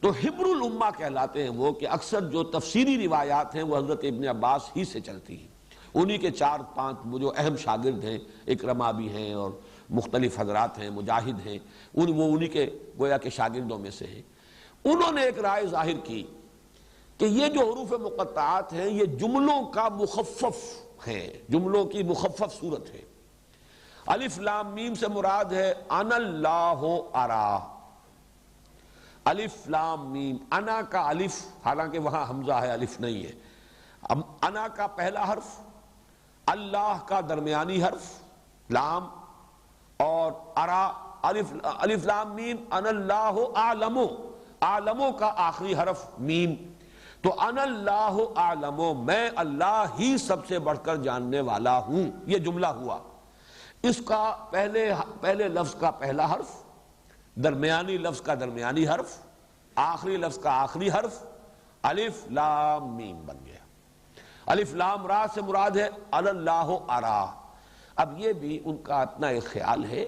تو حبر الامہ کہلاتے ہیں وہ کہ اکثر جو تفسیری روایات ہیں وہ حضرت ابن عباس ہی سے چلتی ہیں، انہی کے 4-5 وہ جو اہم شاگرد ہیں، اکرمہ بھی ہیں اور مختلف حضرات ہیں، مجاہد ہیں، وہ انہی کے گویا کے شاگردوں میں سے ہیں۔ انہوں نے ایک رائے ظاہر کی کہ یہ جو حروف مقطعات ہیں یہ جملوں کا مخفف ہیں، جملوں کی مخفف صورت ہے۔ الف لام میم سے مراد ہے انا اللہ ارا، الف لام میم، انا کا الف، حالانکہ وہاں حمزہ ہے الف نہیں ہے، انا کا پہلا حرف، اللہ کا درمیانی حرف لام، اور ارا الف لام میم، انا اللہ اعلم، اعلموں کا آخری حرف میم، تو انا اللہ اعلم، میں اللہ ہی سب سے بڑھ کر جاننے والا ہوں، یہ جملہ ہوا۔ اس کا پہلے لفظ کا پہلا حرف، درمیانی لفظ کا درمیانی حرف، آخری لفظ کا آخری حرف، الف لام میم بن گیا۔ الف لام را سے مراد ہے اللہ ارا۔ اب یہ بھی ان کا اپنا ایک خیال ہے،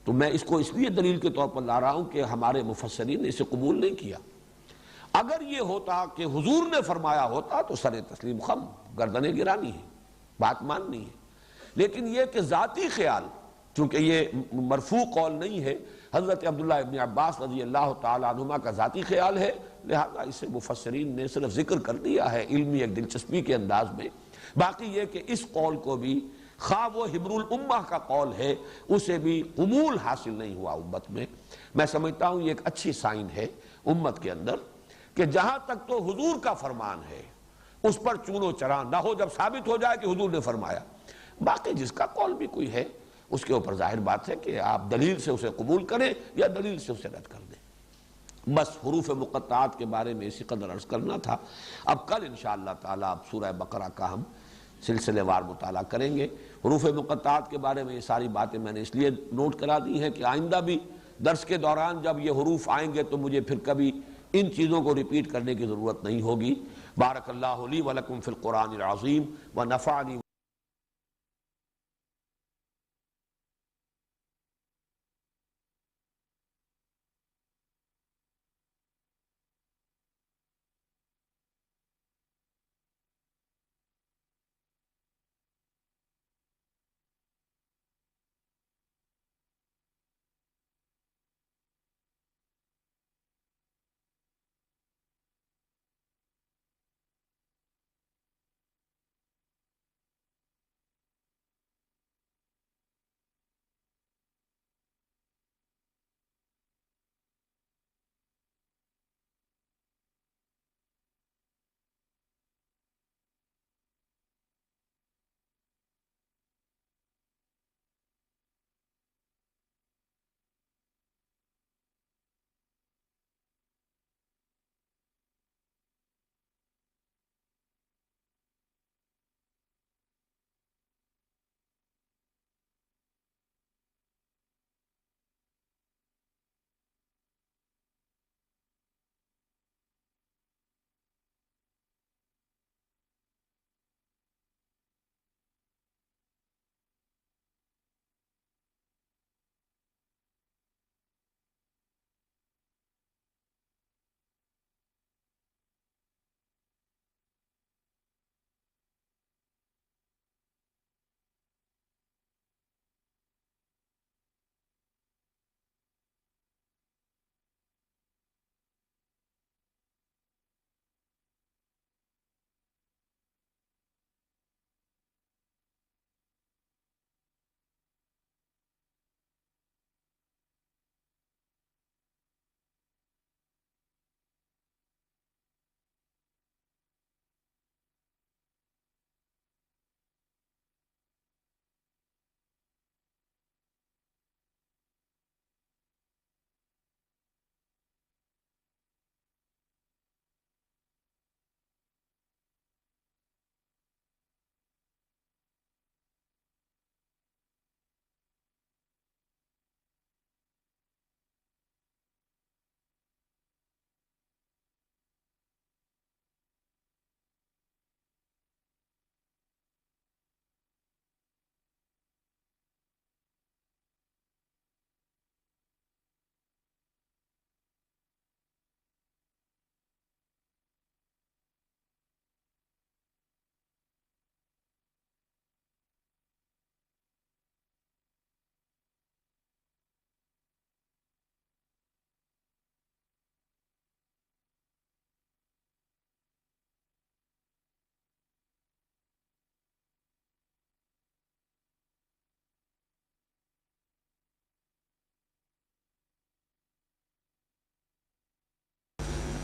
تو میں اس کو اس لیے دلیل کے طور پر لا رہا ہوں کہ ہمارے مفسرین نے اسے قبول نہیں کیا۔ اگر یہ ہوتا کہ حضور نے فرمایا ہوتا تو سر تسلیم خم، گردنیں گرانی ہے، بات ماننی ہے، لیکن یہ کہ ذاتی خیال، چونکہ یہ مرفوع قول نہیں ہے، حضرت عبداللہ ابن عباس رضی اللہ تعالی عنہما کا ذاتی خیال ہے، لہذا اسے مفسرین نے صرف ذکر کر دیا ہے علمی ایک دلچسپی کے انداز میں۔ باقی یہ کہ اس قول کو بھی خواہ وہ حبر الامہ کا قول ہے، اسے بھی قبول حاصل نہیں ہوا امت میں۔ میں سمجھتا ہوں یہ ایک اچھی سائن ہے امت کے اندر کہ جہاں تک تو حضور کا فرمان ہے اس پر چون و چرا نہ ہو، جب ثابت ہو جائے کہ حضور نے فرمایا۔ باقی جس کا قول بھی کوئی ہے اس کے اوپر ظاہر بات ہے کہ آپ دلیل سے اسے قبول کریں یا دلیل سے اسے رد کر دیں۔ بس حروف مقطعات کے بارے میں اسی قدر عرض کرنا تھا۔ اب کل انشاءاللہ تعالی اب سورہ بقرہ کا ہم سلسلے وار مطالعہ کریں گے۔ حروف مقطعات کے بارے میں یہ ساری باتیں میں نے اس لیے نوٹ کرا دی ہیں کہ آئندہ بھی درس کے دوران جب یہ حروف آئیں گے تو مجھے پھر کبھی ان چیزوں کو ریپیٹ کرنے کی ضرورت نہیں ہوگی۔ بارک اللہ لی ولکم فی القرآن العظیم ونفعنی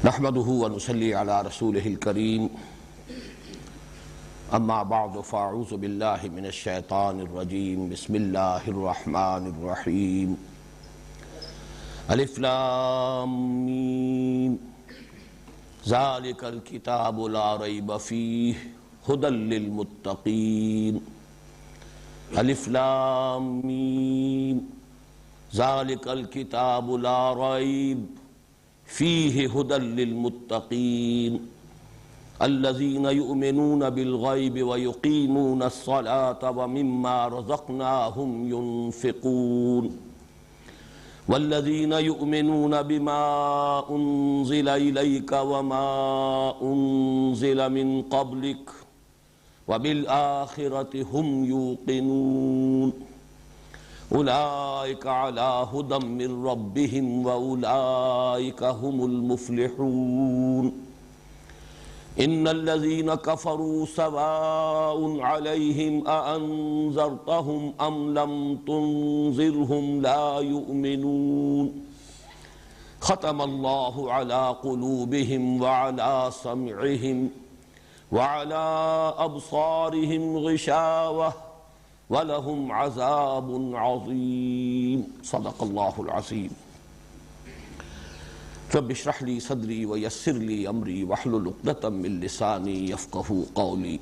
نحمده ونصلي على رسوله الكريم اما بعد فاعوذ بالله من الشيطان الرجيم بسم الله الرحمن الرحيم الف لام میم ذلك الكتاب لا ريب فيه هدى للمتقين الف لام میم ذلك الكتاب لا ريب فيه هدى للمتقين الذين يؤمنون بالغيب ويقيمون الصلاة ومما رزقناهم ينفقون والذين يؤمنون بما أنزل إليك وما أنزل من قبلك وبالآخرة هم يوقنون أولئك على هدى من ربهم وأولئك هم المفلحون إن الذين كفروا سواء عليهم أأنذرتهم أم لم تنذرهم لا يؤمنون ختم الله على قلوبهم وعلى سمعهم وعلى أبصارهم غشاوة وَلَهُمْ عَذَابٌ عَظِيمٌ صدق اللہ العظیم۔ رب اشرح لی صدری ویسر لی امری واحلل عقدۃ من لسانی یفقہوا قولی۔